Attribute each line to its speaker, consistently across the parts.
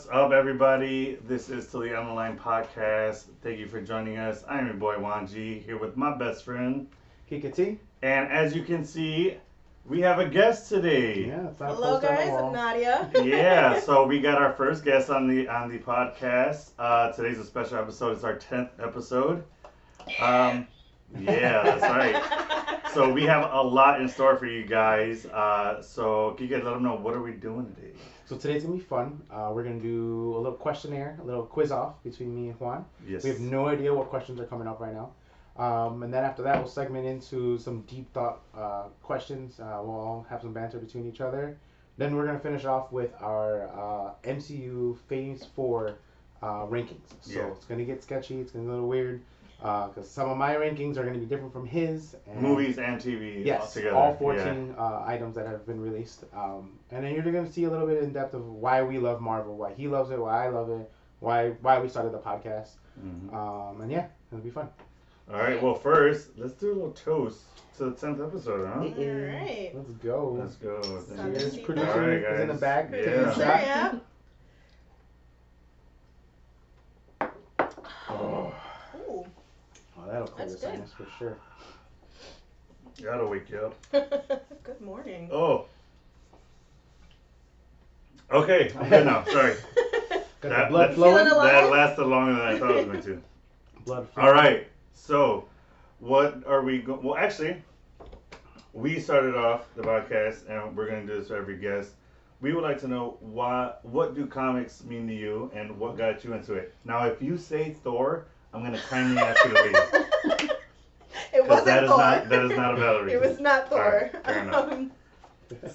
Speaker 1: What's up, everybody? This is To the Online Podcast. Thank you for joining us. I'm your boy Wanji here with my best friend.
Speaker 2: Kikati?
Speaker 1: And as you can see, we have a guest today.
Speaker 2: Yeah, it's not
Speaker 3: Hello
Speaker 2: posted on the
Speaker 3: guys, I'm
Speaker 2: wall.
Speaker 3: Nadia.
Speaker 1: Yeah, so we got our first guest on the podcast. Today's a special episode. It's our 10th episode. Yeah, that's right. So we have a lot in store for you guys. So can you guys let them know what are we doing today?
Speaker 2: So today's gonna be fun. We're gonna do a little questionnaire, a little quiz off between me and Juan.
Speaker 1: Yes.
Speaker 2: We have no idea what questions are coming up right now. And then after that, we'll segment into some deep thought questions. We'll all have some banter between each other. Then we're gonna finish off with our MCU Phase 4 rankings. So
Speaker 1: Yeah.
Speaker 2: it's gonna get sketchy. It's gonna get a little weird. Because some of my rankings are going to be different from his. And
Speaker 1: Movies and TV
Speaker 2: yes,
Speaker 1: altogether.
Speaker 2: all 14 items that have been released. And then you're going to see a little bit in depth of why we love Marvel, why he loves it, why I love it, why we started the podcast.
Speaker 1: Mm-hmm.
Speaker 2: And yeah, it'll be fun.
Speaker 1: All right, well, first, let's do a little toast to the 10th episode, huh?
Speaker 3: Alright.
Speaker 2: Let's go.
Speaker 1: Let's go.
Speaker 3: Sun
Speaker 2: Cheers.
Speaker 3: to see
Speaker 2: Producer
Speaker 1: All right,
Speaker 2: is in the
Speaker 1: guys.
Speaker 2: back.
Speaker 1: Yeah.
Speaker 2: Taking a
Speaker 3: Sure,
Speaker 2: shot.
Speaker 3: yeah.
Speaker 2: Oh,
Speaker 3: Ooh.
Speaker 2: that'll clear
Speaker 3: That's
Speaker 2: the
Speaker 3: good.
Speaker 2: sinus for sure.
Speaker 1: Gotta wake you up.
Speaker 3: Good morning.
Speaker 1: Oh. Okay, I'm good now. Sorry.
Speaker 2: Got
Speaker 1: That-
Speaker 2: the blood
Speaker 1: that-
Speaker 2: flowing.
Speaker 3: Feeling alive?
Speaker 1: That lasted longer than I thought it was going to.
Speaker 2: Blood flowing.
Speaker 1: All right, so what are we going? Well, actually, we started off the podcast, and we're going to do this for every guest. We would like to know what do comics mean to you, and what got you into it. Now, if you say Thor, I'm going to kindly ask you to leave.
Speaker 3: It wasn't
Speaker 1: that is
Speaker 3: Thor.
Speaker 1: that is not a valid reason.
Speaker 3: It was not Thor.
Speaker 1: Alright, fair enough.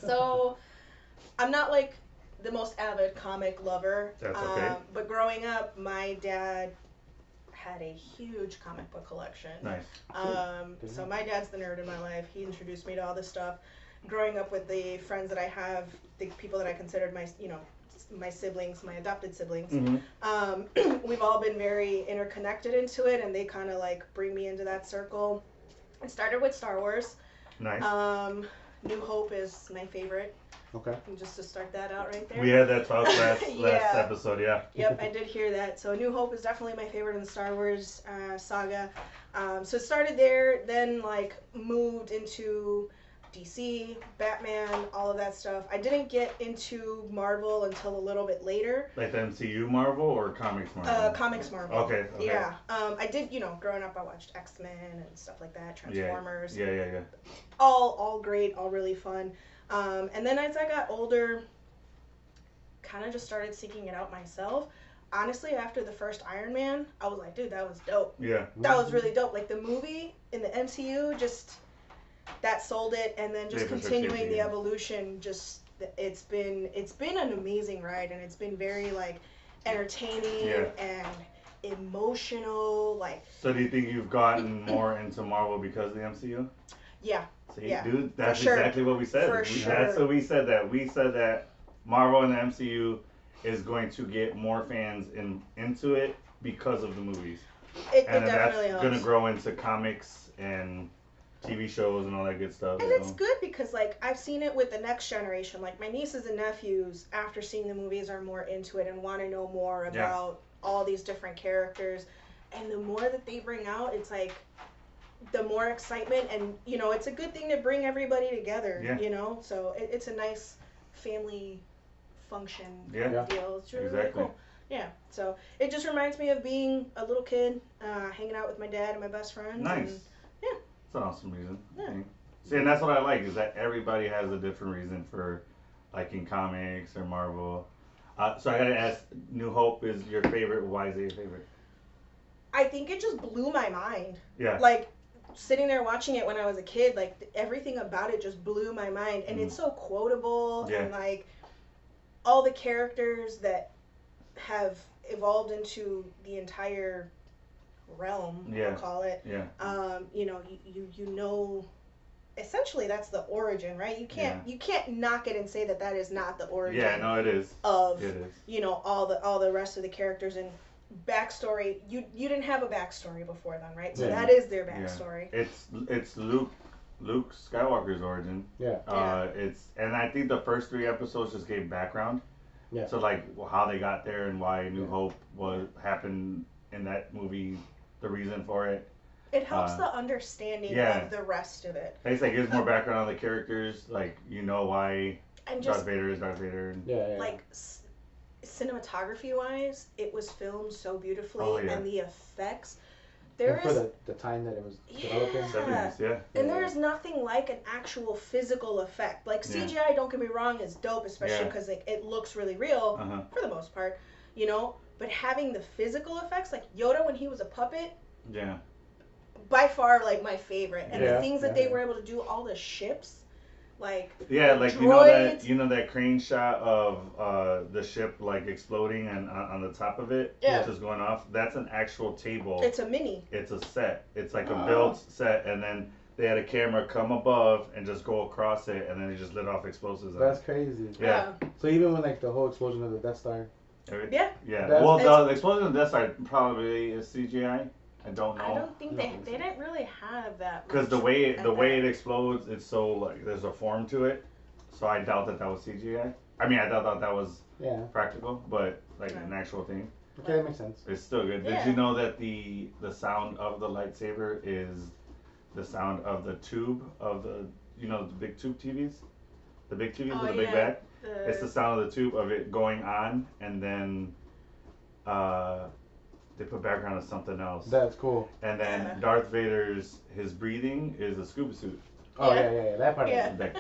Speaker 3: So, I'm not like the most avid comic lover.
Speaker 1: That's okay.
Speaker 3: But growing up, my dad had a huge comic book collection.
Speaker 1: Nice.
Speaker 3: So my dad's the nerd in my life. He introduced me to all this stuff. Growing up with the friends that I have, the people that I considered my siblings, my adopted siblings,
Speaker 1: Mm-hmm.
Speaker 3: we've all been very interconnected into it, and they kind of like bring me into that circle. It started with Star Wars.
Speaker 1: Nice.
Speaker 3: New Hope is my favorite.
Speaker 2: Okay.
Speaker 3: And just to start that out right there.
Speaker 1: We had that talk last
Speaker 3: Yeah.
Speaker 1: episode, yeah.
Speaker 3: Yep, I did hear that. So New Hope is definitely my favorite in the Star Wars saga. So it started there, then like moved into DC, Batman, all of that stuff. I didn't get into Marvel until a little bit later.
Speaker 1: Like the MCU Marvel or comics Marvel?
Speaker 3: Comics Marvel.
Speaker 1: Okay.
Speaker 3: Yeah. I did, growing up I watched X-Men and stuff like that, Transformers.
Speaker 1: Yeah.
Speaker 3: All great, all really fun. And then as I got older, kind of just started seeking it out myself. Honestly, after the first Iron Man, I was like, dude, that was dope.
Speaker 1: Yeah.
Speaker 3: That was really dope. Like the movie in the MCU, just that sold it, and then just
Speaker 1: Yeah, for sure,
Speaker 3: continuing
Speaker 1: same
Speaker 3: the
Speaker 1: thing.
Speaker 3: evolution. Just it's been an amazing ride, and it's been very like entertaining
Speaker 1: Yeah.
Speaker 3: and emotional. Like
Speaker 1: So do you think you've gotten more into Marvel because of the MCU?
Speaker 3: yeah,
Speaker 1: See,
Speaker 3: Yeah,
Speaker 1: dude, that's
Speaker 3: sure.
Speaker 1: exactly what we said.
Speaker 3: For
Speaker 1: That's
Speaker 3: sure.
Speaker 1: what we said that. We said that Marvel and the MCU is going to get more fans into it because of the movies.
Speaker 3: it
Speaker 1: And then
Speaker 3: definitely
Speaker 1: that's
Speaker 3: helps.
Speaker 1: going to grow into comics and TV shows and all that good stuff.
Speaker 3: And
Speaker 1: you
Speaker 3: it's
Speaker 1: know?
Speaker 3: good because, like, I've seen it with the next generation. Like, my nieces and nephews, after seeing the movies, are more into it and want to know more
Speaker 1: Yeah.
Speaker 3: about all these different characters. And the more that they bring out, it's like the more excitement. And, it's a good thing to bring everybody together,
Speaker 1: Yeah.
Speaker 3: So it's a nice family function
Speaker 1: Yeah.
Speaker 3: kind of deal. It's really,
Speaker 1: Exactly.
Speaker 3: really cool. Yeah, so it just reminds me of being a little kid, hanging out with my dad and my best friends.
Speaker 1: Nice.
Speaker 3: And,
Speaker 1: It's an awesome reason.
Speaker 3: Yeah.
Speaker 1: See, and that's what I like is that everybody has a different reason for liking comics or Marvel. So I gotta ask, New Hope is your favorite. Why is it your favorite?
Speaker 3: I think it just blew my mind.
Speaker 1: Yeah.
Speaker 3: Like sitting there watching it when I was a kid, like everything about it just blew my mind, and it's so quotable,
Speaker 1: Yeah.
Speaker 3: and like all the characters that have evolved into the entire realm,
Speaker 1: Yeah.
Speaker 3: I'll call it.
Speaker 1: Yeah.
Speaker 3: You know, essentially that's the origin, right? You can't knock it and say that is not the origin.
Speaker 1: Yeah. No, it is.
Speaker 3: Of
Speaker 1: It is.
Speaker 3: all the rest of the characters and backstory. You didn't have a backstory before then, right? So
Speaker 2: Yeah.
Speaker 3: that is their
Speaker 1: Yeah.
Speaker 3: backstory.
Speaker 1: It's Luke Skywalker's origin.
Speaker 2: Yeah.
Speaker 3: Yeah.
Speaker 1: And I think the first 3 episodes just gave background,
Speaker 2: Yeah.
Speaker 1: So like how they got there and why New
Speaker 2: Yeah.
Speaker 1: Hope was happened in that movie, the reason for it.
Speaker 3: It helps
Speaker 1: Uh,
Speaker 3: the understanding
Speaker 1: yeah.
Speaker 3: of the rest of it.
Speaker 1: I guess like gives more background on the characters, like you know why
Speaker 3: And
Speaker 1: Darth
Speaker 3: just
Speaker 1: Vader is Darth Vader. And,
Speaker 2: Yeah.
Speaker 3: like cinematography wise, it was filmed so beautifully,
Speaker 1: Oh, yeah.
Speaker 3: and the effects.
Speaker 2: And
Speaker 3: There
Speaker 2: for
Speaker 3: is
Speaker 2: the time that it was developing.
Speaker 3: Yeah.
Speaker 1: 70s, yeah.
Speaker 3: And
Speaker 2: Yeah.
Speaker 3: there's nothing like an actual physical effect. Like
Speaker 1: Yeah.
Speaker 3: CGI, don't get me wrong, is dope, especially
Speaker 1: Yeah.
Speaker 3: because like, it looks really real
Speaker 1: Uh-huh.
Speaker 3: for the most part, you know. But having the physical effects, like Yoda when he was a puppet,
Speaker 1: Yeah.
Speaker 3: by far like my favorite. And
Speaker 2: Yeah,
Speaker 3: the things that
Speaker 2: yeah,
Speaker 3: they
Speaker 2: yeah.
Speaker 3: were able to do, all the ships, like
Speaker 1: Yeah,
Speaker 3: the
Speaker 1: like
Speaker 3: droids.
Speaker 1: you know that crane shot of the ship like exploding and on the top of it,
Speaker 3: Yeah.
Speaker 1: which is going off. That's an actual table.
Speaker 3: It's a mini.
Speaker 1: It's a set. It's like a
Speaker 2: Oh.
Speaker 1: built set, and then they had a camera come above and just go across it, and then they just lit off explosives. on
Speaker 2: That's
Speaker 1: it.
Speaker 2: crazy.
Speaker 1: Yeah.
Speaker 2: So even when like the whole explosion of the Death Star.
Speaker 3: Yeah.
Speaker 1: Yeah.
Speaker 2: That's-
Speaker 1: Well,
Speaker 3: It's-
Speaker 1: the explosion of the Death Star probably is CGI. I don't
Speaker 3: I
Speaker 1: know.
Speaker 3: don't think they didn't really have that.
Speaker 1: Because the
Speaker 3: much
Speaker 1: way
Speaker 3: at
Speaker 1: it
Speaker 3: that.
Speaker 1: explodes, it's so like there's a form to it. So I doubt that was CGI. I mean, I doubt that was
Speaker 2: Yeah.
Speaker 1: practical, but like an actual thing.
Speaker 2: Okay, that makes sense.
Speaker 1: It's still good. Did
Speaker 3: Yeah.
Speaker 1: you know that the sound of the lightsaber is the sound of the tube of the the big tube TVs, the big TVs with the big back. It's the sound of the tube of it going on, and then they put background of something else.
Speaker 2: That's cool.
Speaker 1: And then
Speaker 3: Yeah.
Speaker 1: Darth Vader's his breathing is a scuba suit.
Speaker 2: Oh
Speaker 3: Yeah.
Speaker 2: yeah. That part.
Speaker 3: Yeah.
Speaker 1: Like,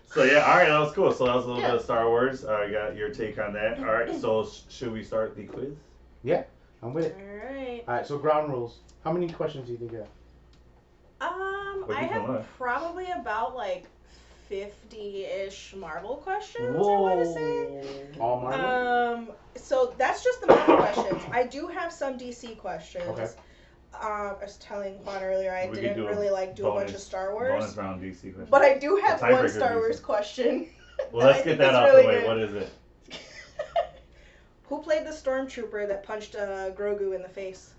Speaker 1: so yeah, all right, that was cool. So that was a little bit of Star Wars. I got your take on that. All right, so should we start the quiz?
Speaker 2: I'm with it.
Speaker 3: All right.
Speaker 2: All right. So ground rules. How many questions do you think you have?
Speaker 1: What
Speaker 3: I
Speaker 1: you feeling?
Speaker 3: have probably about like 50-ish Marvel questions. I want to say.
Speaker 2: All Marvel.
Speaker 3: So that's just the Marvel questions. I do have some DC questions.
Speaker 2: Okay.
Speaker 3: I was telling Juan earlier I
Speaker 1: We could
Speaker 3: didn't
Speaker 1: do a
Speaker 3: really like do a bunch of
Speaker 1: bonus-
Speaker 3: Star Wars,
Speaker 1: Bonus round DC question.
Speaker 3: but I do have
Speaker 1: The tiebreaker
Speaker 3: one Star
Speaker 1: DC.
Speaker 3: Wars question.
Speaker 1: Well,
Speaker 3: that
Speaker 1: let's
Speaker 3: I
Speaker 1: get
Speaker 3: think
Speaker 1: that
Speaker 3: is
Speaker 1: out
Speaker 3: really
Speaker 1: the way.
Speaker 3: good.
Speaker 1: What is it?
Speaker 3: Who played the stormtrooper that punched Grogu in the face?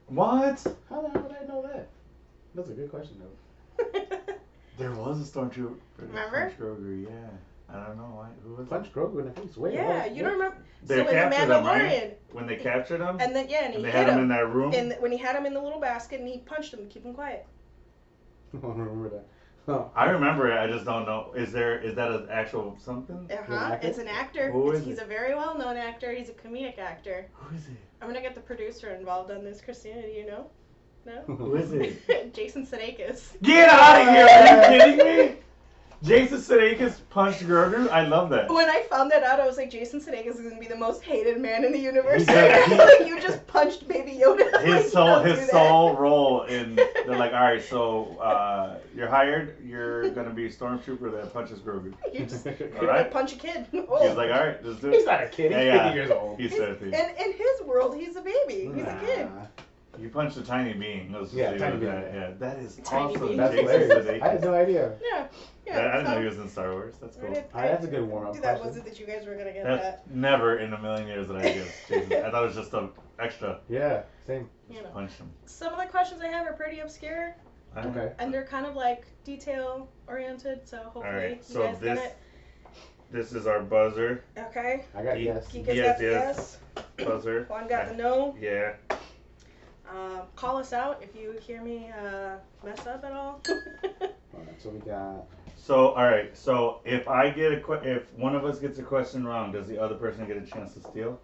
Speaker 1: What?
Speaker 2: How the hell would I know that? That's a good question though.
Speaker 1: There was a stormtrooper.
Speaker 3: Remember?
Speaker 1: Punch Grogu, yeah. I don't know why. Who was
Speaker 2: Punch Grogu in the face. Wait.
Speaker 3: Yeah,
Speaker 2: what?
Speaker 3: you don't remember?
Speaker 1: They
Speaker 3: So in the
Speaker 1: captured him,
Speaker 3: Mandalorian,
Speaker 1: right? When they captured him,
Speaker 3: and then and he
Speaker 1: and they
Speaker 3: hit
Speaker 1: had him in
Speaker 3: him,
Speaker 1: that room.
Speaker 3: and when he had him in the little basket, and he punched him to keep him quiet.
Speaker 2: I don't remember that. Oh.
Speaker 1: I remember it. I just don't know. Is that an actual something?
Speaker 2: actor?
Speaker 3: It's an actor.
Speaker 1: Who is
Speaker 3: He's
Speaker 1: it?
Speaker 3: a very well-known actor. He's a comedic actor.
Speaker 1: Who is it?
Speaker 3: I'm gonna get the producer involved on this. Christina, do you know? No.
Speaker 1: Who is it?
Speaker 3: Jason Sudeikis.
Speaker 1: Get out of here! Are you kidding me? Jason Sudeikis punched Grogu. I love that.
Speaker 3: When I found that out, I was like, Jason Sudeikis is gonna be the most hated man in the universe.
Speaker 1: He's
Speaker 3: You just punched Baby Yoda. Like,
Speaker 1: His sole
Speaker 3: don't do
Speaker 1: his
Speaker 3: that.
Speaker 1: sole role in they're like, all right, so you're hired. You're gonna be a stormtrooper that punches Grogu.
Speaker 3: You just
Speaker 1: All right.
Speaker 3: punch a kid.
Speaker 1: He's
Speaker 3: Oh.
Speaker 1: like, all right, let's do
Speaker 2: He's
Speaker 1: it.
Speaker 2: not a kid. He's
Speaker 1: Yeah,
Speaker 2: 50 years old.
Speaker 1: He said it.
Speaker 3: In his world, he's a baby. He's a kid.
Speaker 2: Nah.
Speaker 1: You punched a tiny being. Let's just
Speaker 2: Yeah,
Speaker 1: leave it
Speaker 2: tiny
Speaker 1: at
Speaker 2: being,
Speaker 1: that.
Speaker 2: yeah.
Speaker 1: Yeah, that is
Speaker 3: Tiny
Speaker 1: awesome.
Speaker 3: being.
Speaker 2: That's
Speaker 1: Jason
Speaker 2: hilarious.
Speaker 1: Sudeikis.
Speaker 2: I had no idea.
Speaker 3: Yeah.
Speaker 1: I didn't know
Speaker 3: so
Speaker 1: he was in Star Wars. That's
Speaker 3: where
Speaker 1: cool.
Speaker 3: did
Speaker 2: That's a good warm-up
Speaker 3: do that
Speaker 2: question.
Speaker 3: wasn't that you guys were gonna get
Speaker 1: That's
Speaker 3: that.
Speaker 1: never in a million years that I guess. Jason. I thought it was just an extra.
Speaker 2: Yeah, same.
Speaker 3: You know.
Speaker 1: Punch him.
Speaker 3: Some of the questions I have are pretty obscure,
Speaker 1: All right.
Speaker 2: Okay.
Speaker 3: and they're kind of like detail oriented. So hopefully
Speaker 1: Alright,
Speaker 3: you
Speaker 1: so
Speaker 3: guys get
Speaker 1: this-
Speaker 3: it.
Speaker 1: This is our buzzer.
Speaker 3: Okay.
Speaker 2: I got yes.
Speaker 3: You guys
Speaker 1: Yes,
Speaker 3: got the
Speaker 1: yes.
Speaker 3: yes.
Speaker 1: Buzzer.
Speaker 3: Juan got the no.
Speaker 1: Yeah.
Speaker 3: Call us out if you hear me mess up at all.
Speaker 2: Alright, so we got.
Speaker 1: So all right. So if I get if one of us gets a question wrong, does the other person get a chance to steal?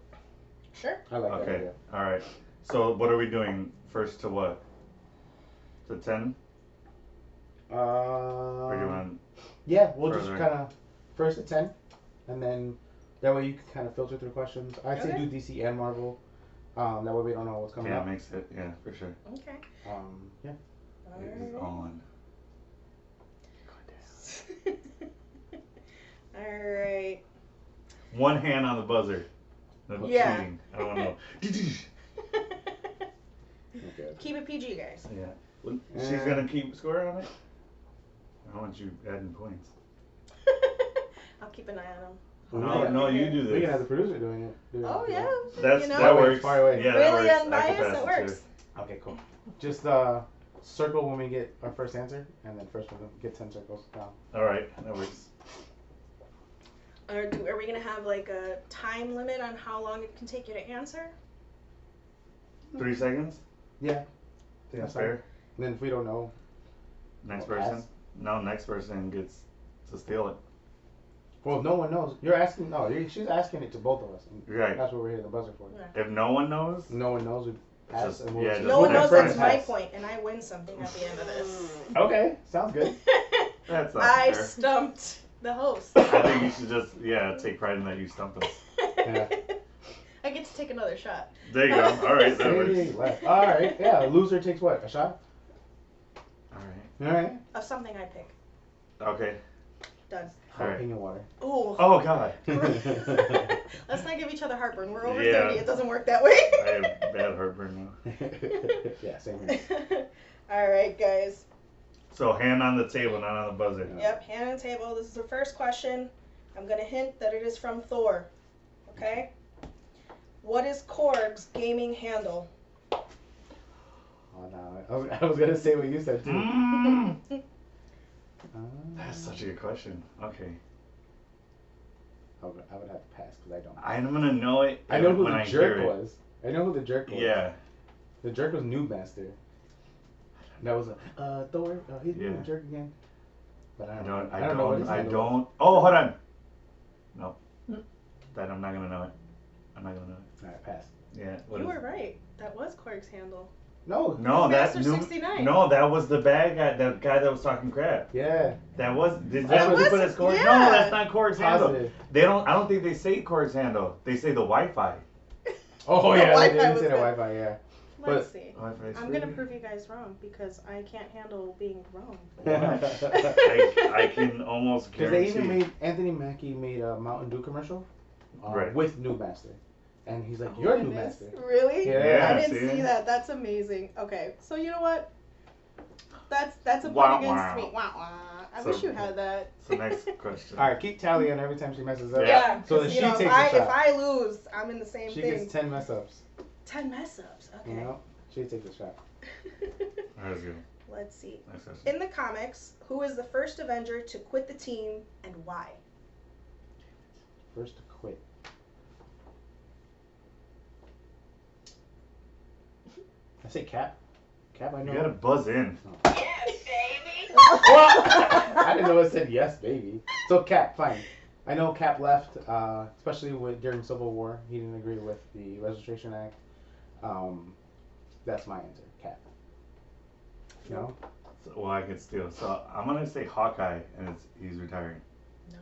Speaker 3: Sure.
Speaker 2: I like that
Speaker 1: Okay.
Speaker 2: idea.
Speaker 1: All right. So what are we doing? First to what? To 10? Or do you want?
Speaker 2: Yeah, we'll just
Speaker 1: further?
Speaker 2: kind of first to 10, and then that way you can kind of filter through questions. I'd say
Speaker 3: Okay.
Speaker 2: do DC and Marvel. That way we don't know what's coming
Speaker 1: Yeah,
Speaker 2: up.
Speaker 1: makes it. Yeah, for sure.
Speaker 3: Okay.
Speaker 2: Yeah.
Speaker 1: It is on.
Speaker 3: Alright.
Speaker 1: One hand on the buzzer. No
Speaker 3: Yeah.
Speaker 1: cheating. I don't want to know.
Speaker 2: Okay.
Speaker 3: Keep it PG, guys.
Speaker 1: Yeah. Well, she's gonna keep score on it. I want you adding points.
Speaker 3: I'll keep an eye on them.
Speaker 1: No, you do
Speaker 2: We can have the
Speaker 1: this.
Speaker 2: producer doing it.
Speaker 3: Oh yeah.
Speaker 1: That's
Speaker 3: You know?
Speaker 1: that works.
Speaker 2: Far away.
Speaker 1: Yeah, that
Speaker 3: Really
Speaker 1: works. I
Speaker 3: unbiased,
Speaker 1: can pass
Speaker 3: that
Speaker 1: it,
Speaker 3: works.
Speaker 1: too.
Speaker 2: Okay, cool. Just circle when we get our first answer, and then first one get 10 circles down.
Speaker 1: All right, that works.
Speaker 3: Are we gonna have like a time limit on how long it can take you to answer?
Speaker 1: 3 seconds.
Speaker 2: Yeah. I think
Speaker 1: That's
Speaker 2: that's fine.
Speaker 1: fair.
Speaker 2: And then if we don't know,
Speaker 1: Next
Speaker 2: We'll
Speaker 1: person.
Speaker 2: pass.
Speaker 1: No, next person gets to steal it.
Speaker 2: well, if no one knows, you're asking. No, she's asking it to both of us. And
Speaker 1: Right.
Speaker 2: that's what we're hitting the buzzer for.
Speaker 3: Yeah.
Speaker 1: If no one knows,
Speaker 2: If no one knows, we pass.
Speaker 1: Just-
Speaker 2: and we'll
Speaker 1: yeah,
Speaker 2: just-
Speaker 1: just
Speaker 3: No one
Speaker 1: next
Speaker 3: knows
Speaker 1: person
Speaker 3: that's my
Speaker 2: pass.
Speaker 3: point, and I win something at the end of this.
Speaker 2: Okay, sounds good.
Speaker 1: that's not
Speaker 3: I
Speaker 1: fair.
Speaker 3: stumped the host.
Speaker 1: I think you should just take pride in that you stumped us.
Speaker 2: Yeah.
Speaker 3: I get to take another shot.
Speaker 1: There you go. All right, that works.
Speaker 2: Hey, left. All right. Yeah. Loser takes what? A shot.
Speaker 1: All right.
Speaker 2: All right.
Speaker 3: Of something I pick.
Speaker 1: Okay.
Speaker 3: Done.
Speaker 1: All right.
Speaker 2: Jalapeno water.
Speaker 3: Ooh.
Speaker 1: Oh God.
Speaker 3: Let's not give each other heartburn. We're over
Speaker 1: Yeah.
Speaker 3: 30. It doesn't work that way.
Speaker 1: I have bad heartburn now.
Speaker 2: Yeah, same here.
Speaker 3: All right, guys.
Speaker 1: So hand on the table, not on the buzzer.
Speaker 3: Yep, hand on the table. This is the first question. I'm going to hint that it is from Thor. Okay? What is Korg's gaming handle?
Speaker 2: Oh no, I was gonna say what you said too.
Speaker 1: Mm. That's such a good question. Okay.
Speaker 2: I would have to pass because I don't.
Speaker 1: I'm gonna know it.
Speaker 2: I know who
Speaker 1: when
Speaker 2: the
Speaker 1: I
Speaker 2: jerk
Speaker 1: hear it.
Speaker 2: was. I know who the jerk was.
Speaker 1: Yeah.
Speaker 2: The jerk was Noob Master. That was Thor. He's
Speaker 1: Yeah.
Speaker 2: the jerk again. But I
Speaker 1: I
Speaker 2: don't.
Speaker 1: don't.
Speaker 2: I don't know what his
Speaker 1: I
Speaker 2: handle was.
Speaker 1: don't. Oh, hold on. No. That I'm not gonna know it. I'm not gonna know it.
Speaker 2: All right, pass.
Speaker 1: Yeah. What
Speaker 3: You
Speaker 1: is
Speaker 3: were
Speaker 1: it?
Speaker 3: right. That was Korg's handle.
Speaker 2: No.
Speaker 1: No, that's
Speaker 3: Master
Speaker 1: new.
Speaker 3: 69.
Speaker 1: No, that was the bad guy. That guy that was talking crap.
Speaker 2: Yeah.
Speaker 1: That was. Did
Speaker 2: That
Speaker 1: that was
Speaker 2: was-
Speaker 1: put as Korg?
Speaker 3: yeah.
Speaker 1: No, that's not Korg's handle.
Speaker 2: Positive.
Speaker 1: They don't. I don't think they say Korg's handle. They say the Wi-Fi.
Speaker 2: Oh
Speaker 3: The
Speaker 2: yeah, they
Speaker 3: Wi-Fi
Speaker 2: didn't
Speaker 3: was
Speaker 2: say the
Speaker 3: good.
Speaker 2: Wi-Fi. Yeah.
Speaker 3: Let's
Speaker 2: But-
Speaker 3: see.
Speaker 1: Wi-Fi's
Speaker 3: I'm going to
Speaker 1: free.
Speaker 3: prove you guys wrong because I can't handle being wrong.
Speaker 1: I can almost
Speaker 2: Because they
Speaker 1: guarantee.
Speaker 2: even made Anthony Mackie made a Mountain Dew commercial,
Speaker 1: Right.
Speaker 2: with Noob Master, and he's like,
Speaker 3: Oh,
Speaker 2: "You're
Speaker 3: it
Speaker 2: Noob
Speaker 3: is?
Speaker 2: Master."
Speaker 3: Really?
Speaker 2: Yeah,
Speaker 3: I didn't
Speaker 1: see?
Speaker 3: see that. That's amazing. Okay, so you know what? That's a
Speaker 1: Wah,
Speaker 3: point against
Speaker 1: wah.
Speaker 3: me. Wah, wah. I
Speaker 1: So-
Speaker 3: wish you had that.
Speaker 1: So next question.
Speaker 2: All right, keep tally on every time she messes up.
Speaker 3: Yeah.
Speaker 2: So
Speaker 3: 'cause,
Speaker 2: then
Speaker 3: you
Speaker 2: she
Speaker 3: know,
Speaker 2: takes
Speaker 3: if
Speaker 2: a shot.
Speaker 3: I lose, I'm in the same
Speaker 2: She
Speaker 3: thing.
Speaker 2: gets 10 mess ups.
Speaker 3: 10 mess ups. Okay.
Speaker 2: You know, she takes a shot.
Speaker 1: All right, let's go.
Speaker 3: Let's see.
Speaker 1: Next question.
Speaker 3: In the comics, who is the first Avenger to quit the team and why?
Speaker 2: First to quit. I say Cap. Cap, I
Speaker 1: You
Speaker 2: know.
Speaker 1: gotta buzz in.
Speaker 2: I didn't know it said yes, baby. So Cap, fine. I know Cap left, especially during Civil War. He didn't agree with the Registration Act. That's my answer, Cap. No?
Speaker 1: So, well, I can steal. So I'm gonna say Hawkeye, and he's retiring.
Speaker 3: No.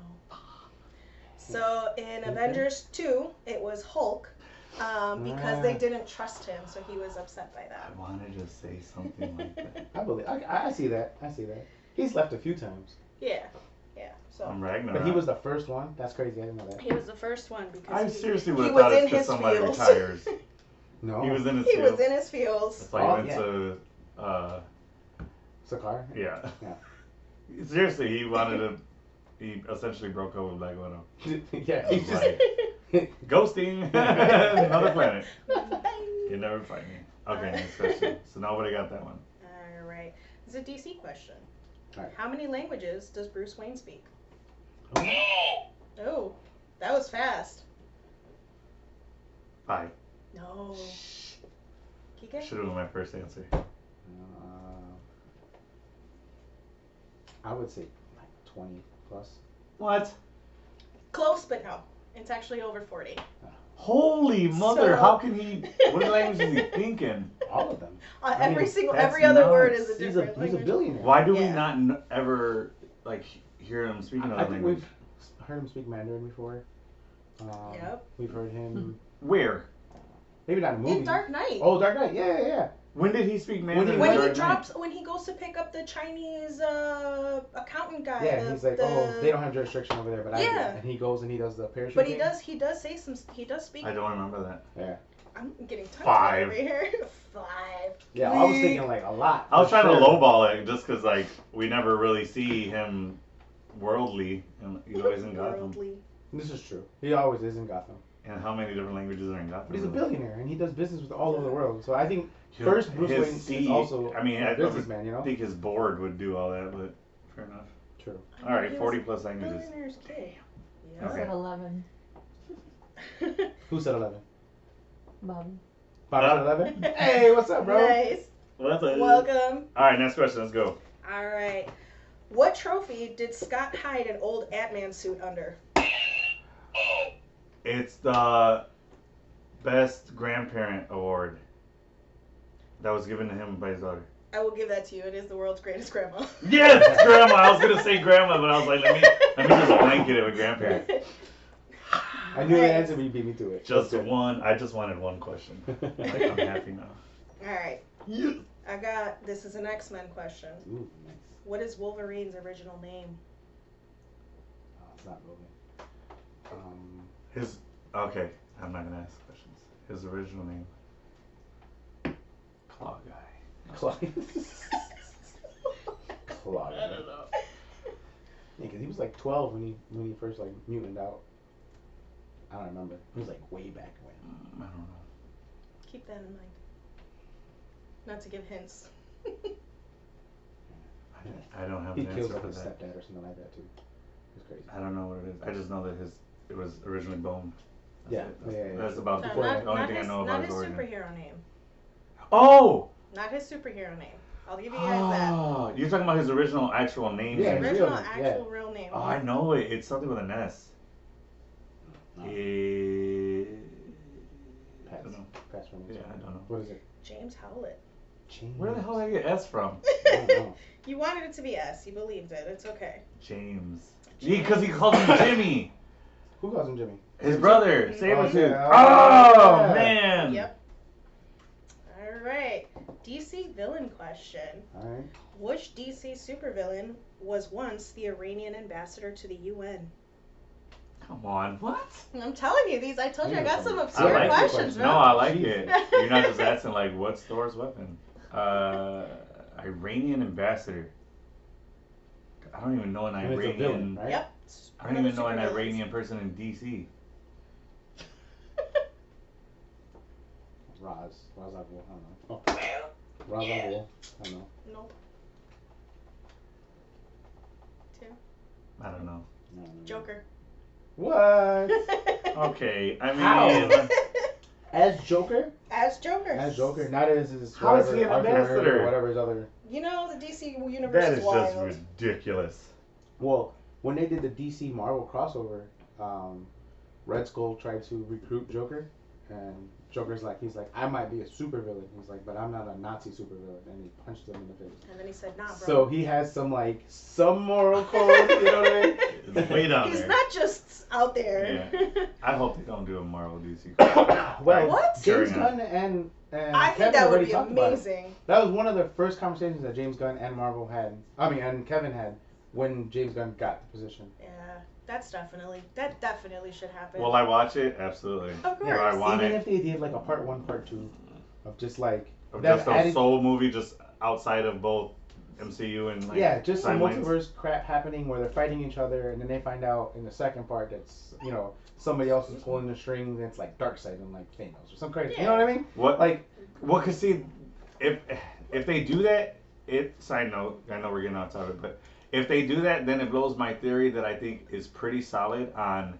Speaker 3: So in Avengers 2, it was Hulk because they didn't trust him, so he was upset by that.
Speaker 1: I wanted to say something like that.
Speaker 2: I believe. I see that. I see that. He's left a few times,
Speaker 3: Yeah, yeah. So
Speaker 1: I'm Ragnarok.
Speaker 2: but he was the first one. That's crazy. I didn't know that.
Speaker 3: he was the first one
Speaker 1: I
Speaker 3: because
Speaker 1: seriously
Speaker 3: he
Speaker 1: would have
Speaker 3: was
Speaker 1: thought
Speaker 3: in
Speaker 1: it's because
Speaker 3: his
Speaker 1: somebody
Speaker 3: fields.
Speaker 1: retires.
Speaker 2: No.
Speaker 1: He was in his
Speaker 3: he
Speaker 1: field.
Speaker 3: was in his fields.
Speaker 1: That's why he
Speaker 2: Oh,
Speaker 1: went
Speaker 2: yeah.
Speaker 1: to.
Speaker 2: Sakar.
Speaker 1: Yeah.
Speaker 2: Yeah.
Speaker 1: Seriously, he wanted to. He essentially broke up with Black Widow.
Speaker 2: Yeah. He's just.
Speaker 1: Like, ghosting another planet.
Speaker 3: Bye.
Speaker 1: You never fight me. Okay, next question. So nobody got that one.
Speaker 3: All right. It's a DC question.
Speaker 2: All right.
Speaker 3: How many languages does Bruce Wayne speak? Oh, that was fast.
Speaker 1: 5.
Speaker 3: No. Kike?
Speaker 1: Should have been my first answer.
Speaker 2: I would say like 20 plus.
Speaker 1: What?
Speaker 3: Close, but no. It's actually over 40.
Speaker 1: Holy mother!
Speaker 3: So-
Speaker 1: How can he? What language is he thinking?
Speaker 2: All of them.
Speaker 3: Every
Speaker 1: mean,
Speaker 3: single,
Speaker 1: that's
Speaker 3: every other word
Speaker 1: nuts.
Speaker 3: is a
Speaker 2: He's a
Speaker 3: different
Speaker 2: he's a
Speaker 3: language.
Speaker 2: billionaire.
Speaker 1: Why do we
Speaker 3: Yeah.
Speaker 1: not ever like hear him speaking
Speaker 2: I
Speaker 1: another
Speaker 2: think
Speaker 1: language?
Speaker 2: we've heard him speak Mandarin before.
Speaker 3: Yep.
Speaker 2: We've heard him.
Speaker 1: Where?
Speaker 2: Maybe not in movies.
Speaker 3: In Dark Knight.
Speaker 2: Oh, Dark Knight. Yeah, yeah, yeah.
Speaker 1: When did he speak Mandarin?
Speaker 3: When
Speaker 1: in
Speaker 3: he
Speaker 1: Dark
Speaker 3: drops, when he goes to pick up the Chinese accountant guy.
Speaker 2: Yeah,
Speaker 3: the,
Speaker 2: he's like,
Speaker 3: the-
Speaker 2: oh, they don't have jurisdiction over there, but I do.
Speaker 3: Yeah.
Speaker 2: And he goes and he does the parachute.
Speaker 3: But he
Speaker 2: thing.
Speaker 3: does say some. He does speak.
Speaker 1: Night? I don't remember that.
Speaker 2: Yeah.
Speaker 3: I'm getting tongue
Speaker 1: 5.
Speaker 3: over here. 5.
Speaker 2: Yeah, I was thinking like a lot.
Speaker 1: I was
Speaker 2: for
Speaker 1: trying to
Speaker 2: sure.
Speaker 1: lowball it just because like we never really see him worldly, and he's always in Gotham.
Speaker 3: Worldly.
Speaker 2: This is true. He always is in Gotham.
Speaker 1: And how many different languages are in Gotham?
Speaker 2: But he's a billionaire and he does business with all over the world. So I think
Speaker 1: His-
Speaker 2: first Bruce
Speaker 1: his
Speaker 2: Wayne is
Speaker 1: seat-
Speaker 2: also
Speaker 1: I mean,
Speaker 2: a
Speaker 1: I
Speaker 2: businessman, you know?
Speaker 1: think his board would do all that, but fair enough.
Speaker 2: True.
Speaker 3: I
Speaker 1: All
Speaker 3: mean,
Speaker 1: right,
Speaker 3: he
Speaker 1: 40
Speaker 3: was
Speaker 1: plus
Speaker 3: a
Speaker 1: languages.
Speaker 3: billionaire's kid. Yeah.
Speaker 4: I said 11.
Speaker 2: Who said 11?
Speaker 4: Bobby.
Speaker 2: Bobby said 11? Hey, what's up, bro?
Speaker 3: Nice.
Speaker 1: What's up?
Speaker 3: Welcome.
Speaker 1: All right, next question. Let's go.
Speaker 3: All right. What trophy did Scott hide an old Ant-Man suit under?
Speaker 1: It's the best grandparent award that was given to him by his daughter.
Speaker 3: I will give that to you. It is the world's greatest grandma.
Speaker 1: Yes, grandma. I was gonna say grandma, but I was like, let me just blanket it with grandparent.
Speaker 2: I knew the
Speaker 3: Nice.
Speaker 2: answer, but you beat me to it.
Speaker 1: Just
Speaker 2: That's good.
Speaker 1: one. I just wanted one question. Like, I'm happy now.
Speaker 3: All right.
Speaker 1: Yes.
Speaker 3: I got, this is an X-Men question.
Speaker 2: Ooh, nice.
Speaker 3: What is Wolverine's original name?
Speaker 2: Oh, it's not Logan.
Speaker 1: His okay. I'm not gonna ask questions. His original name. Claw Guy.
Speaker 2: Claw. Claw.
Speaker 1: I don't know.
Speaker 2: Yeah, because he was like 12 when he first like mutant out. I don't remember. He was like way back when.
Speaker 1: I don't know.
Speaker 3: Keep that in mind. Not to give hints.
Speaker 1: I don't have
Speaker 2: He
Speaker 1: an
Speaker 2: kills
Speaker 1: answer
Speaker 2: like
Speaker 1: for
Speaker 2: his
Speaker 1: that.
Speaker 2: stepdad or something like that too. It's crazy.
Speaker 1: I don't know what it is. I just know that it was originally Bone.
Speaker 2: Yeah,
Speaker 1: That's,
Speaker 2: yeah.
Speaker 1: that's about
Speaker 3: No,
Speaker 2: Before that.
Speaker 1: the only thing I know about
Speaker 3: not
Speaker 1: his
Speaker 3: his
Speaker 1: origin.
Speaker 3: superhero name.
Speaker 1: Oh!
Speaker 3: Not his superhero name. I'll give you guys that.
Speaker 1: Oh, you're talking about his original actual name.
Speaker 2: Yeah,
Speaker 1: name.
Speaker 2: his
Speaker 3: Original
Speaker 2: real name,
Speaker 3: actual real name.
Speaker 1: Oh, I know it. It's something with an S.
Speaker 2: No.
Speaker 1: I don't know.
Speaker 2: Pass for me.
Speaker 1: Yeah, I don't know.
Speaker 2: What is it?
Speaker 3: James Howlett.
Speaker 2: James.
Speaker 1: Where the hell did I get S from?
Speaker 2: I don't know.
Speaker 3: You wanted it to be S. You believed it. It's okay.
Speaker 1: James. Because he called him Jimmy.
Speaker 2: Who calls him Jimmy?
Speaker 1: His brother,
Speaker 3: Mhm.
Speaker 1: Sabretooth.
Speaker 2: yeah.
Speaker 1: Oh,
Speaker 2: Yeah.
Speaker 1: man.
Speaker 3: Yep. All right. DC villain question.
Speaker 2: All right.
Speaker 3: Which DC supervillain was once the Iranian ambassador to the UN?
Speaker 1: Come on. What?
Speaker 3: I'm telling you, these. I told you I got some
Speaker 1: I
Speaker 3: obscure
Speaker 1: like
Speaker 3: questions,
Speaker 1: it.
Speaker 3: bro.
Speaker 1: No, I like
Speaker 2: Jeez.
Speaker 1: it. You're not just asking, like, what's Thor's weapon? Iranian ambassador. I don't even know an
Speaker 2: And it's a
Speaker 1: Iranian.
Speaker 2: villain, right?
Speaker 3: Yep.
Speaker 1: I don't even know an Iranian person in DC.
Speaker 2: Ra's al Ghul. I don't know. Oh. Ra's al Ghul. I don't know.
Speaker 3: Nope. Tim.
Speaker 1: I don't know.
Speaker 2: No.
Speaker 3: Joker.
Speaker 2: What?
Speaker 1: Okay, I mean,
Speaker 2: How? As Joker?
Speaker 3: As Joker.
Speaker 2: As Joker, not as his.
Speaker 1: How is
Speaker 2: whatever,
Speaker 1: he an
Speaker 2: Arthur Merrick
Speaker 1: ambassador?
Speaker 2: Or whatever his other.
Speaker 3: You know the DC universe
Speaker 1: that
Speaker 3: is
Speaker 1: is just
Speaker 3: wild.
Speaker 1: ridiculous.
Speaker 2: Well, when they did the DC Marvel crossover, Red Skull tried to recruit Joker, and Joker's like, he's like, I might be a supervillain. He's like, but I'm not a Nazi supervillain, and he punched him in the face.
Speaker 3: And then he said, "Nah, bro."
Speaker 2: So he has some moral code, you know what I mean?
Speaker 1: It's way down
Speaker 3: He's
Speaker 1: there.
Speaker 3: not just out there.
Speaker 1: I hope they don't do a Marvel DC.
Speaker 2: Well,
Speaker 3: What?
Speaker 2: James
Speaker 1: Sure,
Speaker 2: Gunn and
Speaker 3: I think
Speaker 2: Kevin
Speaker 3: that would
Speaker 2: already
Speaker 3: be
Speaker 2: talked about it.
Speaker 3: amazing.
Speaker 2: That was one of the first conversations that James Gunn and Marvel had. And Kevin had when James Gunn got the position.
Speaker 3: Yeah, that definitely should happen.
Speaker 1: Will I watch it? Absolutely.
Speaker 3: Of course.
Speaker 1: Yeah, I want
Speaker 2: Even
Speaker 1: it.
Speaker 2: if they did like a part 1, part 2 of just like
Speaker 1: Of
Speaker 2: them
Speaker 1: just a
Speaker 2: adding-
Speaker 1: solo movie, just outside of both MCU and like
Speaker 2: yeah, just some
Speaker 1: timelines.
Speaker 2: multiverse crap happening where they're fighting each other, and then they find out in the second part that's somebody else is pulling the strings, and it's like Darkseid and like Thanos or some crazy. You know what I mean?
Speaker 1: What?
Speaker 2: Like,
Speaker 1: Well, cause see, if they do that, side note, I know we're getting off topic, but if they do that, then it blows my theory that I think is pretty solid on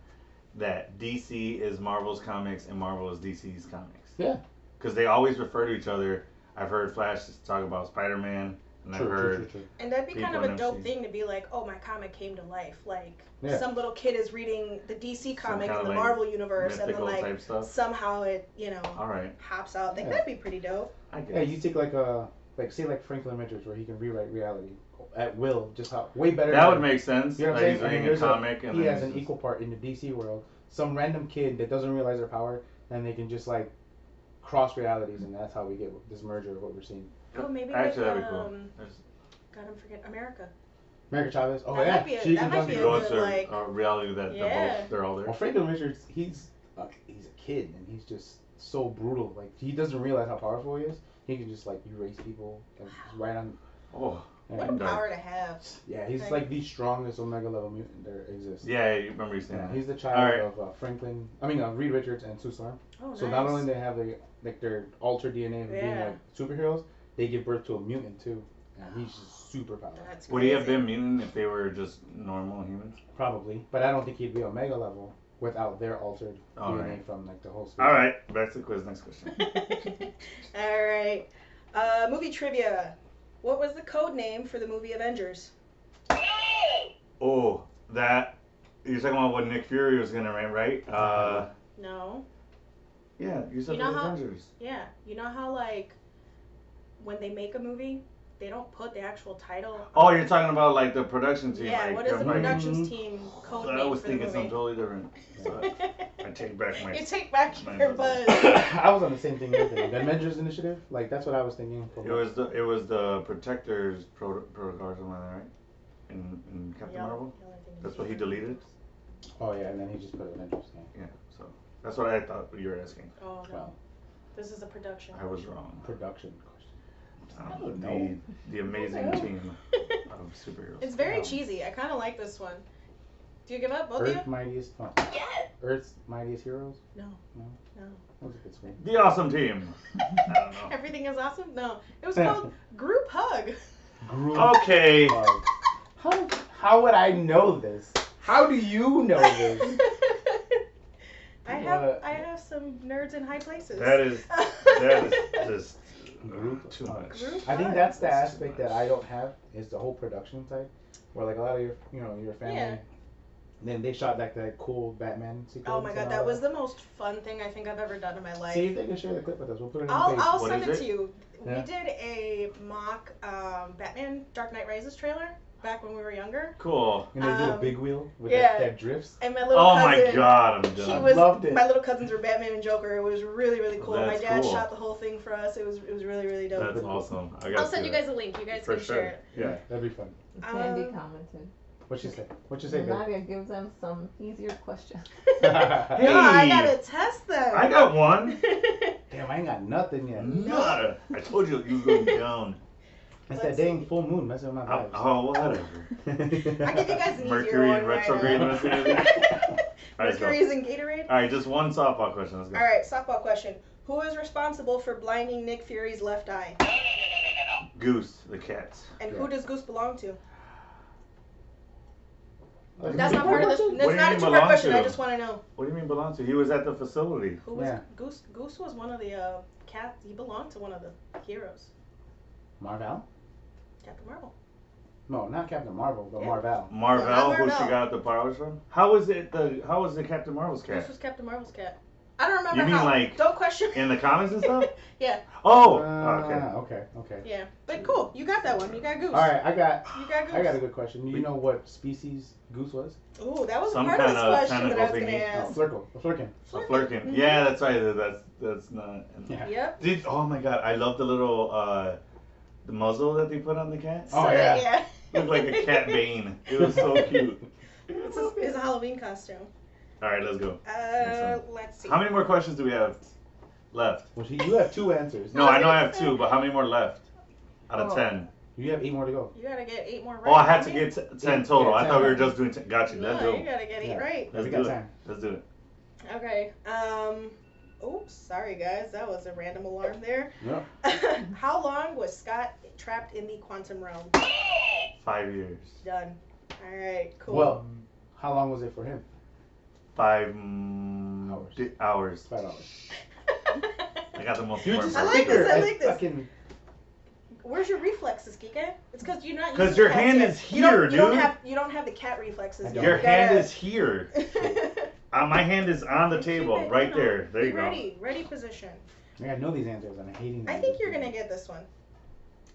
Speaker 1: that DC is Marvel's comics and Marvel is DC's comics.
Speaker 2: Yeah.
Speaker 1: Because they always refer to each other. I've heard Flash talk about Spider-Man, and I've heard
Speaker 2: true.
Speaker 3: And that'd be kind of
Speaker 1: people
Speaker 3: a dope
Speaker 1: in
Speaker 3: thing to be like, oh, my comic came to life. Like,
Speaker 2: Yeah.
Speaker 3: some little kid is reading the DC comic
Speaker 1: kinda
Speaker 3: in the
Speaker 1: like
Speaker 3: Marvel universe, and then
Speaker 1: mythical
Speaker 3: like
Speaker 1: type stuff.
Speaker 3: somehow it,
Speaker 1: All right,
Speaker 3: hops out. Like,
Speaker 2: Yeah.
Speaker 3: that'd be pretty dope.
Speaker 1: I guess.
Speaker 2: Yeah, you take say Franklin Richards where he can rewrite reality at will, just how way better.
Speaker 1: That
Speaker 2: than-
Speaker 1: would make sense.
Speaker 2: You know what
Speaker 1: Like
Speaker 2: I'm
Speaker 1: he's
Speaker 2: saying?
Speaker 1: reading a
Speaker 2: There's
Speaker 1: comic and
Speaker 2: he
Speaker 1: then
Speaker 2: has
Speaker 1: he's
Speaker 2: an
Speaker 1: just-
Speaker 2: equal part in the DC world. Some random kid that doesn't realize their power, and they can just like cross realities, and that's how we get this merger of what we're seeing.
Speaker 3: Oh, maybe
Speaker 1: Actually,
Speaker 3: with,
Speaker 1: that'd be cool. There's-
Speaker 3: God, I'm forgetting America.
Speaker 2: America Chavez. Oh
Speaker 3: That
Speaker 2: yeah,
Speaker 3: might be a-
Speaker 2: she
Speaker 3: that
Speaker 2: can
Speaker 3: might
Speaker 2: jump
Speaker 3: be a
Speaker 2: through.
Speaker 1: Go
Speaker 3: good,
Speaker 1: into
Speaker 3: like-
Speaker 1: a reality that
Speaker 3: Yeah.
Speaker 1: they're all there.
Speaker 2: Well, Franklin Richards, he's a kid, and he's just so brutal. Like he doesn't realize how powerful he is. He can just like erase people and just right on.
Speaker 1: Oh,
Speaker 2: Yeah,
Speaker 3: What a
Speaker 1: dark.
Speaker 3: power to have.
Speaker 2: yeah, he's
Speaker 3: Like-
Speaker 2: like the strongest Omega level mutant there exists.
Speaker 1: Yeah, you remember you saying
Speaker 2: Yeah,
Speaker 1: that.
Speaker 2: he's the
Speaker 1: All
Speaker 2: child
Speaker 1: right.
Speaker 2: of Reed Richards and Sue Storm.
Speaker 3: Oh, nice.
Speaker 2: So not only they have their altered DNA of being
Speaker 3: Yeah.
Speaker 2: like superheroes, they give birth to a mutant too. and he's just super powerful.
Speaker 3: That's
Speaker 1: Would he have
Speaker 3: crazy.
Speaker 1: been mutant if they were just normal humans?
Speaker 2: Probably, but I don't think he'd be Omega level without their altered
Speaker 1: All
Speaker 2: DNA
Speaker 1: right.
Speaker 2: from like the whole. Species.
Speaker 1: All right, back to the quiz. Next question.
Speaker 3: All right. Movie trivia. What was the code name for the movie Avengers?
Speaker 1: Oh, that you're talking about what Nick Fury was gonna write, right?
Speaker 3: No.
Speaker 1: Yeah, you said
Speaker 3: You know
Speaker 1: the
Speaker 3: how-
Speaker 1: Avengers.
Speaker 3: Yeah. You know how like when they make a movie, they don't put the actual title.
Speaker 1: Oh, you're talking about like the production team.
Speaker 3: Yeah.
Speaker 1: like,
Speaker 3: What is the
Speaker 1: like-
Speaker 3: productions team code
Speaker 1: I
Speaker 3: name
Speaker 1: was
Speaker 3: for the
Speaker 1: thinking
Speaker 3: movie?
Speaker 1: something totally different. So I take back my.
Speaker 3: You take back
Speaker 1: my
Speaker 3: your
Speaker 1: buzz.
Speaker 3: buzz.
Speaker 2: I was on the same thing with the Avengers Initiative. Like that's what I was thinking.
Speaker 1: It was the Protectors protocol or something like that, right? In Captain Marvel. That's what he deleted.
Speaker 2: Oh yeah, and then he just put Avengers. Yeah.
Speaker 1: Yeah, so that's what I thought you were asking.
Speaker 3: Oh no.
Speaker 2: Well,
Speaker 3: This is a production.
Speaker 1: I was wrong.
Speaker 2: production question. I don't
Speaker 1: The
Speaker 2: know.
Speaker 1: the amazing team of superheroes.
Speaker 3: It's very
Speaker 2: Um,
Speaker 3: cheesy. I kind of like this one. Do you give up, both of you?
Speaker 2: Earth Mightiest. Oh, Earth's Mightiest Heroes.
Speaker 3: No.
Speaker 2: No.
Speaker 3: No.
Speaker 2: That was a good swing.
Speaker 1: The awesome team. I don't know.
Speaker 3: Everything is awesome? No. It was called Group Hug.
Speaker 2: Group
Speaker 1: Okay.
Speaker 2: Hug. How would I know this? How do you know this?
Speaker 3: I have some nerds in high places.
Speaker 1: That is just
Speaker 2: Group
Speaker 1: too
Speaker 2: Hug.
Speaker 1: much.
Speaker 3: Group
Speaker 2: I think
Speaker 3: Hug.
Speaker 2: that's the
Speaker 1: That's too
Speaker 2: aspect that
Speaker 1: much.
Speaker 2: I don't have is the whole production side, where like a lot of your your family.
Speaker 3: Yeah.
Speaker 2: Then they shot like that cool Batman sequence.
Speaker 3: Oh my
Speaker 2: and
Speaker 3: god,
Speaker 2: all
Speaker 3: that was the most fun thing I think I've ever done in my life.
Speaker 2: See if they can share the clip with us. We'll put it on
Speaker 3: I'll
Speaker 2: the page.
Speaker 3: I'll
Speaker 1: What
Speaker 3: send
Speaker 1: is
Speaker 3: it
Speaker 1: it?
Speaker 3: to you.
Speaker 2: Yeah.
Speaker 3: We did a mock Batman Dark Knight Rises trailer back when we were younger.
Speaker 1: Cool.
Speaker 2: And they do a
Speaker 3: um,
Speaker 2: big wheel with
Speaker 3: yeah.
Speaker 2: that drifts.
Speaker 3: And my little
Speaker 1: Oh
Speaker 3: cousin
Speaker 1: my god, I'm
Speaker 3: He
Speaker 1: done.
Speaker 3: was
Speaker 2: Loved it.
Speaker 3: my little cousins were Batman and Joker. It was really really cool. My
Speaker 1: That's
Speaker 3: dad
Speaker 1: cool.
Speaker 3: shot the whole thing for us. It was really really dope.
Speaker 1: That's awesome. I gotta
Speaker 3: I'll send
Speaker 1: see
Speaker 3: you
Speaker 1: that.
Speaker 3: guys a link. You guys
Speaker 1: For
Speaker 3: can
Speaker 1: sure.
Speaker 3: share it.
Speaker 1: Yeah.
Speaker 2: That'd be fun.
Speaker 4: Sandy
Speaker 3: Um,
Speaker 4: commented.
Speaker 2: What she say? What you say, babe?
Speaker 4: Nadia gives them some easier questions.
Speaker 3: No, I gotta test them.
Speaker 1: I got one.
Speaker 2: Damn, I ain't got nothing yet.
Speaker 1: Nada. I told you you were going down.
Speaker 2: It's
Speaker 3: Let's
Speaker 2: that dang
Speaker 3: see.
Speaker 2: full moon messing with my vibes.
Speaker 1: Oh, whatever.
Speaker 3: I give you guys an
Speaker 1: Mercury
Speaker 3: easier
Speaker 1: in
Speaker 3: one
Speaker 1: retrograde
Speaker 3: right
Speaker 1: must
Speaker 3: now.
Speaker 1: be- All right, let's go.
Speaker 3: Mercury's in Gatorade.
Speaker 1: All right, just one softball question. Let's go.
Speaker 3: All right, softball question. Who is responsible for blinding Nick Fury's left eye?
Speaker 1: Goose, the cat.
Speaker 3: And who does Goose belong to?
Speaker 2: That's
Speaker 3: That's not part of this.
Speaker 1: What do
Speaker 3: That's
Speaker 1: you
Speaker 3: not a
Speaker 1: mean
Speaker 3: two-part
Speaker 1: belong
Speaker 3: question.
Speaker 1: to?
Speaker 3: I just want to know.
Speaker 1: What do you mean belong to? He was at the facility.
Speaker 3: Who was
Speaker 2: Yeah.
Speaker 3: Goose? Goose was one of the cats. He belonged to one of the heroes.
Speaker 2: Marvel?
Speaker 3: Captain Marvel.
Speaker 2: No, not Captain Marvel, but
Speaker 3: Yeah.
Speaker 2: Marvel.
Speaker 1: Marvel,
Speaker 3: not
Speaker 1: who she
Speaker 3: Marvel.
Speaker 1: got the powers from? How was it how was the Captain Marvel's
Speaker 3: Goose
Speaker 1: cat?
Speaker 3: was Captain Marvel's cat. I don't remember
Speaker 1: You mean
Speaker 3: how.
Speaker 1: like
Speaker 3: Don't question.
Speaker 1: in the comics and stuff?
Speaker 3: Yeah.
Speaker 1: Oh,
Speaker 2: Okay.
Speaker 3: Yeah. But cool. You got that one. You got Goose.
Speaker 2: All right, I got
Speaker 3: You got Goose.
Speaker 2: a good question. Do you know what species Goose was?
Speaker 3: Ooh, that was
Speaker 1: Some
Speaker 3: part of this
Speaker 1: kind of
Speaker 3: question that I was
Speaker 1: tentacle
Speaker 3: gonna
Speaker 1: thingy.
Speaker 3: ask.
Speaker 2: Flurkle. A flurkin.
Speaker 1: A flirkin.
Speaker 3: Mhm.
Speaker 1: Yeah, that's right. That's not.
Speaker 2: Yeah.
Speaker 3: Yep.
Speaker 1: Did oh my god, I love the little the muzzle that they put on the cat.
Speaker 2: Oh, yeah.
Speaker 3: Yeah.
Speaker 1: Looked like a cat bane. It was so cute.
Speaker 3: It's a Halloween costume.
Speaker 1: All right, let's go.
Speaker 3: Let's see.
Speaker 1: How many more questions do we have left?
Speaker 2: Well, you have 2 answers.
Speaker 1: No, I know I have 2, but how many more left? Out of
Speaker 3: Oh.
Speaker 1: 10.
Speaker 2: You have 8 more to go.
Speaker 3: You gotta get 8 more right.
Speaker 1: Oh, I had to
Speaker 3: Mommy.
Speaker 1: get 10 total.
Speaker 2: Yeah,
Speaker 1: I thought we were
Speaker 2: 10.
Speaker 1: just doing 10. Got you. Let's
Speaker 3: No,
Speaker 1: go.
Speaker 3: you gotta get 8
Speaker 2: Yeah.
Speaker 3: right.
Speaker 1: Let's
Speaker 2: We
Speaker 1: do
Speaker 2: got
Speaker 1: it.
Speaker 2: time.
Speaker 1: Let's do it.
Speaker 3: Okay. Oops. Sorry, guys. That was a random alarm there.
Speaker 2: No.
Speaker 3: How long was Scott trapped in the quantum realm?
Speaker 1: 5 years.
Speaker 3: Done. All right. Cool.
Speaker 2: Well, how long was it for him?
Speaker 1: 5
Speaker 2: Hours.
Speaker 1: hours.
Speaker 2: 5 hours.
Speaker 1: I got the most
Speaker 2: You
Speaker 1: important
Speaker 2: just
Speaker 3: I
Speaker 1: part.
Speaker 3: like this, I
Speaker 2: figured.
Speaker 3: like this.
Speaker 2: Fucking,
Speaker 3: Where's your reflexes, Kike? It's because you're not.
Speaker 1: 'Cause
Speaker 3: using
Speaker 1: your
Speaker 3: cats
Speaker 1: hand
Speaker 3: yet.
Speaker 1: is
Speaker 3: You don't-
Speaker 1: here,
Speaker 3: you don't
Speaker 1: dude.
Speaker 3: You don't have the cat reflexes.
Speaker 2: I
Speaker 3: yet.
Speaker 2: don't.
Speaker 1: Your
Speaker 3: You
Speaker 1: hand
Speaker 3: gotta-
Speaker 1: is here. My hand is on the table,
Speaker 3: Keep it,
Speaker 1: right
Speaker 3: no,
Speaker 1: there. There
Speaker 3: be
Speaker 1: you go.
Speaker 3: ready. Ready position.
Speaker 2: I know these answers and I'm hating them.
Speaker 3: I think you're gonna get this one.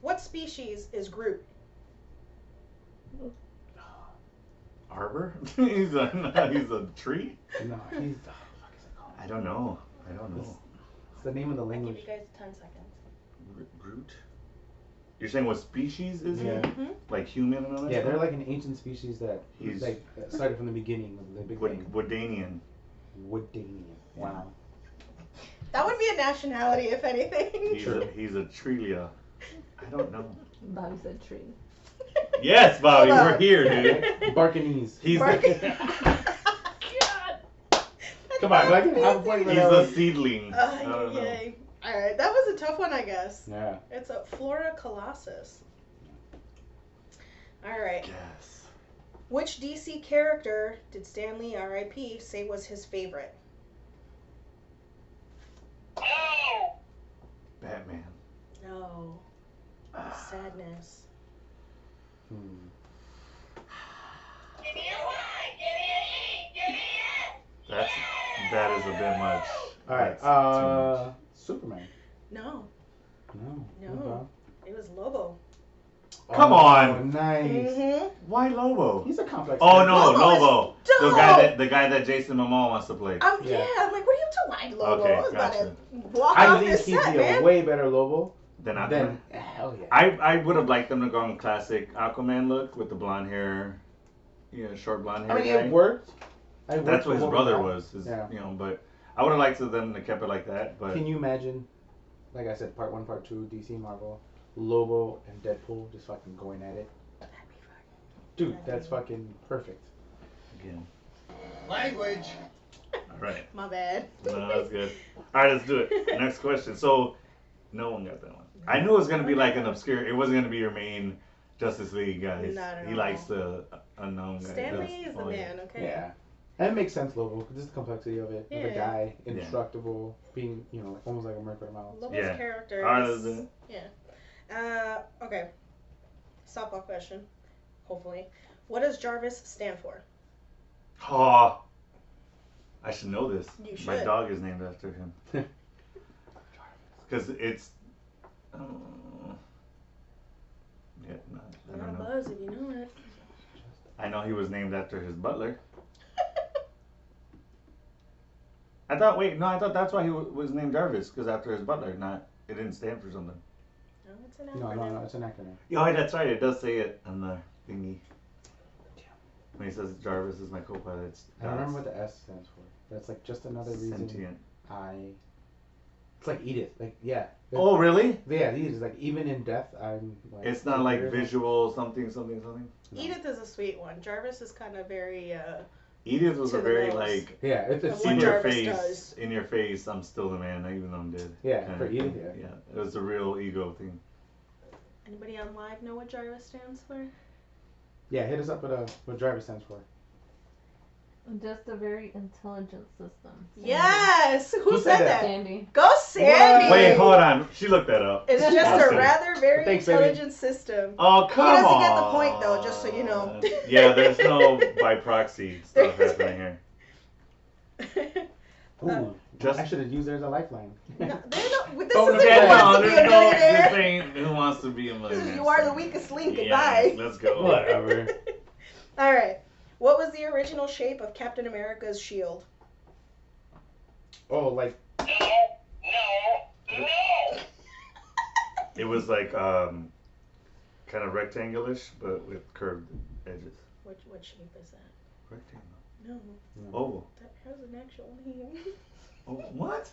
Speaker 3: What species is Groot?
Speaker 1: Arbor? he's a tree?
Speaker 2: No, he's. Oh, fuck is it called?
Speaker 1: I don't know. I don't know.
Speaker 2: It's the name of the
Speaker 3: I'll give
Speaker 2: language.
Speaker 3: you guys 10 seconds.
Speaker 1: Groot? You're saying what species is
Speaker 2: Yeah.
Speaker 1: he?
Speaker 3: Mm-hmm.
Speaker 1: Like human and all that
Speaker 2: Yeah, they're
Speaker 1: stuff?
Speaker 2: like an ancient species that
Speaker 1: He's-
Speaker 2: like started from the beginning of the Big Bang.
Speaker 1: Woodanian.
Speaker 2: Woodanian. Wow.
Speaker 3: That would be a nationality, if anything.
Speaker 1: He's a Trelia. I don't know.
Speaker 4: Bobby said tree.
Speaker 1: Yes, Bobby,
Speaker 3: Hold
Speaker 1: we're
Speaker 3: on.
Speaker 1: here, dude.
Speaker 2: Barkanese.
Speaker 1: He's
Speaker 3: Bark-
Speaker 1: the,
Speaker 3: God.
Speaker 2: Come on, I can have a point for
Speaker 1: he's
Speaker 2: that
Speaker 1: a
Speaker 2: one.
Speaker 1: seedling. I don't know.
Speaker 3: Yay. Alright, that was a tough one, I guess.
Speaker 2: Yeah.
Speaker 3: It's a Flora colossus. All right.
Speaker 1: Yes.
Speaker 3: Which DC character did Stan Lee, R.I.P., say was his favorite?
Speaker 1: Batman.
Speaker 3: No. Sadness.
Speaker 2: Hmm.
Speaker 1: That's that is a bit much.
Speaker 2: All right.
Speaker 1: That's too much.
Speaker 2: Superman.
Speaker 3: No.
Speaker 2: No.
Speaker 3: No. It was Lobo.
Speaker 1: Come
Speaker 2: Oh,
Speaker 1: on.
Speaker 2: Nice.
Speaker 3: Mm-hmm.
Speaker 1: Why Lobo?
Speaker 2: He's a complex.
Speaker 1: Oh
Speaker 2: character.
Speaker 1: no,
Speaker 3: Lobo is
Speaker 1: Lobo.
Speaker 3: dope.
Speaker 1: The guy that Jason Momoa wants to play.
Speaker 2: Yeah.
Speaker 3: I'm like, what are you doing, Lobo?
Speaker 1: Okay,
Speaker 3: I was about
Speaker 1: gotcha.
Speaker 3: to walk
Speaker 2: I
Speaker 3: off
Speaker 2: think
Speaker 3: this
Speaker 2: he'd
Speaker 3: set,
Speaker 2: be
Speaker 3: man.
Speaker 2: a way better Lobo
Speaker 1: Then
Speaker 2: than hell yeah.
Speaker 1: I would have liked them to go on classic Aquaman look with the blonde hair, short blonde hair.
Speaker 2: I mean,
Speaker 1: guy.
Speaker 2: it worked.
Speaker 1: That's what his brother was.
Speaker 2: Yeah.
Speaker 1: But I would have liked them to kept it like that. But
Speaker 2: Can you imagine, like I said, part 1, part 2, DC Marvel, Lobo and Deadpool just fucking going at it?
Speaker 3: That'd be fucking.
Speaker 2: Dude, that's fucking perfect.
Speaker 1: again,
Speaker 5: Language.
Speaker 1: all right.
Speaker 3: My bad.
Speaker 1: No, that's good. All right, let's do it. Next question. So, no one got that one. I knew it was gonna be like an obscure. It wasn't gonna be your main Justice League guys.
Speaker 3: Not at
Speaker 1: He
Speaker 3: all.
Speaker 1: likes the unknown guys.
Speaker 3: Stan Lee is the man, okay?
Speaker 2: Yeah. And it makes sense, Lobo, because just the complexity of it. Of a
Speaker 3: Yeah.
Speaker 2: guy,
Speaker 1: Yeah.
Speaker 2: indestructible, being, almost like a merc mouse.
Speaker 3: Lobo's
Speaker 1: Yeah.
Speaker 3: character
Speaker 1: All right,
Speaker 3: is...
Speaker 1: let's do it.
Speaker 3: Yeah. Okay. Softball question. Hopefully. What does Jarvis stand for?
Speaker 1: Oh, I should know this.
Speaker 3: You
Speaker 1: My
Speaker 3: should.
Speaker 1: dog is named after him. Because it's. Yeah, no, I
Speaker 3: Not a
Speaker 1: don't know.
Speaker 3: buzz if you know it.
Speaker 1: I know he was named after his butler. I thought that's why he was named Jarvis, because after his butler, it didn't stand for something.
Speaker 3: No, it's an
Speaker 2: No,
Speaker 3: acronym.
Speaker 2: it's an acronym.
Speaker 1: Oh, that's right, it does say it on the thingy. When he says Jarvis is my co-pilot, it's
Speaker 2: I don't remember what the S stands for. That's like just another reason
Speaker 1: sentient.
Speaker 2: It's like Edith. Like, yeah.
Speaker 1: Oh, really?
Speaker 2: Yeah, Edith is like, even in death, I'm like.
Speaker 1: It's not like
Speaker 2: superior.
Speaker 1: visual something, something, something?
Speaker 2: No.
Speaker 3: Edith is a sweet one. Jarvis is kind of very,
Speaker 1: Edith was
Speaker 3: To
Speaker 1: a
Speaker 3: the
Speaker 1: very,
Speaker 3: nose.
Speaker 1: like,
Speaker 2: Yeah, it's
Speaker 3: Of what
Speaker 1: in your
Speaker 3: Jarvis
Speaker 1: face,
Speaker 3: does.
Speaker 1: in your face, I'm still the man, even though I'm dead.
Speaker 2: Yeah,
Speaker 1: kinda
Speaker 2: for Edith,
Speaker 1: thing.
Speaker 2: yeah.
Speaker 1: Yeah, it was a real ego thing.
Speaker 3: anybody on live know what Jarvis stands for?
Speaker 2: Yeah, hit us up with what driver stands for.
Speaker 4: Just a very intelligent system.
Speaker 3: Yes! Who,
Speaker 2: Who
Speaker 3: said
Speaker 2: said
Speaker 3: that?
Speaker 4: Sandy.
Speaker 3: Go Sandy!
Speaker 1: Wait, hold on. She looked that up.
Speaker 3: It's just
Speaker 1: Just
Speaker 3: a
Speaker 1: kidding.
Speaker 3: rather very
Speaker 2: Thanks, baby.
Speaker 3: intelligent system.
Speaker 1: Oh,
Speaker 3: He
Speaker 1: come on.
Speaker 3: doesn't get the point, though, just so you know.
Speaker 1: Yeah, there's no by proxy stuff
Speaker 3: There's-
Speaker 1: happening here.
Speaker 2: Ooh,
Speaker 1: Just
Speaker 2: I should have used her as a lifeline.
Speaker 3: No, there's no, this
Speaker 2: Bonus
Speaker 3: isn't
Speaker 2: point.
Speaker 3: Who Wants to Be a
Speaker 1: this
Speaker 3: Millionaire.
Speaker 1: ain't Who Wants to Be a Millionaire.
Speaker 3: You are the weakest link.
Speaker 1: Yeah,
Speaker 3: Goodbye.
Speaker 1: let's go.
Speaker 2: Whatever.
Speaker 3: All right. What was the original shape of Captain America's shield?
Speaker 2: Oh, like,
Speaker 1: It was like kind of rectangular-ish, but with curved edges.
Speaker 3: What shape is that?
Speaker 1: Rectangle.
Speaker 3: No,
Speaker 1: Oval.
Speaker 3: that has an actual name.
Speaker 1: Oh, what?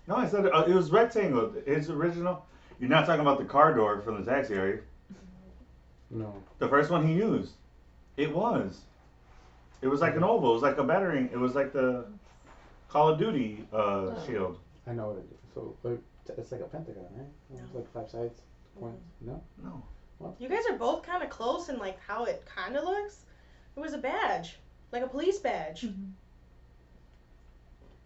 Speaker 1: No, I said it was rectangle. It's original. You're not talking about the car door from the taxi, are you?
Speaker 2: no.
Speaker 1: The first one he used. It was. It was like an oval. It was like a battering. It was like the Call of Duty shield.
Speaker 2: I know what it is. So, it's like a pentagon, right?
Speaker 3: No.
Speaker 2: It's like 5 sides. Points. No?
Speaker 1: No.
Speaker 3: You guys are both kind of close in like how it kind of looks. It was a badge, like a police badge.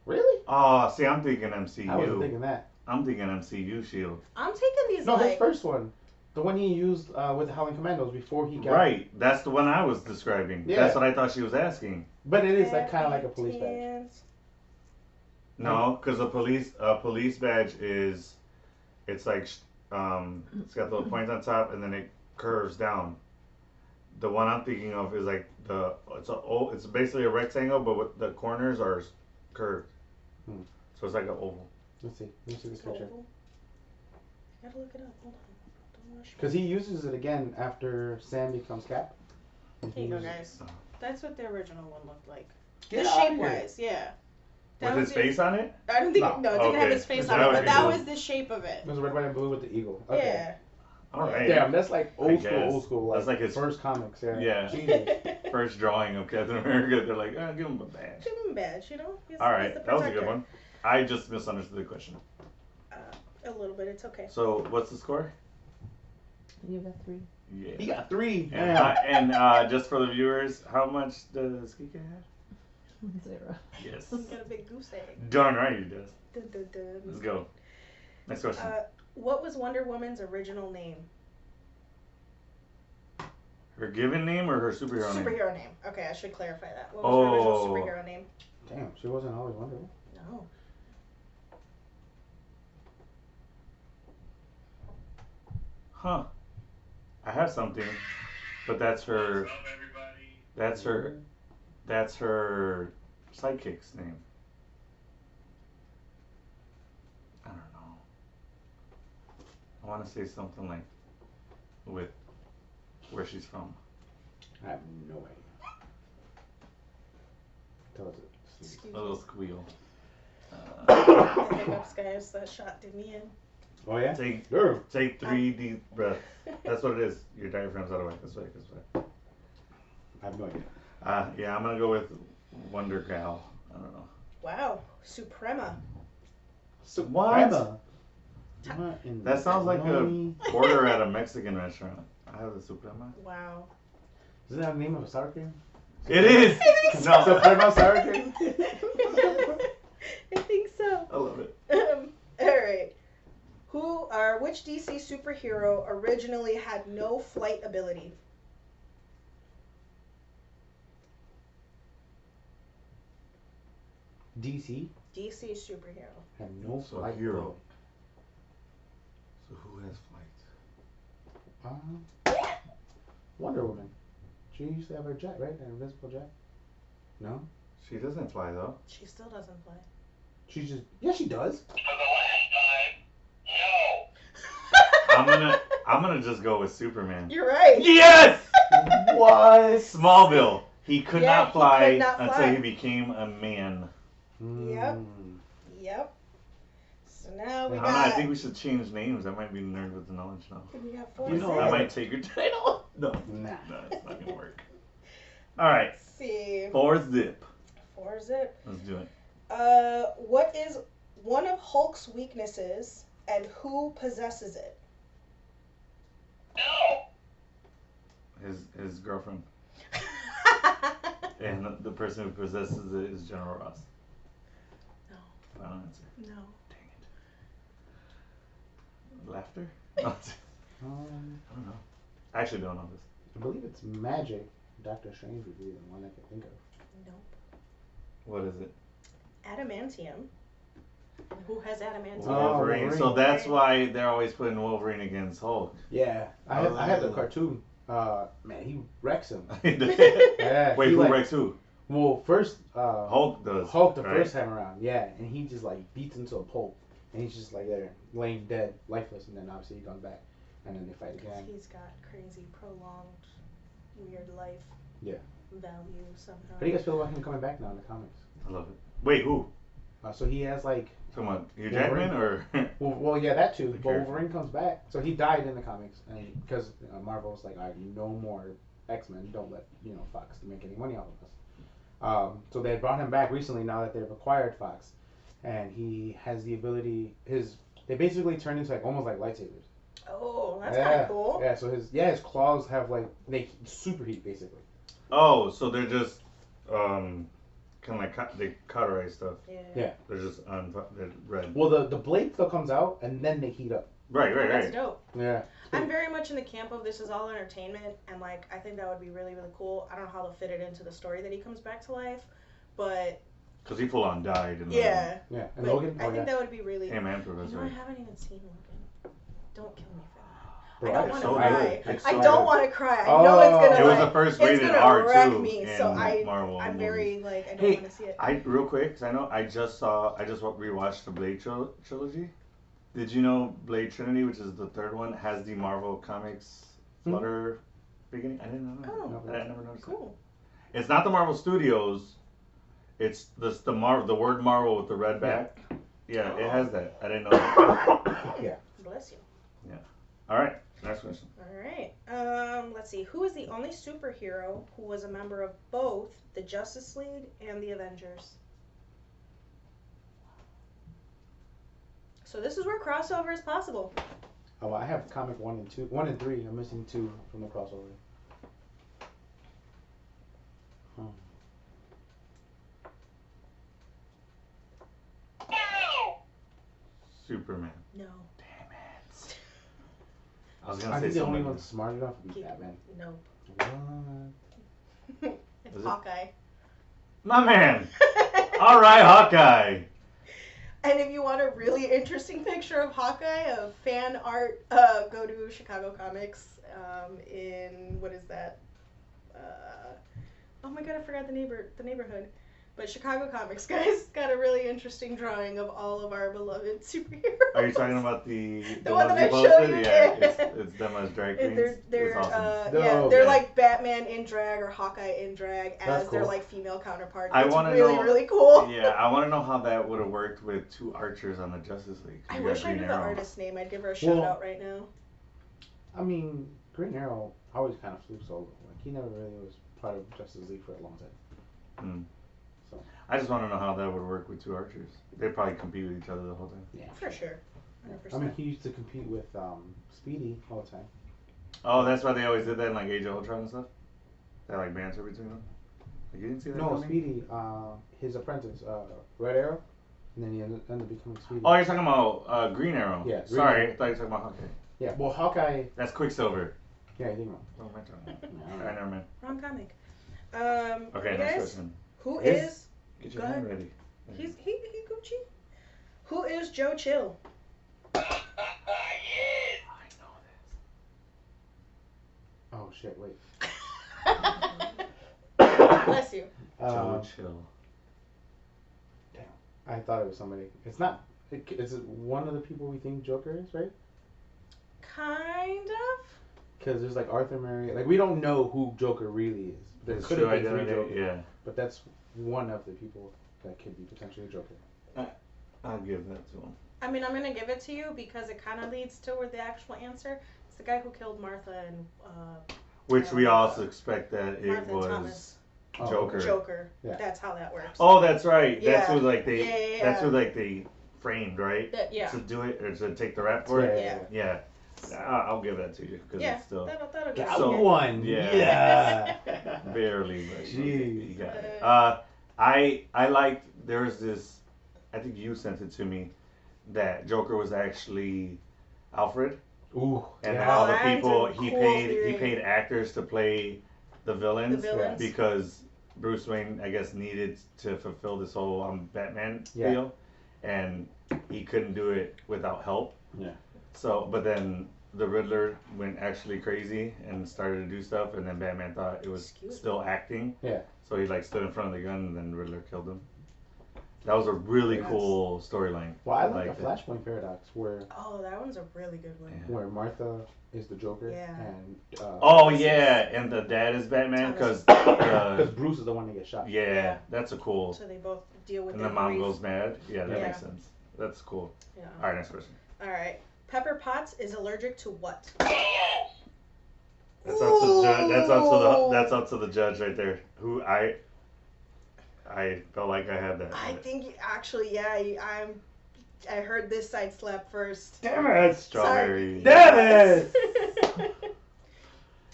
Speaker 2: Really?
Speaker 1: Oh, see, I'm thinking MCU.
Speaker 2: I wasn't thinking that.
Speaker 1: I'm thinking MCU shield.
Speaker 3: I'm taking these
Speaker 2: No, his
Speaker 3: like.
Speaker 2: first one. The one he used with the Howling Commandos before he got.
Speaker 1: Right. That's the one I was describing.
Speaker 2: Yeah.
Speaker 1: That's what I thought she was asking.
Speaker 2: But it is like kind of like a police badge.
Speaker 3: Hands.
Speaker 1: No, because a police badge is, it's like it's got the little points on top and then it curves down. The one I'm thinking of is like it's basically a rectangle, but with the corners are curved.
Speaker 2: Hmm.
Speaker 1: So it's like an oval.
Speaker 2: Let's see. Let me see this
Speaker 3: It's
Speaker 2: picture.
Speaker 3: oval. I gotta look it up. Hold on. Don't rush me.
Speaker 2: Because he uses it again after Sam becomes Cap. And
Speaker 3: Here you go,
Speaker 2: he
Speaker 3: guys.
Speaker 1: Oh.
Speaker 3: That's what the original one looked like.
Speaker 2: Get
Speaker 3: the
Speaker 2: outta
Speaker 3: shape
Speaker 2: here.
Speaker 3: wise, yeah.
Speaker 1: With
Speaker 3: was
Speaker 1: his face on it?
Speaker 3: I don't think
Speaker 2: No.
Speaker 3: no, it didn't have
Speaker 1: Okay.
Speaker 3: his face
Speaker 1: Is
Speaker 3: on
Speaker 1: that
Speaker 3: it,
Speaker 1: what
Speaker 3: but
Speaker 1: you're
Speaker 3: that
Speaker 1: doing?
Speaker 3: was the shape of it.
Speaker 2: It was red, white, and blue with the eagle. Okay.
Speaker 3: Yeah.
Speaker 1: All right.
Speaker 2: Damn, that's like
Speaker 1: I
Speaker 2: old school,
Speaker 1: guess.
Speaker 2: old school.
Speaker 1: That's like his-
Speaker 2: first comics. Yeah.
Speaker 1: Yeah.
Speaker 2: Jesus.
Speaker 1: First drawing of Captain America, they're like, give him a badge.
Speaker 3: Give him a badge, you know? He's,
Speaker 1: All
Speaker 3: he's
Speaker 1: right,
Speaker 3: the
Speaker 1: that was a good
Speaker 3: protector.
Speaker 1: one. I just misunderstood the question.
Speaker 3: A little bit, it's okay.
Speaker 1: So what's the score?
Speaker 4: You got 3.
Speaker 1: Yeah.
Speaker 2: He got 3.
Speaker 1: And just for the viewers, how much does Kika have?
Speaker 4: 0.
Speaker 1: Yes.
Speaker 3: You got a big goose egg.
Speaker 1: Darn right he does.
Speaker 3: Dun, dun, dun.
Speaker 1: Let's go. Next question.
Speaker 3: What was Wonder Woman's original name?
Speaker 1: Her given name or her superhero name?
Speaker 3: Superhero name. Okay, I should clarify that. What was her original
Speaker 1: Oh.
Speaker 3: superhero name?
Speaker 2: Damn, she wasn't always Wonder Woman.
Speaker 3: No.
Speaker 1: Huh. I have something, but that's her. That's her. That's her sidekick's name. I don't know. I want to say something like with where she's from.
Speaker 2: I have no idea. Tell us it.
Speaker 3: Excuse
Speaker 1: A little
Speaker 3: me.
Speaker 1: squeal.
Speaker 3: The hiccups, guys. That shot did me in.
Speaker 2: Oh yeah.
Speaker 1: Take
Speaker 2: Sure.
Speaker 1: 3 deep breaths. That's what it is. Your diaphragm's out of whack. That's right.
Speaker 2: I have no idea.
Speaker 1: Yeah, I'm gonna go with Wonder Gal. I don't know.
Speaker 3: Wow. Suprema.
Speaker 2: Suprema. What in
Speaker 1: That
Speaker 2: the
Speaker 1: sounds like a
Speaker 2: baloney?
Speaker 1: order at a Mexican restaurant. I have the Suprema.
Speaker 3: Wow.
Speaker 2: Isn't that the name of a sour cream?
Speaker 1: It is. No,
Speaker 2: Suprema sour cream.
Speaker 3: I think so.
Speaker 1: I love it.
Speaker 3: Alright. Which DC superhero originally had no flight ability?
Speaker 2: DC
Speaker 3: DC superhero.
Speaker 2: had no
Speaker 1: So
Speaker 2: flight
Speaker 1: hero.
Speaker 2: ability.
Speaker 1: So who has flight?
Speaker 2: Wonder Woman. She used to have her jet, right? An invisible jet. No.
Speaker 1: She doesn't fly though.
Speaker 3: She still doesn't fly.
Speaker 2: She's just. Yeah, she does.
Speaker 1: I'm gonna just go with Superman.
Speaker 3: You're right.
Speaker 1: Yes.
Speaker 2: What?
Speaker 1: Smallville. He could
Speaker 3: Yeah,
Speaker 1: not
Speaker 3: he
Speaker 1: fly
Speaker 3: could not
Speaker 1: until
Speaker 3: fly.
Speaker 1: he became a man.
Speaker 3: Yep.
Speaker 2: Mm.
Speaker 3: Yep. So now we
Speaker 1: I don't know. I
Speaker 3: got.
Speaker 1: think we should change names. I might be nerd with the knowledge now.
Speaker 3: We got 4
Speaker 2: You know,
Speaker 1: I
Speaker 3: zip.
Speaker 1: might take your title. No,
Speaker 2: Nah.
Speaker 1: it's not gonna work. All right,
Speaker 3: Let's see.
Speaker 1: 4 zip.
Speaker 3: 4 zip.
Speaker 1: Let's do it.
Speaker 3: What is one of Hulk's weaknesses and who possesses it?
Speaker 1: His girlfriend. And the person who possesses it is General Ross.
Speaker 3: No.
Speaker 1: Final answer.
Speaker 3: No.
Speaker 1: Dang it. Laughter? I don't know. I actually don't know this.
Speaker 2: I believe it's magic. Doctor Strange would be the one I can think of.
Speaker 3: Nope.
Speaker 1: What is it?
Speaker 3: Adamantium. Who has adamantium?
Speaker 2: Oh,
Speaker 1: Wolverine.
Speaker 2: Wolverine.
Speaker 1: So that's why they're always putting Wolverine against Hulk.
Speaker 2: Yeah, I have the
Speaker 1: Oh.
Speaker 2: cartoon. Man, he wrecks him.
Speaker 1: Wait,
Speaker 2: Yeah.
Speaker 1: who
Speaker 2: he, like,
Speaker 1: wrecks who?
Speaker 2: Well, first
Speaker 1: Hulk does.
Speaker 2: Hulk the
Speaker 1: right?
Speaker 2: first time around, yeah, and he just like beats him to a pulp, and he's just like there, laying dead, lifeless, and then obviously he comes back, and then they fight
Speaker 3: Because
Speaker 2: again.
Speaker 3: he's got crazy, prolonged, weird life.
Speaker 2: Yeah.
Speaker 3: Value somehow.
Speaker 2: How do you guys feel about him coming back now in the comics?
Speaker 1: I love it. Wait, who?
Speaker 2: So he has like,
Speaker 1: Talking about Hugh
Speaker 2: Wolverine.
Speaker 1: Jackman or?
Speaker 2: well, yeah, that too.
Speaker 1: The
Speaker 2: But
Speaker 1: character.
Speaker 2: Wolverine comes back, so he died in the comics, and because Marvel was like, all right, no more X-Men, don't let Fox to make any money off of us. So they brought him back recently now that they've acquired Fox, and he has the ability. They basically turn into like almost like lightsabers.
Speaker 3: Oh, that's kind of cool.
Speaker 2: Yeah, so his claws have like they superheat basically.
Speaker 1: Oh, so they're just kind of like they cauterize stuff.
Speaker 2: Yeah.
Speaker 1: They're just they're red.
Speaker 2: Well, the blade still comes out and then they heat up.
Speaker 1: Right,
Speaker 3: That's
Speaker 1: right.
Speaker 3: dope.
Speaker 2: Yeah.
Speaker 3: I'm very much in the camp of this is all entertainment, and like I think that would be really, really cool. I don't know how they'll fit it into the story that he comes back to life, but
Speaker 1: Because he full on died. In
Speaker 3: yeah.
Speaker 2: Yeah. And
Speaker 3: But
Speaker 2: Logan.
Speaker 3: I think that would be really.
Speaker 1: Him and
Speaker 3: You
Speaker 1: Professor.
Speaker 3: know, I haven't even seen Logan. Don't kill me for that.
Speaker 2: Bro,
Speaker 3: I don't
Speaker 2: it's
Speaker 3: want
Speaker 1: so
Speaker 3: to
Speaker 1: good.
Speaker 3: cry.
Speaker 1: It's
Speaker 3: I
Speaker 1: so
Speaker 3: don't
Speaker 1: good.
Speaker 3: want to cry. I know it's gonna.
Speaker 1: It was
Speaker 3: like,
Speaker 1: the first
Speaker 3: it's
Speaker 1: rated
Speaker 3: gonna
Speaker 1: R
Speaker 3: wreck
Speaker 1: too
Speaker 3: me,
Speaker 1: in
Speaker 3: so
Speaker 1: Marvel.
Speaker 3: I'm
Speaker 1: movies.
Speaker 3: very like I don't
Speaker 1: Hey,
Speaker 3: want to see it.
Speaker 1: real quick, because I know I just rewatched the Blade trilogy. Did you know Blade Trinity, which is the third one, has the Marvel Comics Flutter beginning? I didn't know that.
Speaker 3: Oh,
Speaker 1: I never noticed
Speaker 3: cool.
Speaker 1: that. It's not the Marvel Studios. It's the word Marvel with the red back. Yeah, it has that. I didn't know that.
Speaker 3: Bless you.
Speaker 1: All right, next question.
Speaker 3: All right. Let's see. Who is the only superhero who was a member of both the Justice League and the Avengers? So this is where crossover is possible.
Speaker 2: Oh, I have comic 1 and 3. I'm missing 2 from the crossover. Hmm.
Speaker 1: Superman.
Speaker 3: No.
Speaker 1: Damn it. I was gonna
Speaker 2: I
Speaker 1: say
Speaker 2: think the only
Speaker 1: something.
Speaker 2: one smart enough would be
Speaker 3: Keep-
Speaker 2: Batman.
Speaker 3: No.
Speaker 2: What?
Speaker 3: It's
Speaker 1: Is it?
Speaker 3: Hawkeye.
Speaker 1: My man. All right, Hawkeye.
Speaker 3: And if you want a really interesting picture of Hawkeye, of fan art, go to Chicago Comics. In what is that? Oh my god, I forgot the neighborhood. But Chicago Comics, guys, got a really interesting drawing of all of our beloved superheroes.
Speaker 1: Are you talking about the
Speaker 3: one
Speaker 1: ones
Speaker 3: that
Speaker 1: you
Speaker 3: I showed
Speaker 1: posted?
Speaker 3: you?
Speaker 1: Yeah,
Speaker 3: Yeah.
Speaker 1: it's them as drag
Speaker 3: And
Speaker 1: queens.
Speaker 3: they're
Speaker 1: It's awesome.
Speaker 2: No,
Speaker 3: they're
Speaker 2: okay.
Speaker 3: like Batman in drag or Hawkeye in drag as
Speaker 2: That's
Speaker 3: their
Speaker 2: cool.
Speaker 3: like female counterparts.
Speaker 1: I
Speaker 3: It's
Speaker 1: wanna
Speaker 3: really
Speaker 1: know-
Speaker 3: really cool.
Speaker 1: Yeah, I want to know how that would have worked with 2 archers on the Justice League.
Speaker 3: I
Speaker 1: You got
Speaker 3: wish I
Speaker 1: Green
Speaker 3: knew the
Speaker 1: Arrow.
Speaker 3: artist's name. I'd give her a shout
Speaker 2: Well-
Speaker 3: out right now.
Speaker 2: I mean, Green Arrow always kind of flew solo. Like he never really was part of Justice League for a long time.
Speaker 1: Mm.
Speaker 2: So
Speaker 1: I just want to know how that would work with 2 archers. They'd probably compete with each other the whole time.
Speaker 2: yeah,
Speaker 3: For sure. 100%.
Speaker 2: I mean, he used to compete with Speedy all the time.
Speaker 1: Oh, that's why they always did that in like Age of Ultron and stuff. That like banter between them. Like, you didn't see that
Speaker 2: No,
Speaker 1: coming?
Speaker 2: Speedy, his apprentice, Red Arrow, and then he ended up becoming Speedy.
Speaker 1: Oh, you're talking about Green Arrow.
Speaker 2: Yeah, Green
Speaker 1: Sorry,
Speaker 2: Arrow.
Speaker 1: I thought you were talking about Hawkeye.
Speaker 2: Yeah, well, Hawkeye.
Speaker 1: That's Quicksilver.
Speaker 2: Yeah, you think wrong.
Speaker 1: What am I talking about?
Speaker 2: Yeah, I don't know.
Speaker 1: Alright, never mind.
Speaker 3: Wrong comic.
Speaker 1: Okay,
Speaker 3: you
Speaker 1: next
Speaker 3: guys,
Speaker 1: question.
Speaker 3: who
Speaker 1: Is-
Speaker 3: is
Speaker 1: Get your
Speaker 3: Go
Speaker 1: hand
Speaker 3: ahead.
Speaker 1: ready.
Speaker 3: he Gucci? Who is Joe Chill?
Speaker 1: I know
Speaker 2: Oh shit! Wait.
Speaker 3: Bless you.
Speaker 1: this. Joe
Speaker 2: Um,
Speaker 1: Chill.
Speaker 2: I thought it was somebody. It's not. Is it one of the people we think Joker is, right?
Speaker 3: Kind of.
Speaker 2: Because there's like Arthur Murray. Like we don't know who Joker really is. There
Speaker 1: His
Speaker 2: could
Speaker 1: true
Speaker 2: have been 3
Speaker 1: identity,
Speaker 2: Jokers,
Speaker 1: yeah.
Speaker 2: but that's one of the people that could be potentially Joker.
Speaker 1: I'll give that to him.
Speaker 3: I mean, I'm gonna give it to you because it kind of leads to where the actual answer. It's the guy who killed Martha and
Speaker 1: Which we also expect that it
Speaker 3: Martha
Speaker 1: was
Speaker 3: Thomas.
Speaker 2: Oh,
Speaker 1: Joker.
Speaker 3: Joker.
Speaker 2: Yeah.
Speaker 3: That's how that works.
Speaker 1: Oh, that's right. That's
Speaker 3: Yeah.
Speaker 1: who like they.
Speaker 3: Yeah.
Speaker 1: That's who like they framed, right?
Speaker 3: Yeah.
Speaker 1: To do it or to take the rap for it.
Speaker 3: Yeah.
Speaker 1: Yeah. I'll give that to you because
Speaker 3: Yeah.
Speaker 1: it's still
Speaker 3: That'll get
Speaker 2: That
Speaker 3: it.
Speaker 1: So-
Speaker 2: one.
Speaker 1: yeah.
Speaker 2: Yeah.
Speaker 1: barely. But
Speaker 2: Jeez.
Speaker 1: you got it. I liked. There was this. I think you sent it to me. That Joker was actually Alfred,
Speaker 2: Ooh.
Speaker 1: and
Speaker 2: yeah.
Speaker 1: all the
Speaker 3: that's a
Speaker 1: people he
Speaker 3: cool
Speaker 1: paid
Speaker 3: theory.
Speaker 1: actors to play the villains,
Speaker 3: The villains.
Speaker 1: because Bruce Wayne, I guess, needed to fulfill this whole Batman
Speaker 2: Yeah.
Speaker 1: deal, and he couldn't do it without help.
Speaker 2: Yeah.
Speaker 1: So, but then the Riddler went actually crazy and started to do stuff, and then Batman thought it was
Speaker 3: Excuse
Speaker 1: still acting.
Speaker 2: Yeah.
Speaker 1: So he like stood in front of the gun, and then Riddler killed him. That was a really
Speaker 3: Yes.
Speaker 1: cool storyline.
Speaker 2: Well, I like
Speaker 1: Like
Speaker 2: the
Speaker 1: that.
Speaker 2: Flashpoint paradox where
Speaker 3: Oh, that one's a really good one.
Speaker 1: Yeah.
Speaker 2: where Martha is the Joker
Speaker 3: Yeah.
Speaker 2: and
Speaker 1: Oh yeah, and the dad is Batman because
Speaker 2: because Bruce is the one that gets shot.
Speaker 1: yeah, that's a cool.
Speaker 3: So they both deal with
Speaker 1: And
Speaker 3: their
Speaker 1: the mom
Speaker 3: grief.
Speaker 1: goes mad. Yeah, that
Speaker 3: Yeah.
Speaker 1: makes sense. That's cool.
Speaker 3: Yeah.
Speaker 1: All right, next question.
Speaker 3: All right. Pepper Potts is allergic to what?
Speaker 1: That's up to the judge. That's up to the judge right there. Who I felt like I had that.
Speaker 3: I think actually, yeah. I heard this side slap first.
Speaker 2: Damn it!
Speaker 1: Strawberry.
Speaker 2: Damn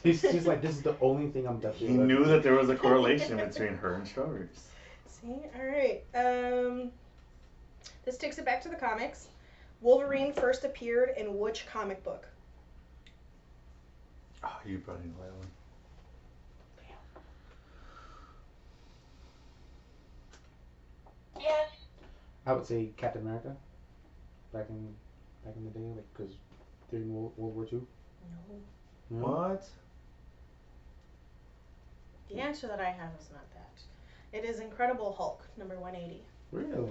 Speaker 2: He's like, this is the only thing I'm definitely.
Speaker 1: He knew that there was a correlation between her and strawberries.
Speaker 3: See, all right. This takes it back to the comics. Wolverine first appeared in which comic book?
Speaker 1: Oh, you probably know that one.
Speaker 2: I would say Captain America. Back in the day, like because during World War II.
Speaker 3: No.
Speaker 2: No?
Speaker 1: What?
Speaker 3: The answer that I have is not that. It is Incredible Hulk, number 180.
Speaker 2: Really?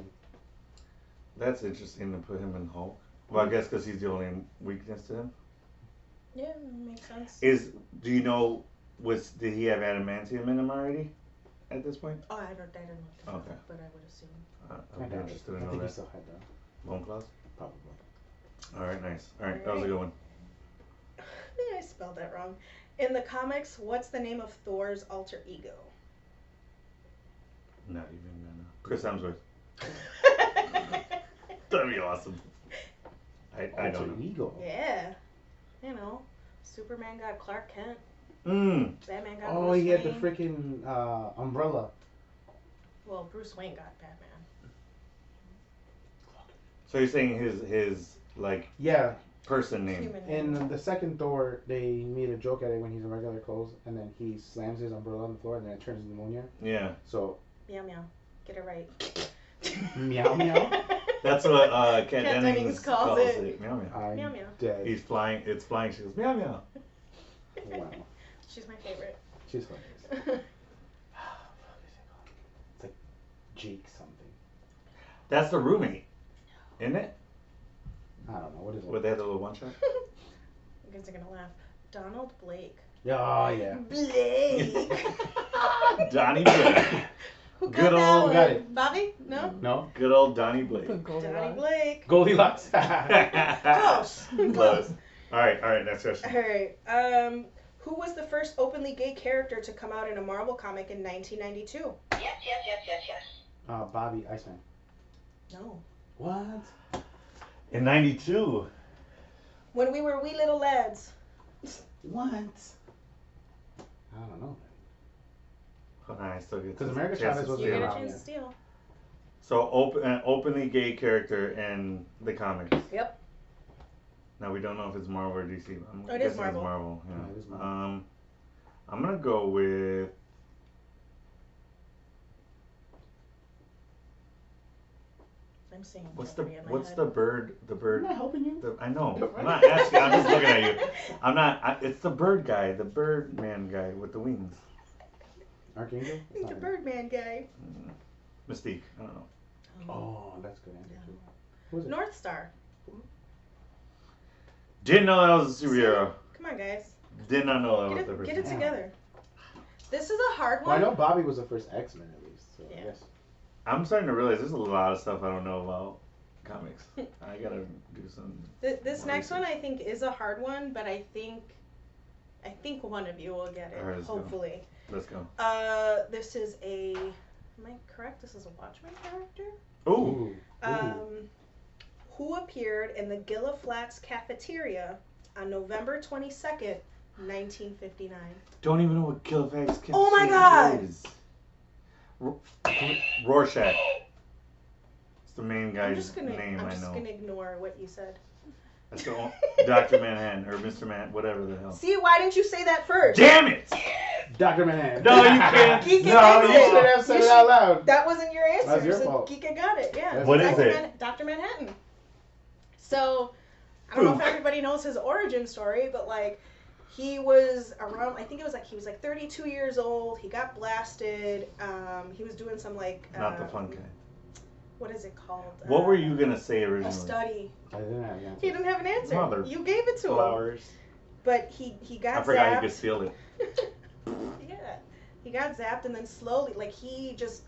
Speaker 1: That's interesting to put him in Hulk. Well, I guess because he's the only weakness to him.
Speaker 3: Yeah, makes sense.
Speaker 1: Do you know? Did he have adamantium in him already? At this point?
Speaker 3: Oh, I didn't look that up,
Speaker 1: Okay.
Speaker 3: but I would assume.
Speaker 1: I'd be
Speaker 2: doubt
Speaker 1: interested
Speaker 2: it.
Speaker 1: to
Speaker 2: I
Speaker 1: know
Speaker 2: think he
Speaker 1: that.
Speaker 2: still had that.
Speaker 1: Bone claws.
Speaker 2: Probably.
Speaker 1: All right, nice. All right, that was a good one.
Speaker 3: I spelled that wrong. In the comics, what's the name of Thor's alter ego?
Speaker 1: Not even gonna. Chris Hemsworth. That'd be awesome. I don't
Speaker 2: Alter
Speaker 1: know.
Speaker 2: ego.
Speaker 3: Yeah. Superman got Clark Kent.
Speaker 1: Mm.
Speaker 3: Batman got
Speaker 2: Oh,
Speaker 3: Bruce
Speaker 2: he had the
Speaker 3: Wayne.
Speaker 2: freaking umbrella.
Speaker 3: Well, Bruce Wayne got Batman.
Speaker 1: So you're saying his like
Speaker 2: Yeah,
Speaker 1: person name?
Speaker 3: Human name.
Speaker 2: in the second Thor, they made a joke at it when he's in regular clothes, and then he slams his umbrella on the floor, and then it turns pneumonia.
Speaker 1: Yeah.
Speaker 2: So,
Speaker 3: Meow meow. Get it right.
Speaker 2: meow meow.
Speaker 1: That's what Kat
Speaker 3: Kat
Speaker 1: Dennings
Speaker 3: Dennings calls it.
Speaker 1: Meow meow.
Speaker 2: I'm
Speaker 3: Meow meow.
Speaker 2: dead.
Speaker 1: He's flying. It's flying. She goes meow meow.
Speaker 2: Wow,
Speaker 3: She's my favorite.
Speaker 2: she's hilarious. It's like Jake something.
Speaker 1: That's the roommate, isn't it?
Speaker 2: I don't know what is it.
Speaker 1: Where they had the little one shot.
Speaker 3: You guys are gonna laugh. Donald Blake.
Speaker 2: Oh yeah.
Speaker 3: Blake.
Speaker 1: Donnie Blake.
Speaker 3: Who got
Speaker 1: Good
Speaker 3: that
Speaker 1: old-
Speaker 3: one?
Speaker 2: Got it.
Speaker 3: Bobby? No?
Speaker 2: No.
Speaker 1: Good old Donnie Blake.
Speaker 3: Donnie Blake.
Speaker 2: Goldilocks.
Speaker 3: Close.
Speaker 1: Close. All right. Next question.
Speaker 3: Alright. Who was the first openly gay character to come out in a Marvel comic in 1992?
Speaker 2: Bobby Iceman.
Speaker 3: No.
Speaker 2: What?
Speaker 1: In '92.
Speaker 3: When we were wee little lads.
Speaker 2: What? I don't know.
Speaker 1: Hold on, I still get
Speaker 2: 'Cause
Speaker 1: to-
Speaker 2: America
Speaker 1: chance
Speaker 2: Chavez
Speaker 1: to
Speaker 2: was
Speaker 3: You
Speaker 1: steal.
Speaker 3: get a
Speaker 2: around,
Speaker 3: chance
Speaker 2: yeah.
Speaker 3: to steal.
Speaker 1: So openly gay character in the comics.
Speaker 3: Yep.
Speaker 1: Now we don't know if it's Marvel or DC. I'm
Speaker 3: Oh, it is
Speaker 1: guessing
Speaker 3: Marvel.
Speaker 1: It's Marvel. Yeah.
Speaker 2: Yeah, it is Marvel.
Speaker 1: I'm gonna go with.
Speaker 3: I'm singing
Speaker 1: What's the
Speaker 3: Jeopardy in my
Speaker 1: what's
Speaker 3: head.
Speaker 1: the bird? The
Speaker 2: I'm
Speaker 1: bird.
Speaker 2: not helping you.
Speaker 1: I know. I'm not asking. I'm just looking at you. I'm not. It's the bird guy. The Birdman guy with the wings.
Speaker 2: Archangel.
Speaker 3: I think the Birdman guy.
Speaker 1: Mystique. I don't know.
Speaker 2: Oh, that's a good answer too. Who is it?
Speaker 3: North Star.
Speaker 1: Didn't know that was a superhero.
Speaker 3: Come on, guys.
Speaker 1: Did not know that was the
Speaker 3: Get
Speaker 1: person.
Speaker 3: it together. This is a hard
Speaker 2: Well, I
Speaker 3: one.
Speaker 2: know Bobby was the first X-Men at least. So
Speaker 3: Yeah.
Speaker 2: I guess.
Speaker 1: I'm starting to realize there's a lot of stuff I don't know about comics. I gotta do some.
Speaker 3: This
Speaker 1: more
Speaker 3: next one
Speaker 1: research.
Speaker 3: I think is a hard one, but I think one of you will get it.
Speaker 1: Alright, let's go.
Speaker 3: Hopefully.
Speaker 1: Let's go.
Speaker 3: This is a. Am I correct? This is a Watchmen character.
Speaker 1: Ooh.
Speaker 3: Who appeared in the Gila Flats cafeteria on November 22nd, 1959?
Speaker 1: Don't even know what Killfax
Speaker 3: Oh my God!
Speaker 1: is. Rorschach. It's the main
Speaker 3: I'm
Speaker 1: guy's
Speaker 3: just gonna
Speaker 1: name I know.
Speaker 3: ignore what you said.
Speaker 1: That's the Dr. Manhattan or Mr. Manhattan, whatever the hell.
Speaker 3: See, why didn't you say that first?
Speaker 1: Damn it!
Speaker 2: Dr. Manhattan.
Speaker 1: No, you can't.
Speaker 3: Geek
Speaker 1: No,
Speaker 3: admits
Speaker 2: You
Speaker 3: it.
Speaker 2: should have said
Speaker 3: You
Speaker 2: it out loud.
Speaker 3: That wasn't your answer.
Speaker 2: That's your
Speaker 3: so
Speaker 2: fault.
Speaker 3: Geeka got it. Yeah.
Speaker 1: What is
Speaker 3: Dr.
Speaker 1: it?
Speaker 3: Dr. Manhattan. So, I don't know if
Speaker 1: Poof.
Speaker 3: everybody knows his origin story, but like, he was around. I think it was like he was like 32 years old. He got blasted. He was doing some like.
Speaker 1: Not the fun guy.
Speaker 3: What is it called?
Speaker 1: What were you gonna say
Speaker 3: A
Speaker 1: originally?
Speaker 3: study.
Speaker 2: I didn't have the answer.
Speaker 3: He didn't have an answer.
Speaker 1: Mother
Speaker 3: You gave it to him.
Speaker 1: Flowers.
Speaker 3: But he got
Speaker 1: I forgot
Speaker 3: zapped.
Speaker 1: you could steal it.
Speaker 3: Yeah. He got zapped and then slowly, like, he just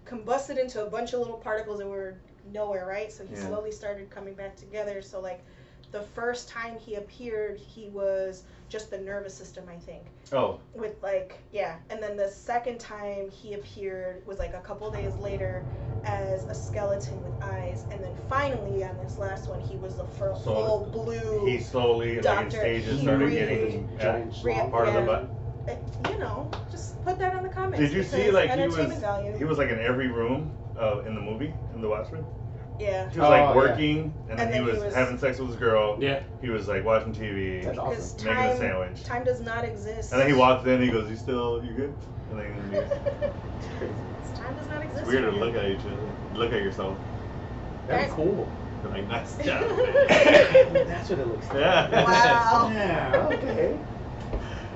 Speaker 3: combusted into a bunch of little particles that were nowhere, right? So he
Speaker 1: Yeah.
Speaker 3: slowly started coming back together. So, like, the first time he appeared, he was just the nervous system, I think.
Speaker 1: Oh,
Speaker 3: With, like, yeah. And then the second time he appeared was, like, a couple days later as a skeleton with eyes. And then finally, on this last one, he was the first
Speaker 1: So
Speaker 3: full blue.
Speaker 1: he slowly, like in
Speaker 3: Doctor,
Speaker 1: stages,
Speaker 3: he
Speaker 1: started
Speaker 3: really-
Speaker 1: getting
Speaker 2: Giant swamp.
Speaker 1: part of the
Speaker 3: Yeah.
Speaker 1: butt.
Speaker 3: You know, just put that on the comments.
Speaker 1: Did you see
Speaker 3: because
Speaker 1: like he
Speaker 3: entertainment
Speaker 1: was
Speaker 3: value.
Speaker 1: he was like in every room in the movie in The Watchmen?
Speaker 3: Yeah.
Speaker 1: He was
Speaker 2: Oh,
Speaker 1: like
Speaker 2: yeah.
Speaker 1: working and then,
Speaker 3: And
Speaker 1: he
Speaker 3: then he
Speaker 1: was
Speaker 3: was-
Speaker 1: having sex with his girl.
Speaker 2: Yeah.
Speaker 1: He was like watching TV,
Speaker 2: That's
Speaker 3: Because
Speaker 2: awesome.
Speaker 1: making a
Speaker 3: time,
Speaker 1: sandwich.
Speaker 3: time does not exist.
Speaker 1: And then he walked in. He goes, "You good?" And then he leaves.
Speaker 3: Time does not exist.
Speaker 1: It's weird to
Speaker 3: for you.
Speaker 1: look at each other, look at yourself.
Speaker 2: That's
Speaker 3: Guys-
Speaker 2: cool.
Speaker 1: You're like, nice job.
Speaker 2: That's what it looks like.
Speaker 1: Yeah.
Speaker 3: Wow.
Speaker 2: Yeah, okay.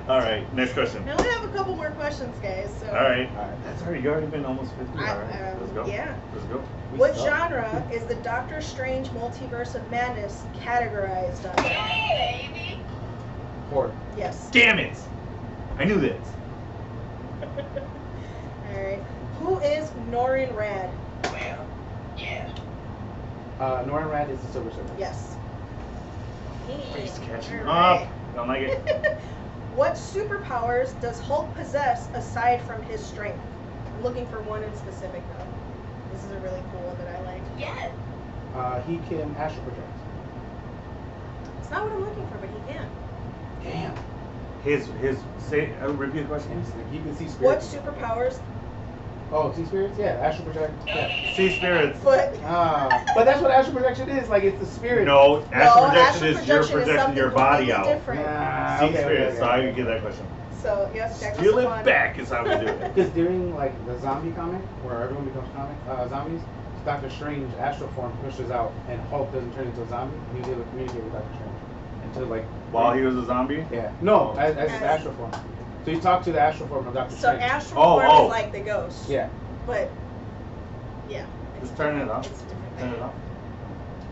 Speaker 1: All right, next question.
Speaker 3: Now we have a couple more questions, guys. So.
Speaker 1: All right,
Speaker 2: Alright.
Speaker 1: that's already you already been almost 50. All right, let's go.
Speaker 3: Yeah.
Speaker 1: Let's go.
Speaker 2: We
Speaker 3: What
Speaker 2: suck.
Speaker 3: genre is the Doctor Strange Multiverse of Madness categorized under?
Speaker 2: Horror.
Speaker 3: Yes.
Speaker 1: Damn it! I knew this.
Speaker 3: All right. Who is Norrin Rad?
Speaker 2: Norrin Rad is the Silver Surfer.
Speaker 3: Yes.
Speaker 1: Face catching
Speaker 3: All
Speaker 1: up.
Speaker 3: right.
Speaker 1: Don't like it.
Speaker 3: What superpowers does Hulk possess aside from his strength? I'm looking for one in specific though. This is a really cool one that I like.
Speaker 2: He can astral project.
Speaker 3: It's not what I'm looking for, but he can.
Speaker 2: Damn.
Speaker 1: His say repeat the question.
Speaker 2: Like you can see
Speaker 3: What
Speaker 2: spirits.
Speaker 3: superpowers?
Speaker 2: Oh, see spirits? Yeah, astral project. Yeah.
Speaker 1: See spirits.
Speaker 3: But
Speaker 2: But that's what astral projection is. Like it's the spirit.
Speaker 1: No, astral projection
Speaker 3: astral
Speaker 1: is you're
Speaker 3: projection is
Speaker 1: projecting your
Speaker 3: something
Speaker 1: body
Speaker 3: completely
Speaker 1: out.
Speaker 3: different.
Speaker 1: See
Speaker 2: Okay,
Speaker 1: spirits. So I
Speaker 2: okay.
Speaker 1: can get that question.
Speaker 3: So yes, Jack
Speaker 1: Steal
Speaker 3: was
Speaker 1: it
Speaker 3: fun.
Speaker 1: back is how we do it.
Speaker 2: Because during like the zombie comic, where everyone becomes zombies, Doctor Strange astral form pushes out, and Hulk doesn't turn into a zombie. And he was able to communicate with Doctor Strange until like
Speaker 1: While he was a zombie.
Speaker 2: yeah no as his astral form. So he talked to the astral form of Doctor
Speaker 3: So
Speaker 2: Strange.
Speaker 3: astral
Speaker 1: Oh,
Speaker 3: form
Speaker 1: oh.
Speaker 3: is like the ghost.
Speaker 2: Yeah.
Speaker 3: But yeah.
Speaker 1: Just turn it off.
Speaker 3: It's a different
Speaker 1: Turn
Speaker 3: thing.
Speaker 1: it off.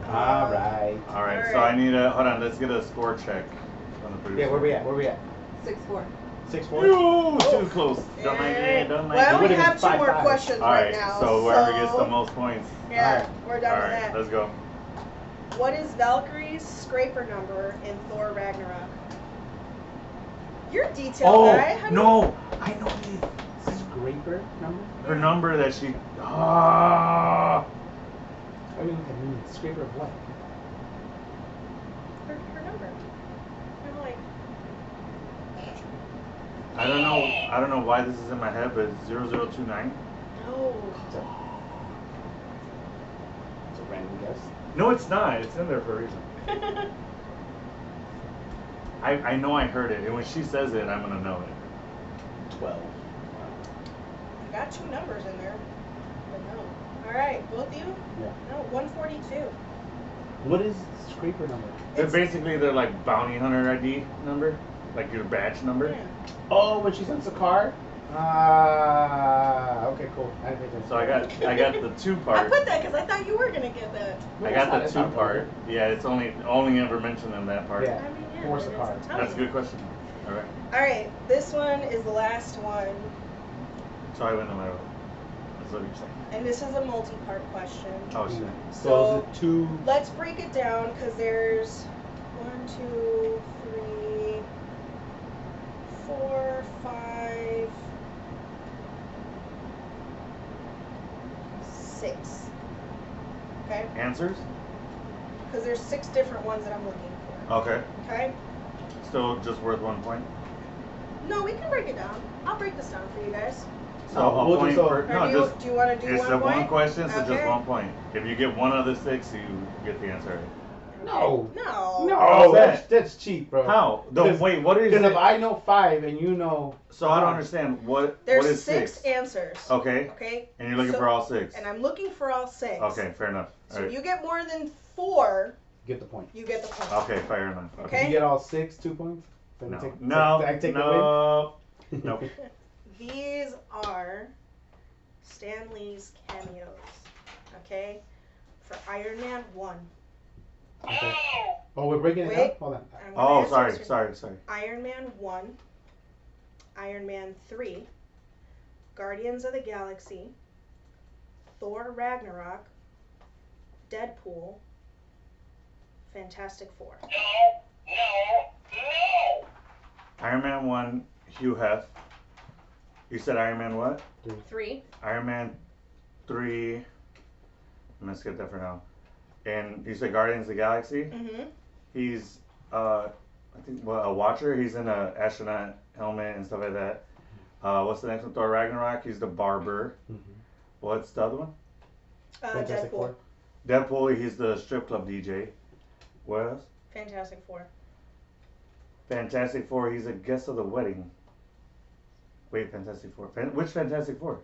Speaker 2: All right.
Speaker 1: All right. So
Speaker 3: Alright.
Speaker 1: I need a hold on. Let's get a score check from the producer.
Speaker 2: Yeah, where we at? Where we at?
Speaker 4: 6-4.
Speaker 2: 6-4.
Speaker 1: Ooh, too close. Don't like it. Don't like
Speaker 3: Well,
Speaker 1: it.
Speaker 3: we
Speaker 2: would've
Speaker 3: have
Speaker 2: been
Speaker 3: two more
Speaker 2: 5-5.
Speaker 3: questions
Speaker 1: All
Speaker 3: right
Speaker 1: right.
Speaker 3: now.
Speaker 1: So whoever gets the most points.
Speaker 3: Yeah,
Speaker 2: Alright.
Speaker 3: we're
Speaker 1: All
Speaker 3: done with
Speaker 1: right.
Speaker 3: that.
Speaker 1: Let's go.
Speaker 3: What is Valkyrie's scraper number in Thor Ragnarok? You're a detailed
Speaker 1: Oh
Speaker 3: guy. How do
Speaker 1: no! I know the
Speaker 2: Scraper number?
Speaker 1: her number that she. Ah.
Speaker 2: I mean, scraper of what?
Speaker 3: her number. I'm like,
Speaker 1: I don't know. I don't know why this is in my head, but it's 0029.
Speaker 3: no.
Speaker 2: It's a random guess.
Speaker 1: No, it's not. It's in there for a reason. I know I heard it, and when she says it, I'm gonna know it.
Speaker 2: 12.
Speaker 3: I got two numbers in there, but no. All right, both of you?
Speaker 2: Yeah.
Speaker 3: No, 142.
Speaker 2: What is scraper number?
Speaker 1: They're
Speaker 3: It's-
Speaker 1: basically their like bounty hunter ID number, like your badge number.
Speaker 3: Yeah.
Speaker 2: Oh, when she sends a card? Okay, cool. I didn't think
Speaker 1: So I got the two
Speaker 3: I
Speaker 1: part.
Speaker 3: put that because I thought you were gonna get that.
Speaker 1: I got the two part. Yeah, it's only ever mentioned in that part.
Speaker 2: Yeah.
Speaker 3: I mean, yeah.
Speaker 2: Force
Speaker 3: but
Speaker 2: a
Speaker 3: it's-
Speaker 2: card.
Speaker 3: I'm telling
Speaker 1: That's a
Speaker 3: you.
Speaker 1: good question. All right.
Speaker 3: All right, this one is the last one,
Speaker 1: So I win no matter what. That's what you're saying.
Speaker 3: and this is a multi-part question.
Speaker 1: Oh shit.
Speaker 2: So is it two?
Speaker 3: Let's break it down because there's 1, 2, 3, 4, 5, 6. Okay?
Speaker 1: Answers?
Speaker 3: Because there's 6 different ones that I'm looking for.
Speaker 1: Okay.
Speaker 3: Okay?
Speaker 1: Still just worth 1 point.
Speaker 3: No, we can break it down. I'll break this down for you guys.
Speaker 1: So
Speaker 2: No,
Speaker 1: a
Speaker 2: we'll
Speaker 1: point
Speaker 2: just-
Speaker 1: per.
Speaker 3: Or
Speaker 1: No,
Speaker 3: do, you,
Speaker 1: just
Speaker 3: do you want to do
Speaker 1: it's
Speaker 3: one
Speaker 1: a
Speaker 3: point?
Speaker 1: one question, so just
Speaker 3: Okay.
Speaker 1: 1 point. If you get one of the 6, you get the answer.
Speaker 2: No.
Speaker 3: No.
Speaker 2: No,
Speaker 1: How's
Speaker 2: that's cheap, bro.
Speaker 1: How? No,
Speaker 2: Because-
Speaker 1: wait. What is
Speaker 2: Because
Speaker 1: it?
Speaker 2: if I know 5 and you know,
Speaker 1: So I don't understand what.
Speaker 3: There's
Speaker 1: what is
Speaker 3: 6
Speaker 1: 6?
Speaker 3: answers.
Speaker 1: Okay.
Speaker 3: Okay?
Speaker 1: And you're looking
Speaker 3: So-
Speaker 1: for all 6.
Speaker 3: And I'm looking for all 6.
Speaker 1: Okay, fair enough.
Speaker 3: So
Speaker 1: All right.
Speaker 3: if you get more than 4,
Speaker 2: get the point.
Speaker 3: you get the point.
Speaker 1: Okay, fair enough.
Speaker 3: Okay.
Speaker 2: If you get all 6, 2 points. Then
Speaker 1: No.
Speaker 2: I take,
Speaker 1: No.
Speaker 2: I take
Speaker 1: no.
Speaker 2: the win.
Speaker 1: Nope.
Speaker 3: These are Stan Lee's cameos. Okay? For Iron Man 1.
Speaker 2: Okay. Oh, we're breaking it
Speaker 3: Wait.
Speaker 2: down? Hold on.
Speaker 3: I'm gonna
Speaker 1: Oh,
Speaker 3: answer
Speaker 1: sorry,
Speaker 3: this.
Speaker 1: sorry.
Speaker 3: Iron Man 1, Iron Man 3, Guardians of the Galaxy, Thor Ragnarok, Deadpool, Fantastic Four.
Speaker 1: Iron Man 1, Hugh Hef. You said Iron Man what?
Speaker 3: 3,
Speaker 1: Iron Man 3. I'm gonna skip that for now. And you said Guardians of the Galaxy.
Speaker 3: mm-hmm.
Speaker 1: He's I think a watcher. He's in a astronaut helmet and stuff like that. What's the next one? Thor Ragnarok. He's the barber.
Speaker 2: Mhm.
Speaker 1: What's the other one?
Speaker 2: Fantastic
Speaker 3: Deadpool.
Speaker 2: Four.
Speaker 1: Deadpool. He's the strip club DJ. What else?
Speaker 3: Fantastic Four.
Speaker 1: Fantastic Four. He's a guest of the wedding. Wait, Fantastic Four. Which Fantastic Four?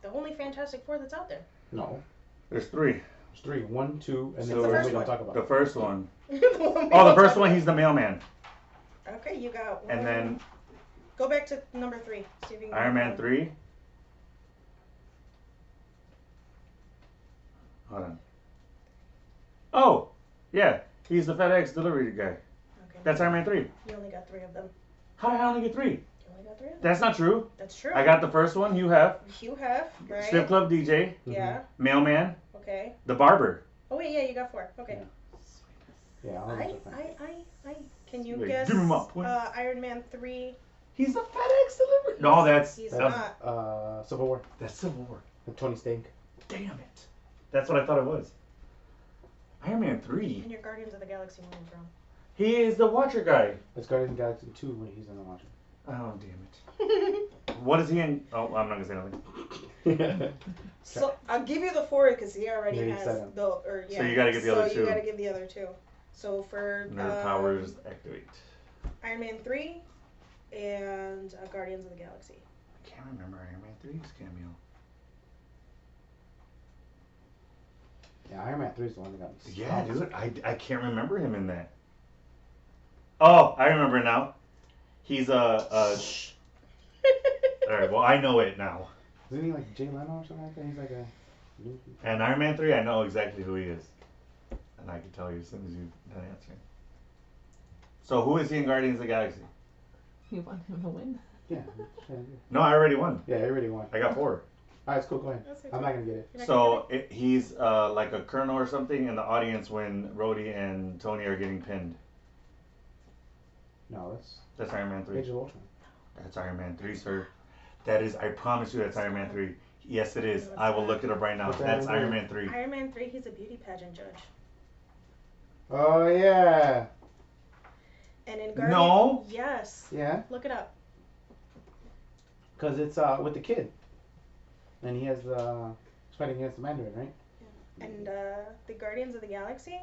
Speaker 3: The only Fantastic Four that's out there.
Speaker 2: No.
Speaker 1: There's 3.
Speaker 2: There's 3. 1, 2, and
Speaker 1: So
Speaker 2: then
Speaker 1: the
Speaker 2: the
Speaker 1: first
Speaker 2: we don't
Speaker 3: one.
Speaker 2: talk about.
Speaker 1: The first one.
Speaker 3: The
Speaker 1: Oh, the first one. He's the mailman.
Speaker 3: Okay, you got one.
Speaker 1: And then
Speaker 3: Go back to number 3. See if you can
Speaker 1: Iron
Speaker 3: get
Speaker 1: Man
Speaker 3: one.
Speaker 1: 3. Hold on. Oh, yeah. He's the FedEx delivery guy.
Speaker 3: Okay.
Speaker 1: That's Iron Man 3.
Speaker 3: You only got 3 of them.
Speaker 1: How did I only get 3?
Speaker 3: You only got 3 of them.
Speaker 1: That's not true.
Speaker 3: That's true.
Speaker 1: I got the first one. You have
Speaker 3: Hugh Hef, right?
Speaker 1: strip club DJ,
Speaker 3: Yeah.
Speaker 1: mailman,
Speaker 3: Okay.
Speaker 1: the barber.
Speaker 3: Oh wait, yeah, you got 4. Okay.
Speaker 2: Yeah, I'll
Speaker 3: I,
Speaker 2: just say.
Speaker 3: can you
Speaker 1: Wait,
Speaker 3: guess
Speaker 1: give me my point.
Speaker 3: Iron Man 3?
Speaker 1: He's the FedEx delivery. No, that's
Speaker 3: He's
Speaker 1: that's,
Speaker 3: not.
Speaker 2: Civil War.
Speaker 1: that's Civil War.
Speaker 2: With Tony Stark.
Speaker 1: Damn it. That's what I thought it was. Iron Man 3.
Speaker 3: And your Guardians of the Galaxy one was wrong.
Speaker 1: He is the Watcher guy.
Speaker 2: It's Guardians of the Galaxy 2 when he's in the Watcher.
Speaker 1: Oh, damn it. What is he in? Oh, I'm not going to say nothing.
Speaker 3: So I'll give you the 4 because he already
Speaker 2: Yeah, he
Speaker 3: has
Speaker 2: said 'em.
Speaker 3: the. Or, yeah.
Speaker 1: So you gotta get the other
Speaker 3: So
Speaker 1: two.
Speaker 3: you gotta give the other 2. So for
Speaker 1: Nerd powers activate.
Speaker 3: Iron Man 3 and Guardians of the Galaxy.
Speaker 1: I can't remember Iron Man 3's cameo.
Speaker 2: Yeah, Iron Man 3 is the one that got me.
Speaker 1: Yeah,
Speaker 2: stumped.
Speaker 1: dude. I can't remember him in that. Oh, I remember now. He's Alright, well, I know it now.
Speaker 2: Isn't he like Jay Leno or something like that? He's like a.
Speaker 1: And Iron Man 3, I know exactly who he is. And I can tell you as soon as you're done answering. So who is he in Guardians of the Galaxy?
Speaker 4: You want him to win?
Speaker 2: Yeah.
Speaker 1: No, I already won.
Speaker 2: Yeah, you already won.
Speaker 1: I got 4.
Speaker 2: Alright, it's cool. Go ahead.
Speaker 3: That's it.
Speaker 2: I'm not gonna get it.
Speaker 3: You're not
Speaker 1: So he's like a colonel or something in the audience when Rhodey and Tony are getting pinned.
Speaker 2: No, that's
Speaker 1: That's Iron Man 3.
Speaker 2: Age of Ultron.
Speaker 1: That's Iron Man 3, sir. That is, I promise you that's Iron Man 3. Yes, it is. I will look it up right now.
Speaker 2: What's
Speaker 1: That's
Speaker 2: Iron
Speaker 1: Iron
Speaker 2: Man?
Speaker 1: Man 3.
Speaker 3: Iron Man 3, he's a beauty pageant judge.
Speaker 2: Oh yeah.
Speaker 3: And in Guardians.
Speaker 1: No.
Speaker 3: Yes.
Speaker 2: Yeah.
Speaker 3: Look it up.
Speaker 2: Cause it's with the kid. And he has he's fighting against the Mandarin, right?
Speaker 3: And the Guardians of the Galaxy,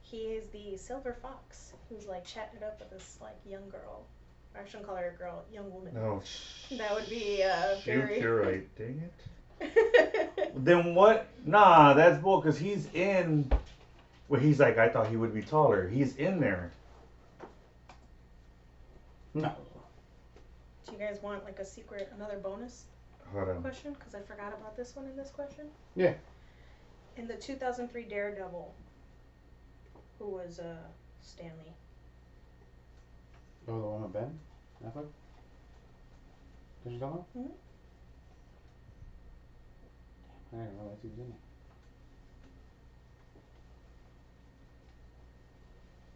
Speaker 3: he is the Silver Fox, who's like chatting it up with this like young girl. I shouldn't call her a girl, young woman.
Speaker 1: No.
Speaker 3: That would be very.
Speaker 1: You're right. Dang it. Then what? Nah, that's bull. Cause he's in. Well, he's like, I thought he would be taller. He's in there.
Speaker 2: No.
Speaker 3: Do you guys want like a secret, another bonus
Speaker 1: Hold on.
Speaker 3: question? Because I forgot about this one in this question.
Speaker 2: Yeah.
Speaker 3: In the 2003 Daredevil, who was Stanley?
Speaker 2: Oh, the one with Ben Affleck? What you talking about?
Speaker 3: Mhm.
Speaker 2: I didn't realize he was in it.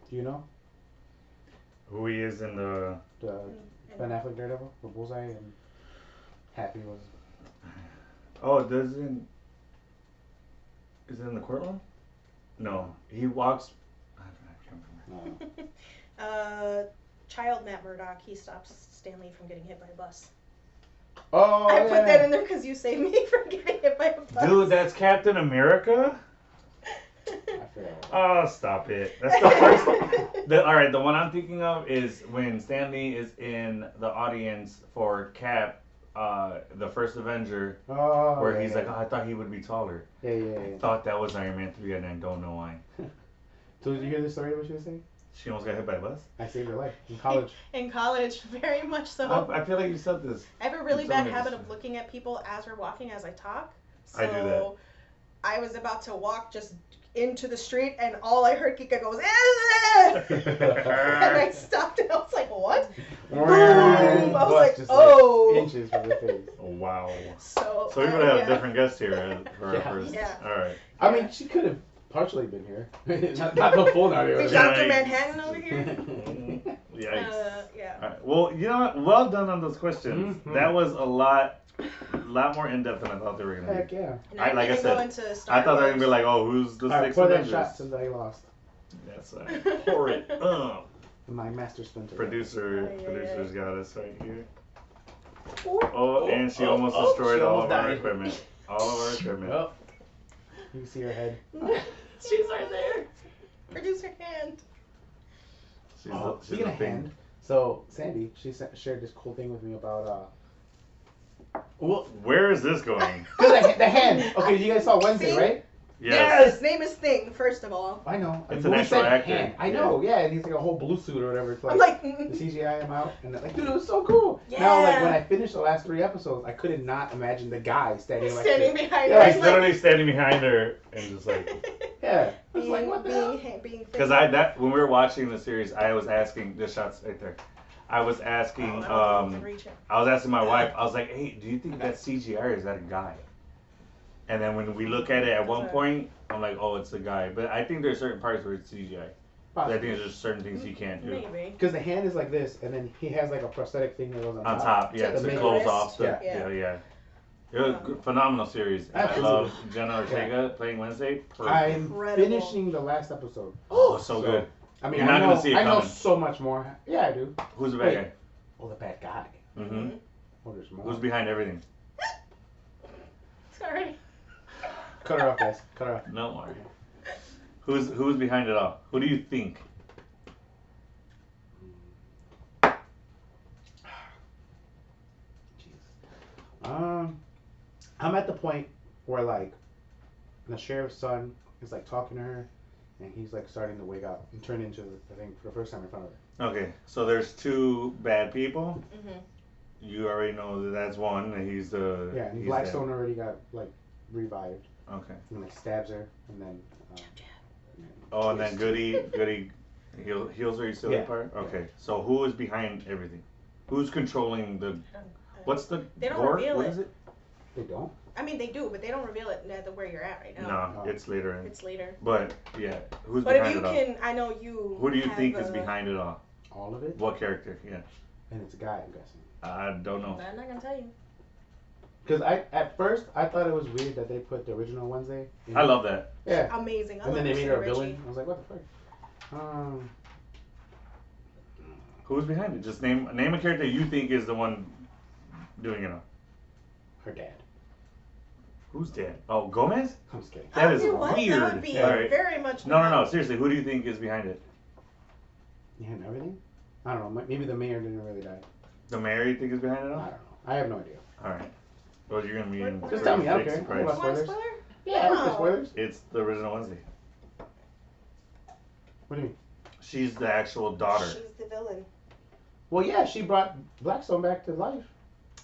Speaker 2: Do you know
Speaker 1: Who he is in the.
Speaker 2: the
Speaker 3: And
Speaker 2: Ben Affleck Daredevil with Bullseye and Happy was?
Speaker 1: Oh, doesn't. Is it in the courtroom? No. He walks. I can't remember.
Speaker 2: No.
Speaker 3: Child Matt Murdock, he stops Stanley from getting hit by a bus.
Speaker 2: Oh
Speaker 3: I
Speaker 2: yeah.
Speaker 3: put that in there because you saved me from getting hit by a bus.
Speaker 1: Dude, that's Captain America?
Speaker 2: I forgot.
Speaker 1: Oh, stop it. That's the first. Alright, the one I'm thinking of is when Stanley is in the audience for Cap, the first Avenger,
Speaker 2: Oh.
Speaker 1: where
Speaker 2: yeah,
Speaker 1: he's
Speaker 2: yeah.
Speaker 1: like, oh, I thought he would be taller.
Speaker 2: Yeah, yeah,
Speaker 1: I
Speaker 2: yeah.
Speaker 1: thought that was Iron Man 3, and I don't know why.
Speaker 2: So did you hear the story of what she was saying?
Speaker 1: She almost got hit by a bus?
Speaker 2: I saved her life in college.
Speaker 3: In college, very much so.
Speaker 1: I feel like you said this.
Speaker 3: I have a really
Speaker 1: It's
Speaker 3: bad
Speaker 1: only
Speaker 3: habit
Speaker 1: this-
Speaker 3: of looking at people as we're walking as I talk. So
Speaker 1: I do that.
Speaker 3: I was about to walk just into the street and all I heard Kika goes, "Eh!" and I stopped and I was like, what? Boom! I was
Speaker 2: Bus
Speaker 3: like,
Speaker 2: just,
Speaker 3: oh.
Speaker 2: inches from the face.
Speaker 1: Oh, wow.
Speaker 3: So
Speaker 1: So we would have
Speaker 3: yeah.
Speaker 1: a different guest here for our
Speaker 2: Yeah.
Speaker 1: first.
Speaker 3: Yeah.
Speaker 1: Alright.
Speaker 2: I mean, she could have partially been here. not the full night.
Speaker 3: Big
Speaker 1: Yeah.
Speaker 3: Dr. Manhattan over here.
Speaker 1: Yikes.
Speaker 3: Yeah.
Speaker 1: Alright. Well, you know what? Well done on those questions.
Speaker 2: Mhm.
Speaker 1: That was a lot more in depth than I thought they were gonna
Speaker 2: Heck
Speaker 1: be.
Speaker 2: yeah.
Speaker 3: And
Speaker 1: like I
Speaker 3: didn't
Speaker 1: said,
Speaker 3: go into Star
Speaker 1: I thought they were gonna be
Speaker 3: Wars.
Speaker 1: like, oh, who's the
Speaker 2: Alright,
Speaker 1: sixth
Speaker 2: pour that
Speaker 1: Avengers?
Speaker 2: shot since I lost.
Speaker 1: That's horrid.
Speaker 2: My master splinter.
Speaker 1: Producers got us right here.
Speaker 3: Ooh.
Speaker 1: Oh, and she almost
Speaker 2: oh,
Speaker 1: destroyed
Speaker 2: she
Speaker 1: all
Speaker 2: almost
Speaker 1: of our
Speaker 2: died.
Speaker 1: equipment. All of our equipment.
Speaker 2: Well, you can see her head.
Speaker 3: She's right there. Producer hand.
Speaker 1: She's she's
Speaker 2: Speaking
Speaker 1: a
Speaker 2: of
Speaker 1: thing.
Speaker 2: hand, so Sandy, she shared this cool thing with me about well,
Speaker 1: Where is this going?
Speaker 2: the hand. Okay, you guys saw Wednesday,
Speaker 3: See?
Speaker 2: right?
Speaker 1: Yes.
Speaker 3: His name is Thing, first of all.
Speaker 2: I know.
Speaker 1: It's
Speaker 2: But
Speaker 1: an
Speaker 2: we
Speaker 1: actual
Speaker 2: said
Speaker 1: actor.
Speaker 2: hand. I know, yeah, and he's like a whole blue suit or whatever. It's like,
Speaker 3: I'm like,
Speaker 2: the CGI him out, and like, dude, it was so cool. Now, like when I finished the last 3 episodes, I couldn't not imagine the guy standing like
Speaker 3: standing
Speaker 2: this.
Speaker 3: behind
Speaker 2: Yeah,
Speaker 3: her.
Speaker 2: like,
Speaker 1: He's
Speaker 3: He's
Speaker 1: literally standing behind her and just like.
Speaker 2: Yeah, I was like, what the hell?
Speaker 3: being
Speaker 1: Because when we were watching the series, I was asking the shots right there. I was asking I was asking my wife. I was like, "Hey, do you think that's CGI or is that a guy?" And then when we look at it at one point, I'm like, "Oh, it's a guy." But I think there's certain parts where it's CGI. But I think there's certain things he can't do.
Speaker 3: Maybe.
Speaker 2: Because the hand is like this, and then he has like a prosthetic thing that goes on
Speaker 1: On top, yeah,
Speaker 3: To
Speaker 1: to
Speaker 2: make
Speaker 1: close
Speaker 3: wrist.
Speaker 1: off the,
Speaker 2: Yeah.
Speaker 1: yeah. It was a phenomenal series. And I
Speaker 2: Absolutely.
Speaker 1: love Jenna Ortega playing Wednesday. Perfect.
Speaker 2: I'm
Speaker 3: Incredible.
Speaker 2: finishing the last episode.
Speaker 1: Oh, so good.
Speaker 2: I mean,
Speaker 1: You're not gonna see it
Speaker 2: I know
Speaker 1: coming.
Speaker 2: so much more. Yeah, I do.
Speaker 1: Who's the
Speaker 2: Wait.
Speaker 1: bad
Speaker 2: Oh, the bad guy.
Speaker 1: guy? Mm-hmm.
Speaker 2: Oh, there's more.
Speaker 1: Who's behind everything?
Speaker 3: Sorry.
Speaker 2: Cut her off, guys. Cut her off.
Speaker 1: No more. Who's behind it all? Who do you think?
Speaker 2: Jesus. I'm at the point where like the sheriff's son is like talking to her, and he's like starting to wake up and turn into, I think, for the first time in front of her.
Speaker 1: Okay, so there's two bad people.
Speaker 3: Mm-hmm.
Speaker 1: You already know that that's one. And he's the
Speaker 2: Yeah, and
Speaker 1: he's
Speaker 2: Blackstone already got like revived,
Speaker 1: dead. Okay.
Speaker 2: and like stabs her, and then.
Speaker 1: Oh, and then Goody heals her. You still
Speaker 2: Yeah.
Speaker 1: that part? Okay. So who is behind everything? Who's controlling the? What's the?
Speaker 3: They don't
Speaker 1: gore?
Speaker 3: reveal
Speaker 1: What
Speaker 3: it.
Speaker 1: is it?
Speaker 2: They don't.
Speaker 3: I mean, they do, but they don't reveal it at where you're at right now.
Speaker 1: No, it's later in.
Speaker 3: It's later.
Speaker 1: But yeah, who's
Speaker 3: But if
Speaker 1: behind
Speaker 3: you
Speaker 1: it all?
Speaker 3: can, I know you.
Speaker 1: Who do you
Speaker 3: have
Speaker 1: think is
Speaker 3: a-
Speaker 1: behind it all?
Speaker 2: All of it,
Speaker 1: What character? Yeah,
Speaker 2: and it's a guy, I'm guessing.
Speaker 1: I don't know.
Speaker 3: I'm not gonna tell you.
Speaker 2: Because at first I thought it was weird that they put the original Wednesday. In.
Speaker 1: I love that.
Speaker 2: Yeah.
Speaker 3: Amazing. I
Speaker 2: And
Speaker 3: love
Speaker 2: then they made her a
Speaker 3: Christina
Speaker 2: villain.
Speaker 3: Ricci.
Speaker 2: I was like, what the fuck?
Speaker 1: Who's behind it? Just name a character you think is the one doing it all.
Speaker 2: Her dad.
Speaker 1: Who's dead? Oh, Gomez?
Speaker 2: I'm just kidding.
Speaker 1: That is
Speaker 3: You know what? That
Speaker 1: weird.
Speaker 3: would be
Speaker 2: Yeah.
Speaker 1: Alright.
Speaker 3: very much.
Speaker 1: No. Seriously, who do you think is behind it?
Speaker 2: You had everything? I don't know. Maybe the mayor didn't really die.
Speaker 1: The mayor you think is behind it
Speaker 2: I
Speaker 1: all?
Speaker 2: don't know. I have no idea.
Speaker 1: All right. Well, you're gonna be in.
Speaker 3: Just
Speaker 2: tell me, I don't
Speaker 1: big
Speaker 2: care.
Speaker 1: surprise.
Speaker 2: I
Speaker 3: You
Speaker 2: don't
Speaker 3: want a
Speaker 2: Spoilers?
Speaker 3: spoiler?
Speaker 2: Yeah,
Speaker 3: No.
Speaker 2: the spoilers.
Speaker 1: It's the original Wednesday.
Speaker 2: What do you mean?
Speaker 1: She's the actual daughter.
Speaker 3: She's the villain.
Speaker 2: Well, yeah, she brought Blackstone back to life.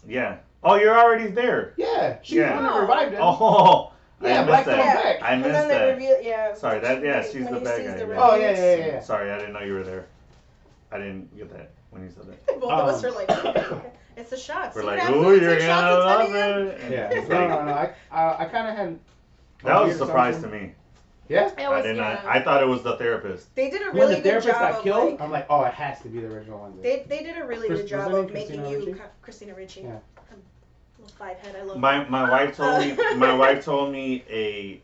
Speaker 1: Yeah. Oh, you're already there.
Speaker 2: Yeah, she
Speaker 1: Yeah.
Speaker 2: was the one that revived him.
Speaker 1: Oh,
Speaker 2: Yeah,
Speaker 1: I missed
Speaker 2: Blackstone's
Speaker 1: that.
Speaker 2: back.
Speaker 1: I
Speaker 3: And
Speaker 1: missed
Speaker 3: then they
Speaker 1: that.
Speaker 3: reveal, yeah.
Speaker 1: Sorry, that yeah,
Speaker 3: when-
Speaker 1: she's
Speaker 3: when
Speaker 1: the
Speaker 3: he
Speaker 1: bad
Speaker 3: sees
Speaker 1: guy.
Speaker 3: the
Speaker 1: yeah.
Speaker 2: Oh,
Speaker 3: reviews.
Speaker 2: yeah.
Speaker 1: Sorry, I didn't know you were there. I didn't get that when you said that.
Speaker 3: Both of us are like, okay. It's the shots.
Speaker 1: We're
Speaker 3: See what
Speaker 1: like,
Speaker 3: happens
Speaker 1: ooh,
Speaker 3: when you
Speaker 1: you're
Speaker 3: take
Speaker 1: gonna
Speaker 3: shots
Speaker 1: love
Speaker 3: at 10 a.m.?
Speaker 1: it. And
Speaker 2: Yeah.
Speaker 1: it's
Speaker 2: No,
Speaker 1: like-
Speaker 2: no, no. I kind of had.
Speaker 1: That was a
Speaker 2: weird
Speaker 1: surprise to
Speaker 2: assumption.
Speaker 1: me.
Speaker 2: Yeah.
Speaker 3: It
Speaker 1: I
Speaker 3: was,
Speaker 1: did not.
Speaker 3: yeah.
Speaker 1: I thought it was the therapist.
Speaker 3: They did a
Speaker 2: When
Speaker 3: really
Speaker 2: the
Speaker 3: good
Speaker 2: therapist
Speaker 3: job
Speaker 2: got
Speaker 3: of
Speaker 2: killed,
Speaker 3: like,
Speaker 2: I'm like, oh, it has to be the original Wednesday.
Speaker 3: they did a really
Speaker 2: Chris-
Speaker 3: good
Speaker 2: was
Speaker 3: job
Speaker 2: her
Speaker 3: of
Speaker 2: name
Speaker 3: making
Speaker 2: Christina
Speaker 3: you
Speaker 2: Ricci?
Speaker 3: Christina Ricci.
Speaker 2: Yeah.
Speaker 3: Little five head. I love
Speaker 1: My wife told me a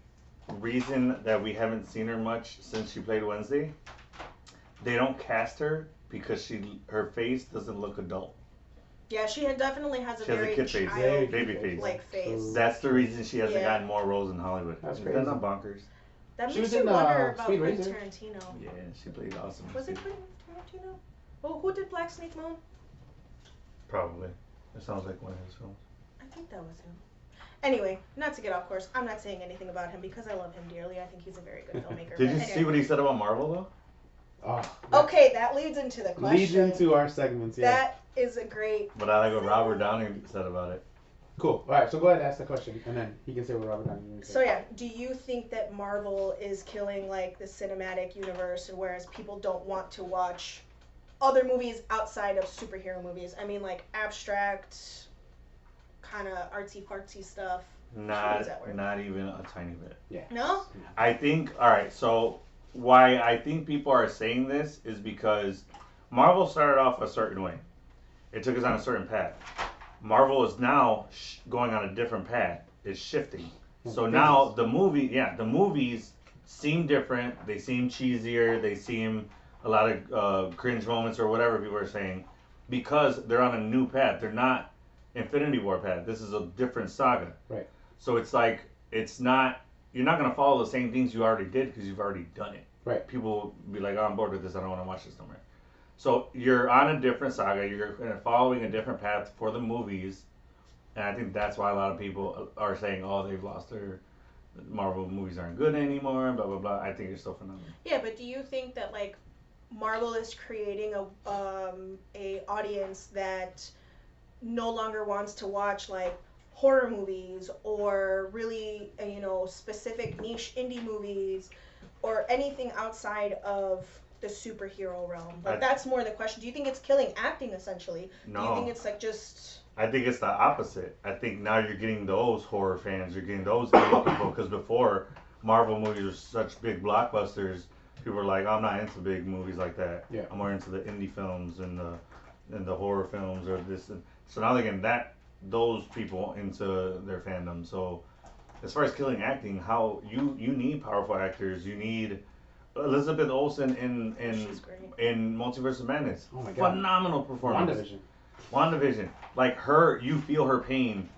Speaker 1: reason that we haven't seen her much since she played Wednesday. They don't cast her because her face doesn't look adult.
Speaker 3: Yeah, she definitely has a
Speaker 1: She has a
Speaker 3: very
Speaker 1: kid face.
Speaker 3: child
Speaker 1: Baby face.
Speaker 3: like face.
Speaker 1: That's the reason she hasn't
Speaker 3: Yeah.
Speaker 1: gotten more roles in Hollywood.
Speaker 2: That's
Speaker 1: Is
Speaker 2: crazy.
Speaker 1: that not bonkers?
Speaker 3: That
Speaker 2: She
Speaker 3: makes
Speaker 2: was
Speaker 3: you
Speaker 2: in,
Speaker 3: wonder about
Speaker 2: Speed
Speaker 3: Quentin
Speaker 2: Racer.
Speaker 3: Tarantino.
Speaker 1: Yeah, she played awesome.
Speaker 3: Was it Quentin Tarantino? Oh, who did Black Snake Moan?
Speaker 1: Probably. It sounds like one of his films.
Speaker 3: I think that was him. Anyway, not to get off course, I'm not saying anything about him because I love him dearly. I think he's a very good filmmaker.
Speaker 1: Did you
Speaker 3: but
Speaker 1: see what he said about Marvel though?
Speaker 2: Oh,
Speaker 3: Okay, that leads into the question.
Speaker 2: leads into our segments. Yeah.
Speaker 3: That is a great.
Speaker 1: But I like what Robert Downey said about it.
Speaker 2: Cool. All right, so go ahead and ask the question, and then he can say what Robert Downey Jr.
Speaker 3: So yeah, do you think that Marvel is killing like the cinematic universe, and whereas people don't want to watch other movies outside of superhero movies? I mean, like abstract, kind of artsy fartsy stuff. How does that work?
Speaker 1: Not even a tiny bit.
Speaker 2: Yeah.
Speaker 3: No?
Speaker 1: I think, alright, so why I think people are saying this is because Marvel started off a certain way. It took us on a certain path. Marvel is now going on a different path. It's shifting. So now the movies seem different. They seem cheesier. They seem a lot of cringe moments or whatever people are saying because they're on a new path. They're not Infinity War path. This is a different saga.
Speaker 2: Right.
Speaker 1: So it's like, it's not, you're not going to follow the same things you already did because you've already done it.
Speaker 2: Right.
Speaker 1: People will be like, oh, I'm bored with this. I don't want to watch this no more. So you're on a different saga. You're following a different path for the movies. And I think that's why a lot of people are saying, oh, they've lost their, Marvel movies aren't good anymore, blah, blah, blah. I think it's still phenomenal.
Speaker 3: Yeah, but do you think that like Marvel is creating a audience that no longer wants to watch like horror movies or really specific niche indie movies or anything outside of the superhero realm? Like that's more the question. Do you think it's killing acting essentially?
Speaker 1: No.
Speaker 3: Do you think it's like just?
Speaker 1: I think it's the opposite. I think now you're getting those horror fans. You're getting those indie people because before Marvel movies were such big blockbusters, people were like, I'm not into big movies like that.
Speaker 2: Yeah.
Speaker 1: I'm more into the indie films and the horror films or this. So now they're getting those people into their fandom. So as far as killing acting, how you need powerful actors. You need Elizabeth Olsen
Speaker 3: She's great.
Speaker 1: in Multiverse of Madness.
Speaker 2: Oh my God.
Speaker 1: Phenomenal performance.
Speaker 2: WandaVision.
Speaker 1: WandaVision. Like her, you feel her pain.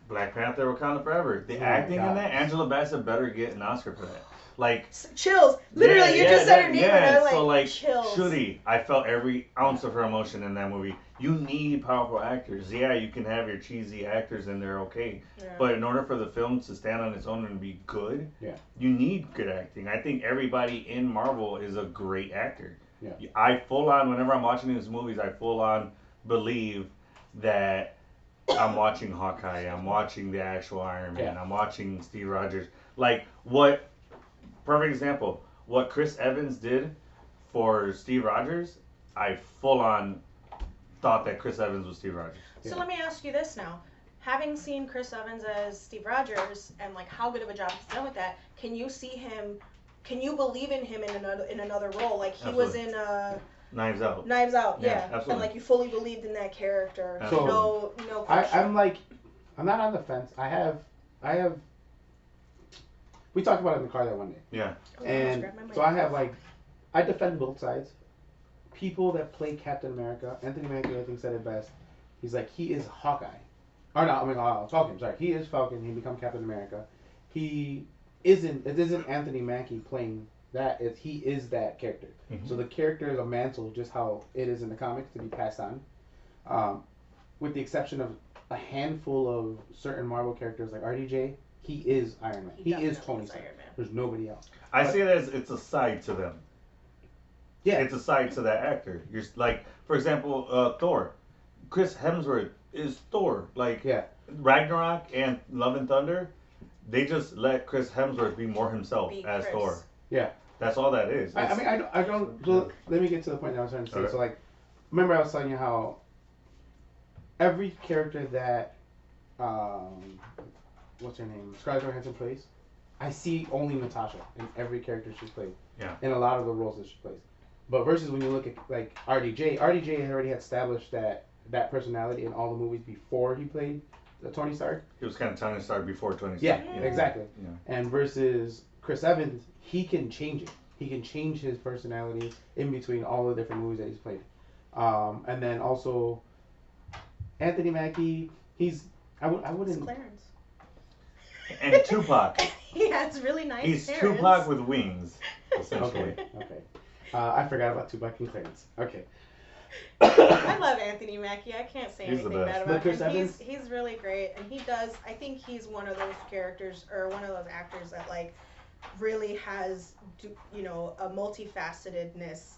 Speaker 1: Black Panther, Wakanda Forever. The
Speaker 2: Oh my
Speaker 1: acting in
Speaker 2: God.
Speaker 1: that, Angela Bassett better get an Oscar for that. Like,
Speaker 3: Chills. Literally, you just said her name, and I'm like,
Speaker 1: so like,
Speaker 3: chills.
Speaker 1: Shuri, I felt every ounce of her emotion in that movie. You need powerful actors. Yeah, you can have your cheesy actors and they're okay.
Speaker 3: Yeah.
Speaker 1: But in order for the film to stand on its own and be good,
Speaker 2: Yeah.
Speaker 1: you need good acting. I think everybody in Marvel is a great actor.
Speaker 2: Yeah.
Speaker 1: I full on, whenever I'm watching these movies, I full on believe that I'm watching Hawkeye, I'm watching the actual Iron Man,
Speaker 2: Yeah.
Speaker 1: I'm watching Steve Rogers. Like, perfect example, what Chris Evans did for Steve Rogers, I full on thought that Chris Evans was Steve Rogers.
Speaker 3: So let me ask you this now. Having seen Chris Evans as Steve Rogers and like how good of a job he's done with that, can you believe in him in another role? Like he was in
Speaker 1: Knives Out.
Speaker 3: Knives Out,
Speaker 1: Yeah,
Speaker 3: yeah.
Speaker 1: absolutely.
Speaker 3: And like you fully believed in that character.
Speaker 1: So-
Speaker 3: no question.
Speaker 2: I'm not on the fence. I have. We talked about it in the car that one day.
Speaker 1: Yeah.
Speaker 3: Oh,
Speaker 2: And
Speaker 3: grab my mic.
Speaker 2: so I defend both sides. People that play Captain America, Anthony Mackie, I think said it best. He's like, he is Hawkeye. Or no, Falcon, sorry. He is Falcon, he become Captain America. It isn't Anthony Mackie playing that, he is that character.
Speaker 1: Mhm.
Speaker 2: So the character is a mantle, just how it is in the comics, to be passed on. With the exception of a handful of certain Marvel characters like RDJ, he is Iron Man. He is
Speaker 3: definitely
Speaker 2: Tony
Speaker 3: is
Speaker 2: Stark.
Speaker 3: Iron Man.
Speaker 2: There's nobody else.
Speaker 1: I see it as it's a side to them.
Speaker 2: Yeah.
Speaker 1: It's a side to that actor. You're like, for example, Thor. Chris Hemsworth is Thor. Like,
Speaker 2: Yeah.
Speaker 1: Ragnarok and Love and Thunder, they just let Chris Hemsworth be more himself
Speaker 3: Be
Speaker 1: as
Speaker 3: Chris.
Speaker 1: Thor.
Speaker 2: Yeah.
Speaker 1: That's all that is.
Speaker 2: I don't. So let me get to the point that I was trying to say.
Speaker 1: Okay.
Speaker 2: So like, remember I was telling you how every character that, what's her name, Scarlett Johansson plays, I see only Natasha in every character she's played.
Speaker 1: Yeah.
Speaker 2: In a lot of the roles that she plays. But versus when you look at like RDJ had already established that personality in all the movies before he played Tony Stark.
Speaker 1: He was kind of Tony Stark before Tony Stark.
Speaker 2: Yeah,
Speaker 1: you know?
Speaker 2: exactly.
Speaker 1: Yeah.
Speaker 2: And versus Chris Evans, he can change it. He can change his personality in between all the different movies that he's played. And then also Anthony Mackie, I
Speaker 3: It's
Speaker 2: wouldn't.
Speaker 3: Clarence.
Speaker 1: And Tupac.
Speaker 3: He has really nice
Speaker 1: He's
Speaker 3: parents.
Speaker 1: Tupac with wings, essentially.
Speaker 2: Okay. I forgot about Tupac and Clarence. Okay.
Speaker 3: I love Anthony Mackie. I can't say
Speaker 1: He's the
Speaker 3: anything
Speaker 1: best.
Speaker 3: bad
Speaker 2: But
Speaker 3: about
Speaker 2: Chris
Speaker 3: him.
Speaker 2: Evans?
Speaker 3: He's really great, and he does. I think he's one of those characters or one of those actors that like really has a multifacetedness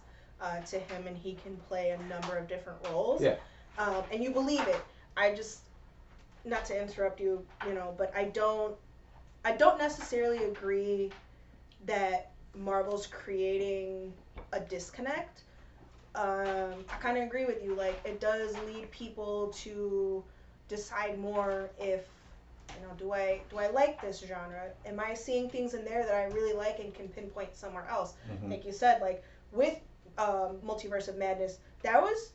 Speaker 3: to him, and he can play a number of different roles.
Speaker 2: Yeah.
Speaker 3: And you believe it. I just, not to interrupt you, but I don't necessarily agree that Marvel's creating a disconnect. I kind of agree with you. Like, it does lead people to decide more if, do I like this genre? Am I seeing things in there that I really like and can pinpoint somewhere else?
Speaker 1: Mhm.
Speaker 3: Like you said, like with Multiverse of Madness, that was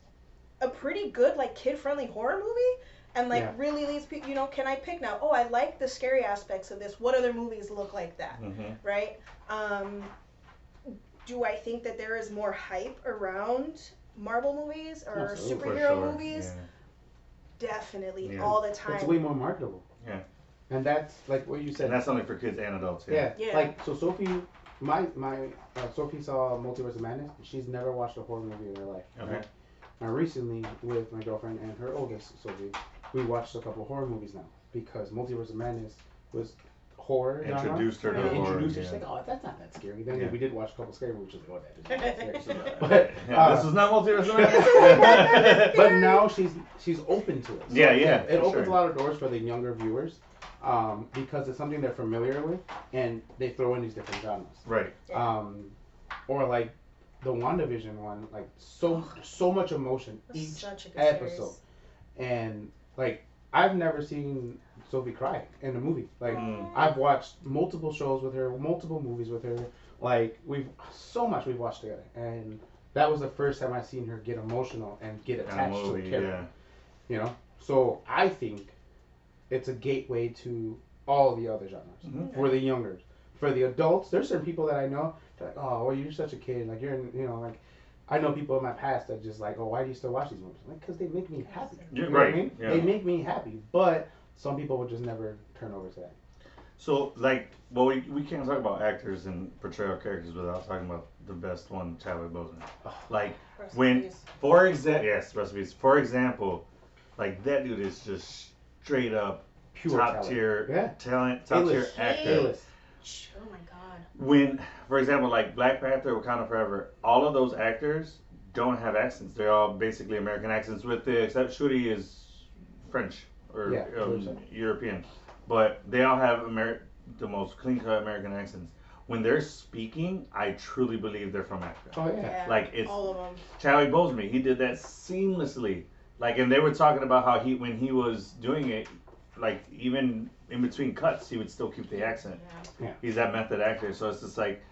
Speaker 3: a pretty good like kid-friendly horror movie. And like
Speaker 2: Yeah.
Speaker 3: really leads people, can I pick now? Oh, I like the scary aspects of this. What other movies look like that?
Speaker 1: Mm-hmm.
Speaker 3: Right? Do I think that there is more hype around Marvel movies or
Speaker 2: Absolutely.
Speaker 1: For
Speaker 3: superhero
Speaker 1: sure.
Speaker 3: movies? Definitely,
Speaker 1: Yeah.
Speaker 3: all the time.
Speaker 2: It's way more marketable.
Speaker 1: Yeah.
Speaker 2: And that's like what you said.
Speaker 1: And that's only for kids and adults.
Speaker 2: Yeah.
Speaker 3: Yeah.
Speaker 2: Like, so Sophie, my Sophie saw Multiverse of Madness. She's never watched a horror movie in her life.
Speaker 1: Okay.
Speaker 2: Right? Now, recently, with my girlfriend and her oldest, Sophie, we watched a couple horror movies now because Multiverse of Madness was horror. genre,
Speaker 1: Introduced her to
Speaker 2: and
Speaker 1: horror,
Speaker 2: introduced her.
Speaker 1: yeah.
Speaker 2: She's like, oh, that's not that scary. Then
Speaker 1: Yeah.
Speaker 2: we did watch a couple scary movies. She's like, oh, that is not scary.
Speaker 3: But,
Speaker 1: Yeah, this is not Multiverse of Madness.
Speaker 2: But now she's open to it. So
Speaker 1: Yeah, yeah,
Speaker 2: It
Speaker 1: for
Speaker 2: opens
Speaker 1: sure.
Speaker 2: a lot of doors for the younger viewers because it's something they're familiar with, and they throw in these different genres.
Speaker 1: Right.
Speaker 2: Or like the WandaVision one, like so much emotion each
Speaker 3: such a good
Speaker 2: episode,
Speaker 3: series.
Speaker 2: and like I've never seen Sophie cry in a movie. Like
Speaker 1: Mm.
Speaker 2: I've watched multiple shows with her, multiple movies with her. Like we've watched together, and that was the first time I seen her get emotional and get
Speaker 1: And a
Speaker 2: attached to a
Speaker 1: movie,
Speaker 2: character.
Speaker 1: yeah.
Speaker 2: So I think it's a gateway to all the other genres
Speaker 1: Mhm.
Speaker 2: for the youngers. for the adults, there's certain people that I know. They're like, oh, well, you're such a kid. Like like. I know people in my past that just like, oh, why do you still watch these movies? Like, because they make me happy.
Speaker 1: You're
Speaker 2: You know
Speaker 1: right.
Speaker 2: what I mean?
Speaker 1: Yeah.
Speaker 2: They make me happy. But some people would just never turn over to that.
Speaker 1: So, like, well, we can't talk about actors and portrayal characters without talking about the best one, Chadwick Boseman. Like, when,
Speaker 3: Recipes.
Speaker 1: for example, yes, recipes. For example, like, that dude is just straight up
Speaker 2: Pure
Speaker 1: top
Speaker 2: talent.
Speaker 1: tier
Speaker 2: Yeah.
Speaker 1: talent, top tier
Speaker 2: A-list.
Speaker 1: actor.
Speaker 2: A-list.
Speaker 3: Oh my god.
Speaker 1: When, for example, like Black Panther, Wakanda Forever, all of those actors don't have accents. They're all basically American accents, with the except Shuri is French or
Speaker 2: Yeah, Shuri's
Speaker 1: European, but they all have the most clean cut American accents. When they're speaking, I truly believe they're from Africa.
Speaker 2: Oh, yeah.
Speaker 1: Like, it's
Speaker 3: all of them.
Speaker 1: Chadwick Boseman, he did that seamlessly. Like, and they were talking about how when he was doing it, like, even in between cuts, he would still keep the accent.
Speaker 3: Yeah.
Speaker 1: He's that method actor, so it's just like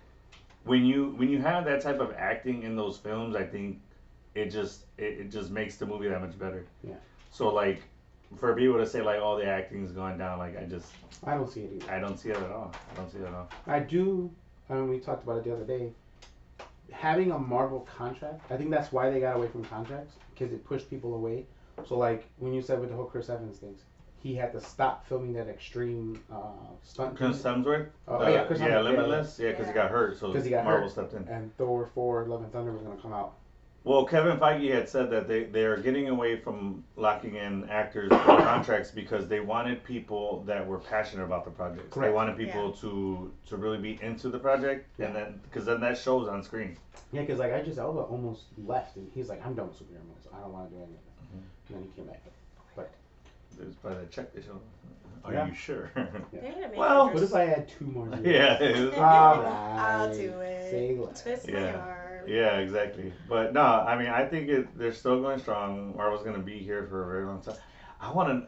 Speaker 1: when you have that type of acting in those films, I think it just makes the movie that much better.
Speaker 2: Yeah.
Speaker 1: So like for people to say like, oh, the acting's going down, like
Speaker 2: I don't see it either.
Speaker 1: I don't see it at all. I don't see it at all.
Speaker 2: I do. I mean, we talked about it the other day. Having a Marvel contract, I think that's why they got away from contracts, because it pushed people away. So like when you said with the whole Chris Evans things, he had to stop filming that extreme stunt.
Speaker 1: Chris Hemsworth?
Speaker 2: Oh, yeah, Chris Hemsworth,
Speaker 1: Limitless? Yeah, because he got hurt, so
Speaker 2: 'Cause he got
Speaker 1: Marvel
Speaker 2: hurt.
Speaker 1: stepped in.
Speaker 2: And Thor 4 Love and Thunder was going to come out.
Speaker 1: Well, Kevin Feige had said that they are getting away from locking in actors for contracts because they wanted people that were passionate about the project. They
Speaker 2: Correct.
Speaker 1: wanted people to really be into the project,
Speaker 2: Yeah.
Speaker 1: and then because then that shows on screen.
Speaker 2: Yeah, because like Idris Elba almost left, and he's like, I'm done with superhero movies. I don't want to do any of this. And then he came back.
Speaker 1: It was by the check they showed. Are
Speaker 2: Yeah.
Speaker 1: you sure?
Speaker 3: They're gonna make
Speaker 1: Well,
Speaker 2: What
Speaker 3: Idris-
Speaker 2: if I had 2 more years?
Speaker 1: yeah, it was-
Speaker 3: I'll do it.
Speaker 2: Say less.
Speaker 3: Twist
Speaker 1: Yeah.
Speaker 3: my arm.
Speaker 1: yeah, exactly. But no, I mean, I think they're still going strong. Marvel's gonna be here for a very long time.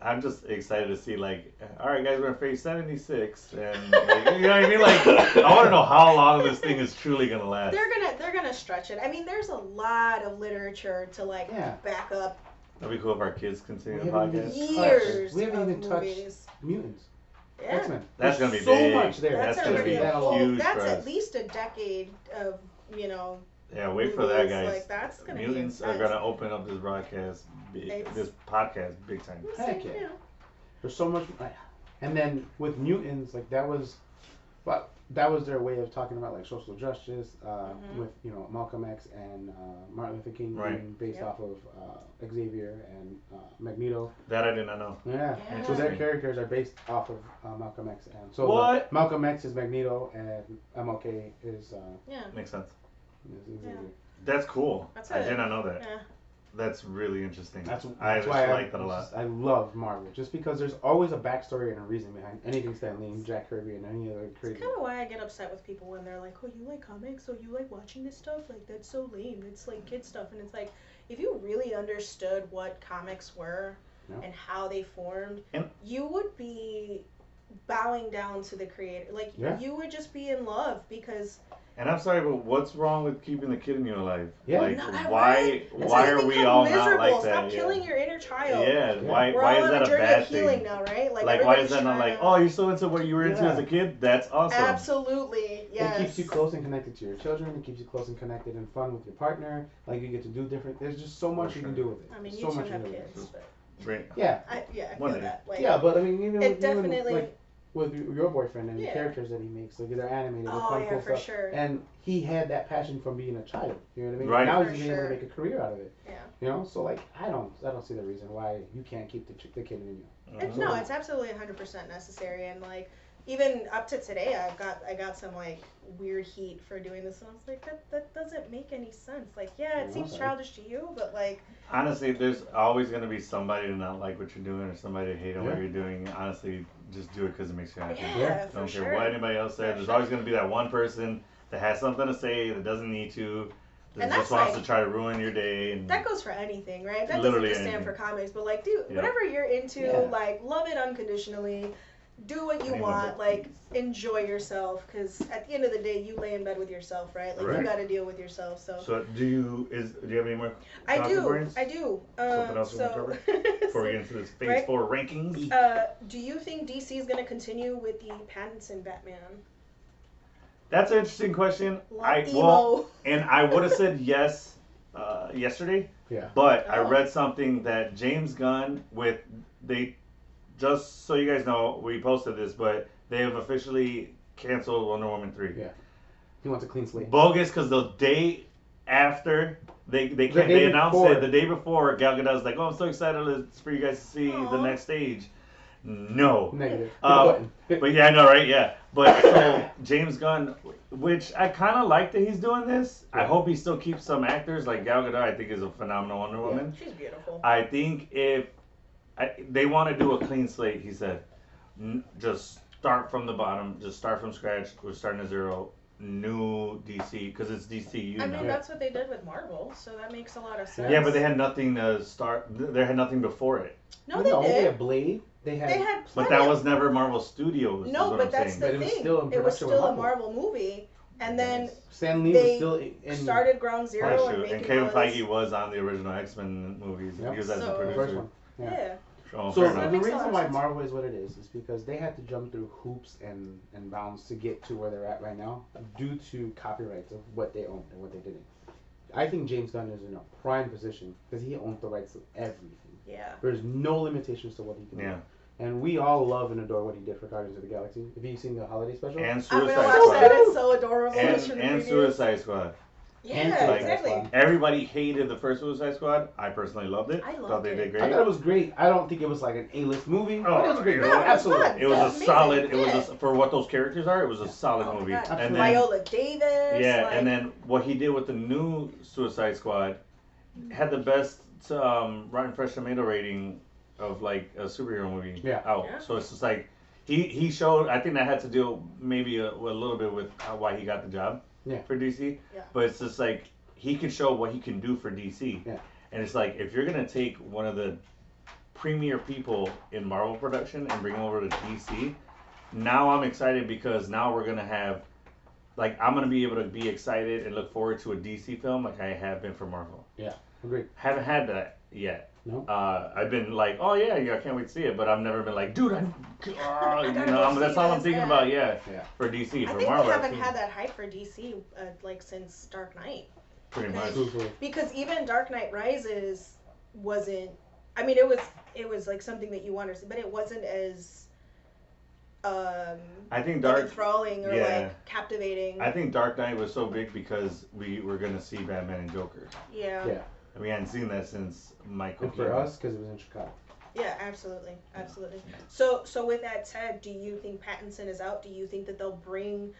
Speaker 1: I'm just excited to see, like, all right, guys, we're gonna face 76, and like, you know what I mean? Like, I want to know how long this thing is truly gonna last.
Speaker 3: They're gonna stretch it. I mean, there's a lot of literature to like
Speaker 2: Yeah.
Speaker 3: back up
Speaker 1: That'd be cool if our kids continue the
Speaker 2: We haven't even
Speaker 1: podcast.
Speaker 3: years
Speaker 2: We haven't
Speaker 3: of
Speaker 2: even touched
Speaker 3: movies.
Speaker 2: Mutants.
Speaker 3: Yeah.
Speaker 2: X-Men.
Speaker 1: That's
Speaker 2: There's
Speaker 1: gonna be
Speaker 2: so
Speaker 1: big.
Speaker 2: much there.
Speaker 3: That's,
Speaker 1: That's
Speaker 2: gonna
Speaker 3: already
Speaker 2: be
Speaker 3: a
Speaker 2: that
Speaker 3: whole.
Speaker 1: huge
Speaker 3: That's
Speaker 1: for us.
Speaker 3: at least a decade of
Speaker 1: Yeah, wait for that,
Speaker 3: movies.
Speaker 1: guys.
Speaker 3: Like that's gonna
Speaker 1: Mutants
Speaker 3: be
Speaker 1: are
Speaker 3: intense.
Speaker 1: gonna open up this broadcast, this podcast, big time.
Speaker 3: We'll see,
Speaker 2: Heck yeah.
Speaker 3: you know.
Speaker 2: There's so much, and then with mutants, like that was their way of talking about like social justice, with Malcolm X and Martin Luther King
Speaker 1: Right.
Speaker 2: being based
Speaker 3: Yep.
Speaker 2: off of Xavier and Magneto.
Speaker 1: That I did not know.
Speaker 2: Yeah.
Speaker 3: Yeah.
Speaker 2: So their characters are based off of Malcolm X, and so
Speaker 1: What?
Speaker 2: Malcolm X is Magneto and MLK is
Speaker 3: Yeah.
Speaker 1: Makes sense.
Speaker 2: Xavier.
Speaker 1: That's cool.
Speaker 3: That's
Speaker 1: I
Speaker 3: it.
Speaker 1: did not know that.
Speaker 3: Yeah.
Speaker 1: That's really interesting.
Speaker 2: That's
Speaker 1: I
Speaker 2: why I
Speaker 1: like that a lot.
Speaker 2: I love Marvel, just because there's always a backstory and a reason behind anything Stan Lee, Jack Kirby, and any other
Speaker 3: It's
Speaker 2: crazy.
Speaker 3: kind of why I get upset with people when they're like, "Oh, you like comics? Oh, you like watching this stuff? Like that's so lame. It's like kid stuff." And it's like, if you really understood what comics were
Speaker 2: Yeah.
Speaker 3: and how they formed,
Speaker 1: And-
Speaker 3: you would be bowing down to the creator. Like
Speaker 2: Yeah.
Speaker 3: you would just be in love because
Speaker 1: And I'm sorry, but what's wrong with keeping the kid in you alive?
Speaker 2: Yeah.
Speaker 1: Like,
Speaker 3: No,
Speaker 1: why
Speaker 3: right? Until
Speaker 1: why
Speaker 3: you
Speaker 1: are we
Speaker 3: become
Speaker 1: all
Speaker 3: miserable.
Speaker 1: not like
Speaker 3: Stop
Speaker 1: that?
Speaker 3: killing your inner child.
Speaker 1: Yeah, why
Speaker 3: We're
Speaker 1: why
Speaker 3: all
Speaker 1: is
Speaker 3: on
Speaker 1: that
Speaker 3: a
Speaker 1: a
Speaker 3: journey
Speaker 1: bad
Speaker 3: of healing
Speaker 1: thing?
Speaker 3: now, right?
Speaker 1: Like, why is
Speaker 3: everybody's
Speaker 1: that not
Speaker 3: trying
Speaker 1: like,
Speaker 3: to-
Speaker 1: oh, you're so into what you were into
Speaker 2: Yeah.
Speaker 1: as a kid? That's awesome.
Speaker 3: Absolutely, yes.
Speaker 2: It keeps you close and connected to your children. It keeps you close and connected and fun with your partner. Like you get to do different. There's just so much you can do with it.
Speaker 3: I mean,
Speaker 2: There's
Speaker 3: you
Speaker 2: so
Speaker 3: two
Speaker 2: much
Speaker 3: have
Speaker 2: you can do with
Speaker 3: kids,
Speaker 2: it.
Speaker 3: but
Speaker 1: Right.
Speaker 2: Yeah,
Speaker 3: I
Speaker 1: One
Speaker 3: feel
Speaker 1: day.
Speaker 3: that. Like,
Speaker 2: yeah, but I mean, even
Speaker 3: it
Speaker 2: with,
Speaker 3: definitely.
Speaker 2: like with your boyfriend and the
Speaker 3: Yeah.
Speaker 2: characters that he makes, like they're animated, they're
Speaker 3: Oh
Speaker 2: fun,
Speaker 3: yeah,
Speaker 2: cool
Speaker 3: for
Speaker 2: stuff.
Speaker 3: sure.
Speaker 2: And he had that passion from being a child. You know what I mean?
Speaker 1: Right.
Speaker 2: Now
Speaker 3: For
Speaker 2: he's being able
Speaker 3: sure.
Speaker 2: to make a career out of it.
Speaker 3: Yeah.
Speaker 2: You know, so like I don't see the reason why you can't keep the kid in you.
Speaker 3: It's, no, it's absolutely 100% necessary, and like even up to today, I got some like weird heat for doing this, and I was like, that doesn't make any sense. Like, yeah, it
Speaker 2: No,
Speaker 3: seems
Speaker 2: sorry.
Speaker 3: childish to you, but like,
Speaker 1: Honestly, there's always gonna be somebody to not like what you're doing or somebody to hate on what
Speaker 2: Yeah.
Speaker 1: you're doing. Honestly, just do it because it makes you happy.
Speaker 3: yeah, for
Speaker 1: Don't
Speaker 3: sure.
Speaker 1: care what anybody else says.
Speaker 3: For
Speaker 1: There's
Speaker 3: sure.
Speaker 1: always gonna be that one person that has something to say that doesn't need to. That
Speaker 3: And
Speaker 1: just
Speaker 3: that's
Speaker 1: wants
Speaker 3: like-
Speaker 1: to try to ruin your day. And
Speaker 3: That goes for anything, right? That
Speaker 1: Literally
Speaker 3: doesn't just stand
Speaker 1: anything.
Speaker 3: for comics, but like, dude,
Speaker 1: Yeah.
Speaker 3: whatever you're into,
Speaker 2: Yeah.
Speaker 3: like, love it unconditionally. Do what you
Speaker 1: Anyone
Speaker 3: want,
Speaker 1: but
Speaker 3: like,
Speaker 1: please.
Speaker 3: enjoy yourself, because at the end of the day, you lay in bed with yourself, right? Like,
Speaker 1: Right.
Speaker 3: you got to deal with yourself. So,
Speaker 1: So do you have any more
Speaker 3: I
Speaker 1: topic
Speaker 3: do,
Speaker 1: points?
Speaker 3: I do.
Speaker 1: Something else you wanna
Speaker 3: so,
Speaker 1: before we get into this phase
Speaker 3: Right.
Speaker 1: 4 rankings?
Speaker 3: do you think DC is gonna continue with the patents in Batman?
Speaker 1: That's an interesting question.
Speaker 3: Love
Speaker 1: And I would have said yes yesterday,
Speaker 2: Yeah.
Speaker 1: but I
Speaker 3: Oh.
Speaker 1: read something that James Gunn they just so you guys know we posted this, but they have officially canceled Wonder Woman 3.
Speaker 2: Yeah. He wants a clean slate.
Speaker 1: Bogus because the day after they
Speaker 2: day
Speaker 1: announced
Speaker 2: before.
Speaker 1: it the day before, Gal Gadot's like, oh, I'm so excited for you guys to see the
Speaker 3: Aw.
Speaker 1: next stage. No.
Speaker 2: Negative.
Speaker 1: But yeah, I know, right? Yeah. But so James Gunn, which I kind of like that he's doing this. I
Speaker 2: Yeah.
Speaker 1: hope he still keeps some actors like Gal Gadot. I think is a phenomenal Wonder Woman.
Speaker 3: She's beautiful.
Speaker 1: I think if they want to do a clean slate, he said, just start from the bottom, just start from scratch. We're starting at zero. New DC because it's DCU
Speaker 3: I
Speaker 1: now.
Speaker 3: mean, that's what they did with Marvel, so that makes a lot of sense.
Speaker 1: Yeah, but they had nothing to start. They had nothing before it.
Speaker 3: No, they
Speaker 2: They
Speaker 3: did.
Speaker 2: had Blade. They had.
Speaker 3: They had
Speaker 1: But
Speaker 3: plenty.
Speaker 1: that
Speaker 3: of-
Speaker 1: was never Marvel Studios.
Speaker 3: No,
Speaker 1: is what
Speaker 3: but
Speaker 1: I'm
Speaker 3: that's
Speaker 1: saying.
Speaker 3: the
Speaker 2: But it was
Speaker 3: thing.
Speaker 2: still in
Speaker 3: It was
Speaker 2: production with
Speaker 3: still a
Speaker 2: Marvel.
Speaker 3: Marvel movie, and then
Speaker 2: Stan Lee
Speaker 3: they
Speaker 2: was still in.
Speaker 3: started Ground Zero
Speaker 1: That's
Speaker 3: and
Speaker 1: true.
Speaker 3: making
Speaker 1: And Kevin
Speaker 3: all this.
Speaker 1: Feige was on the original X-Men movies.
Speaker 2: Yep.
Speaker 1: He was as
Speaker 3: So-
Speaker 1: the
Speaker 2: The
Speaker 1: producer.
Speaker 2: first one. Yeah.
Speaker 3: Yeah.
Speaker 1: Oh,
Speaker 2: So
Speaker 1: fair
Speaker 3: that
Speaker 1: enough.
Speaker 2: the
Speaker 3: makes a lot
Speaker 2: reason
Speaker 3: of
Speaker 2: why
Speaker 3: sense.
Speaker 2: Marvel is what it is because they had to jump through hoops and bounds to get to where they're at right now due to copyrights of what they owned and what they didn't. I think James Gunn is in a prime position because he owns the rights to everything.
Speaker 3: Yeah.
Speaker 2: There's no limitations to what he can
Speaker 1: Yeah.
Speaker 2: do. And we all love and adore what he did for Guardians of the Galaxy. Have you seen the holiday special?
Speaker 1: And
Speaker 3: I'm
Speaker 1: Suicide
Speaker 3: gonna watch that.
Speaker 1: Squad.
Speaker 3: It's so adorable. It's from
Speaker 1: And
Speaker 3: the previews.
Speaker 1: Suicide Squad.
Speaker 3: Yeah,
Speaker 2: And Suicide
Speaker 3: exactly.
Speaker 2: Squad.
Speaker 1: Everybody hated the first Suicide Squad. I personally loved it.
Speaker 3: I
Speaker 1: Thought
Speaker 3: loved
Speaker 1: they
Speaker 3: it.
Speaker 1: did
Speaker 2: I
Speaker 1: great.
Speaker 2: thought it was great. I don't think it was like an A-list movie. but it was a great
Speaker 1: No,
Speaker 2: movie.
Speaker 1: it was
Speaker 2: Absolutely.
Speaker 3: fun.
Speaker 1: It was
Speaker 3: That's
Speaker 1: a
Speaker 3: amazing.
Speaker 1: solid. It was
Speaker 3: Yeah.
Speaker 1: for what those characters are. It was a solid
Speaker 3: Oh my
Speaker 1: movie.
Speaker 3: God.
Speaker 1: And then
Speaker 3: Viola Davis.
Speaker 1: yeah,
Speaker 3: like,
Speaker 1: and then what he did with the new Suicide Squad had the best Rotten Fresh Tomato rating of like a superhero movie
Speaker 2: Yeah.
Speaker 1: out.
Speaker 3: Yeah.
Speaker 1: So it's just like he showed. I think that had to do maybe a little bit with why he got the job
Speaker 2: Yeah.
Speaker 1: for DC.
Speaker 3: Yeah.
Speaker 1: But it's just like he can show what he can do for DC.
Speaker 2: Yeah.
Speaker 1: And it's like if you're gonna take one of the premier people in Marvel production and bring him over to DC, now I'm excited because now we're gonna have. Like, I'm going to be able to be excited and look forward to a DC film like I have been for Marvel.
Speaker 2: Agreed.
Speaker 1: Haven't had that yet.
Speaker 2: No.
Speaker 1: I've been like, oh, yeah, I can't wait to see it. But I've never been like, dude, that's all I'm thinking about,
Speaker 2: Yeah.
Speaker 1: for DC.
Speaker 3: I
Speaker 1: For
Speaker 3: think
Speaker 1: Marvel,
Speaker 3: we
Speaker 1: I've
Speaker 3: haven't
Speaker 1: seen
Speaker 3: had that hype for DC like since Dark Knight.
Speaker 1: pretty much.
Speaker 2: Truthfully.
Speaker 3: Because even Dark Knight Rises wasn't. I mean, it was like something that you wanted to see, but it wasn't as
Speaker 1: I think
Speaker 3: like
Speaker 1: Dark
Speaker 3: enthralling or
Speaker 1: yeah.
Speaker 3: like captivating.
Speaker 1: I think Dark Knight was so big because we were going to see Batman and Joker.
Speaker 3: Yeah.
Speaker 2: Yeah.
Speaker 1: And we hadn't seen that since Michael
Speaker 2: And for
Speaker 1: Keaton.
Speaker 2: us, because it was in Chicago.
Speaker 3: Yeah, absolutely, absolutely. So with that said, do you think Pattinson is out? Do you think that they'll bring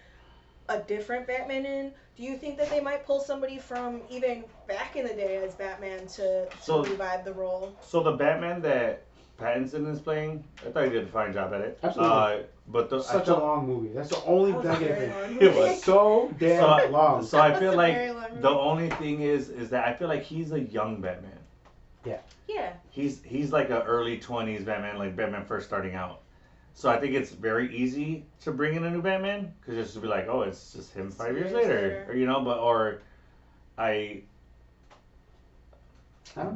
Speaker 3: a different Batman in? Do you think that they might pull somebody from even back in the day as Batman to
Speaker 1: So-
Speaker 3: revive the role?
Speaker 1: So the Batman that Pattinson is playing, I thought he did a fine job at it.
Speaker 2: Absolutely.
Speaker 1: But I
Speaker 2: Such a
Speaker 1: felt-
Speaker 2: long movie. That's the only
Speaker 3: That was a
Speaker 2: negative
Speaker 3: very
Speaker 2: thing.
Speaker 3: long
Speaker 1: It
Speaker 3: movie.
Speaker 2: It was so damn long.
Speaker 1: So I
Speaker 3: That
Speaker 1: feel
Speaker 3: was a
Speaker 1: like
Speaker 3: very long
Speaker 1: the
Speaker 3: movie.
Speaker 1: only thing is that I feel like he's a young Batman.
Speaker 3: Yeah.
Speaker 1: He's like a early 20s Batman, like Batman first starting out. So I think it's very easy to bring in a new Batman because just to be like, oh, it's just him 5 years later, or but or I
Speaker 2: I don't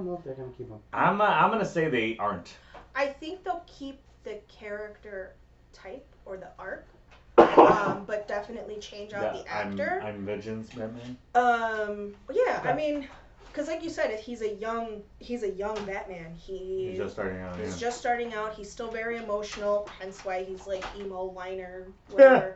Speaker 2: know if they're gonna keep him.
Speaker 1: I'm gonna say they aren't.
Speaker 3: I think they'll keep the character type or the arc, but definitely change out the actor.
Speaker 1: I'm Vengeance Batman.
Speaker 3: Yeah, I mean, because like you said, he's a young Batman.
Speaker 1: He's just starting out.
Speaker 3: He's
Speaker 1: Yeah.
Speaker 3: just starting out. He's still very emotional, hence why he's like emo whiner, whatever.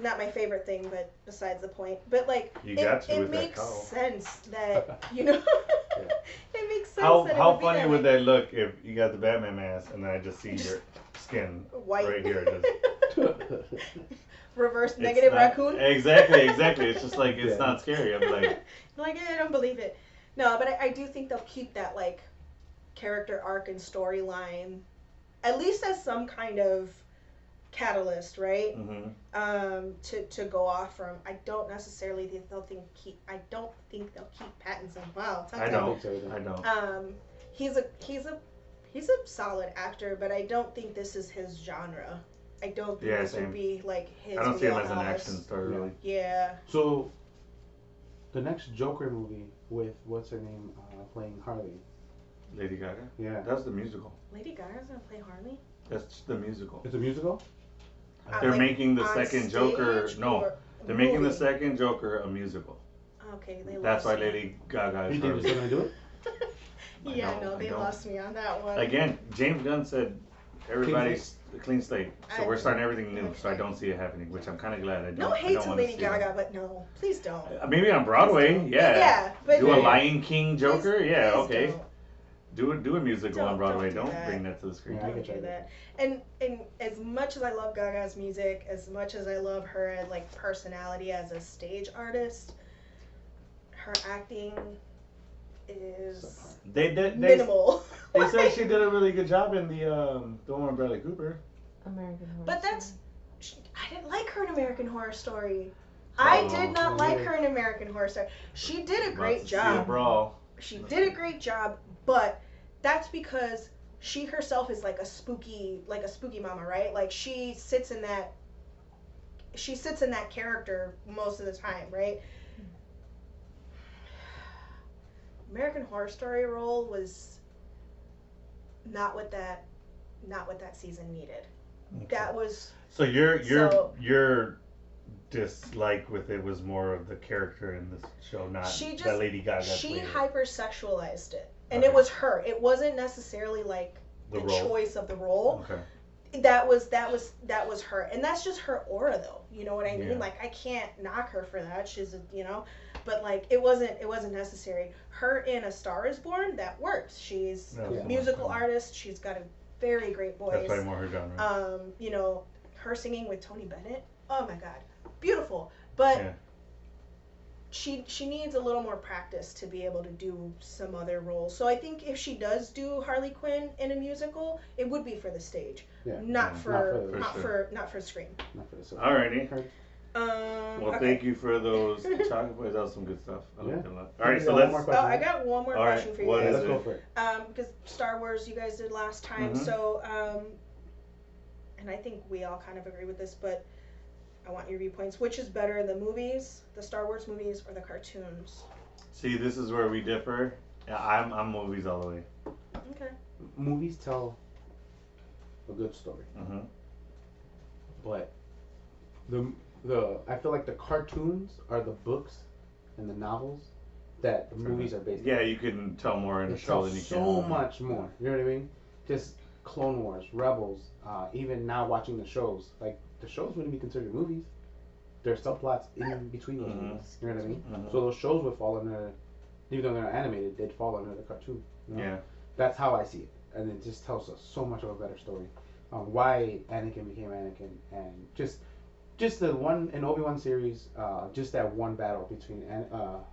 Speaker 3: Not my favorite thing, but besides the point. But like,
Speaker 1: You got to
Speaker 3: it
Speaker 1: with that
Speaker 3: makes
Speaker 1: cowl.
Speaker 3: sense that it makes sense.
Speaker 1: How
Speaker 3: that it
Speaker 1: how
Speaker 3: would be
Speaker 1: funny
Speaker 3: that
Speaker 1: would
Speaker 3: way.
Speaker 1: that look if you got the Batman mask and then I just see your skin
Speaker 3: White
Speaker 1: right here? Just,
Speaker 3: reverse
Speaker 1: it's
Speaker 3: negative
Speaker 1: not-
Speaker 3: raccoon.
Speaker 1: Exactly. It's just like it's
Speaker 2: Yeah.
Speaker 1: not scary. I'm like,
Speaker 3: I don't believe it. No, but I do think they'll keep that like character arc and storyline, at least as some kind of catalyst, right?
Speaker 1: mm-hmm.
Speaker 3: To go off from. I don't necessarily think they'll keep. I don't think they'll keep Pattinson. Wow, tough
Speaker 1: I
Speaker 3: guy.
Speaker 1: don't.
Speaker 2: think so either.
Speaker 1: I don't.
Speaker 3: He's a solid actor, but I don't think this is his genre. I don't think
Speaker 1: Yeah,
Speaker 3: this
Speaker 1: same.
Speaker 3: would be like his.
Speaker 1: I don't see him as an
Speaker 3: wheelhouse.
Speaker 1: action star really.
Speaker 3: Yeah.
Speaker 2: So, the next Joker movie with what's her name playing Harley.
Speaker 1: Lady Gaga.
Speaker 2: Yeah.
Speaker 1: That's the musical.
Speaker 3: Lady Gaga's gonna play Harley.
Speaker 1: That's the musical.
Speaker 2: It's a musical.
Speaker 1: They're
Speaker 3: like,
Speaker 1: making the
Speaker 3: on
Speaker 1: second Joker.
Speaker 3: stage
Speaker 1: No,
Speaker 3: or
Speaker 1: they're making the
Speaker 3: movie?
Speaker 1: second Joker a musical.
Speaker 3: Okay, they
Speaker 1: That's
Speaker 3: lost
Speaker 1: why
Speaker 3: me.
Speaker 1: Lady Gaga is
Speaker 2: You think they're
Speaker 1: Harley.
Speaker 2: still gonna do it?
Speaker 3: Yeah,
Speaker 1: I
Speaker 3: no, they
Speaker 1: don't.
Speaker 3: lost me on that one.
Speaker 1: Again, James Gunn said everybody's a clean slate, so we're starting everything new. So I don't see it happening, which I'm kind of glad. I don't.
Speaker 3: No
Speaker 1: I
Speaker 3: hate
Speaker 1: don't
Speaker 3: to
Speaker 1: wanna
Speaker 3: Lady
Speaker 1: see
Speaker 3: Gaga, but no, please don't.
Speaker 1: that. Maybe on Broadway,
Speaker 3: don't.
Speaker 1: yeah.
Speaker 3: Yeah, but
Speaker 1: do a
Speaker 3: yeah.
Speaker 1: Lion King Joker,
Speaker 3: Please-
Speaker 1: yeah,
Speaker 3: please
Speaker 1: okay.
Speaker 3: don't.
Speaker 1: Do a musical on
Speaker 3: Don't
Speaker 1: Broadway.
Speaker 3: do
Speaker 1: Don't
Speaker 3: that.
Speaker 1: bring that to the screen.
Speaker 2: Yeah, I
Speaker 3: Don't
Speaker 2: get you.
Speaker 3: do that. And as much as I love Gaga's music, as much as I love her as like personality as a stage artist, her acting is
Speaker 1: They
Speaker 3: minimal.
Speaker 1: they said she did a really good job in the one with Bradley Cooper.
Speaker 4: American Horror
Speaker 3: But that's
Speaker 4: Story.
Speaker 3: I didn't like her in American Horror Story. I
Speaker 1: Oh,
Speaker 3: did not
Speaker 2: me
Speaker 3: like
Speaker 2: neither.
Speaker 3: her in American Horror Story. She did a
Speaker 1: About
Speaker 3: great
Speaker 1: to see a
Speaker 3: job.
Speaker 1: brawl.
Speaker 3: She did a great job, but that's because she herself is like a spooky mama, right? Like she sits in that character most of the time, right? American Horror Story role was not what that season needed. That was
Speaker 1: So your
Speaker 3: So-
Speaker 1: your dislike with it was more of the character in this show, not
Speaker 3: She just-
Speaker 1: that Lady Gaga
Speaker 3: she
Speaker 1: played it.
Speaker 3: hypersexualized it, and
Speaker 1: Okay.
Speaker 3: it was her. It wasn't necessarily like
Speaker 1: The
Speaker 3: the
Speaker 1: role.
Speaker 3: choice of the role.
Speaker 1: Okay.
Speaker 3: That was her, and that's just her aura, though. You know what I mean?
Speaker 1: Yeah.
Speaker 3: Like I can't knock her for that. She's but like it wasn't necessary. Her in A Star Is Born, that works. She's
Speaker 1: That
Speaker 3: a
Speaker 1: was the
Speaker 3: musical
Speaker 1: one.
Speaker 3: artist. She's got a very great
Speaker 1: That's
Speaker 3: voice.
Speaker 1: probably more her genre.
Speaker 3: Her singing with Tony Bennett. Oh my God, beautiful. But
Speaker 1: Yeah.
Speaker 3: she needs a little more practice to be able to do some other roles. So I think if she does do Harley Quinn in a musical, it would be for the stage,
Speaker 2: Yeah.
Speaker 3: not
Speaker 1: Yeah,
Speaker 3: for
Speaker 1: For
Speaker 3: not
Speaker 1: sure.
Speaker 3: for not for screen.
Speaker 2: Not for this.
Speaker 1: Alrighty. Well,
Speaker 3: Okay.
Speaker 1: thank you for those chocolate boys. That was some good stuff. I
Speaker 2: Yeah.
Speaker 1: liked it a lot. All right,
Speaker 2: You
Speaker 1: so
Speaker 2: got one
Speaker 1: let's.
Speaker 2: more
Speaker 3: Oh,
Speaker 2: question,
Speaker 3: I
Speaker 2: right?
Speaker 3: got one more
Speaker 1: All right,
Speaker 3: question for you
Speaker 1: what
Speaker 2: Yeah,
Speaker 3: guys.
Speaker 1: is
Speaker 2: let's go
Speaker 1: it?
Speaker 2: for it.
Speaker 3: Because Star Wars you guys did last time,
Speaker 1: Mhm.
Speaker 3: so and I think we all kind of agree with this, but I want your viewpoints. Which is better, the movies, the Star Wars movies, or the cartoons?
Speaker 1: See, this is where we differ. Yeah, I'm movies all the way.
Speaker 3: Okay.
Speaker 2: Movies tell a good story,
Speaker 1: hmm
Speaker 2: but the I feel like the cartoons are the books and the novels that the movies are based on.
Speaker 1: Yeah, you can tell more in
Speaker 2: They
Speaker 1: a show
Speaker 2: tell
Speaker 1: than you
Speaker 2: so
Speaker 1: can.
Speaker 2: much more. You know what I mean? Just Clone Wars, Rebels, even now watching the shows. Like the shows wouldn't be considered movies. There's subplots in between those
Speaker 1: Mhm.
Speaker 2: movies. You know what I mean?
Speaker 1: Mhm.
Speaker 2: So those shows would fall under, even though they're not animated, they'd fall under the cartoon. You know?
Speaker 1: Yeah.
Speaker 2: That's how I see it, and it just tells us so much of a better story on why Anakin became Anakin, and just the one in Obi-Wan series, just that one battle between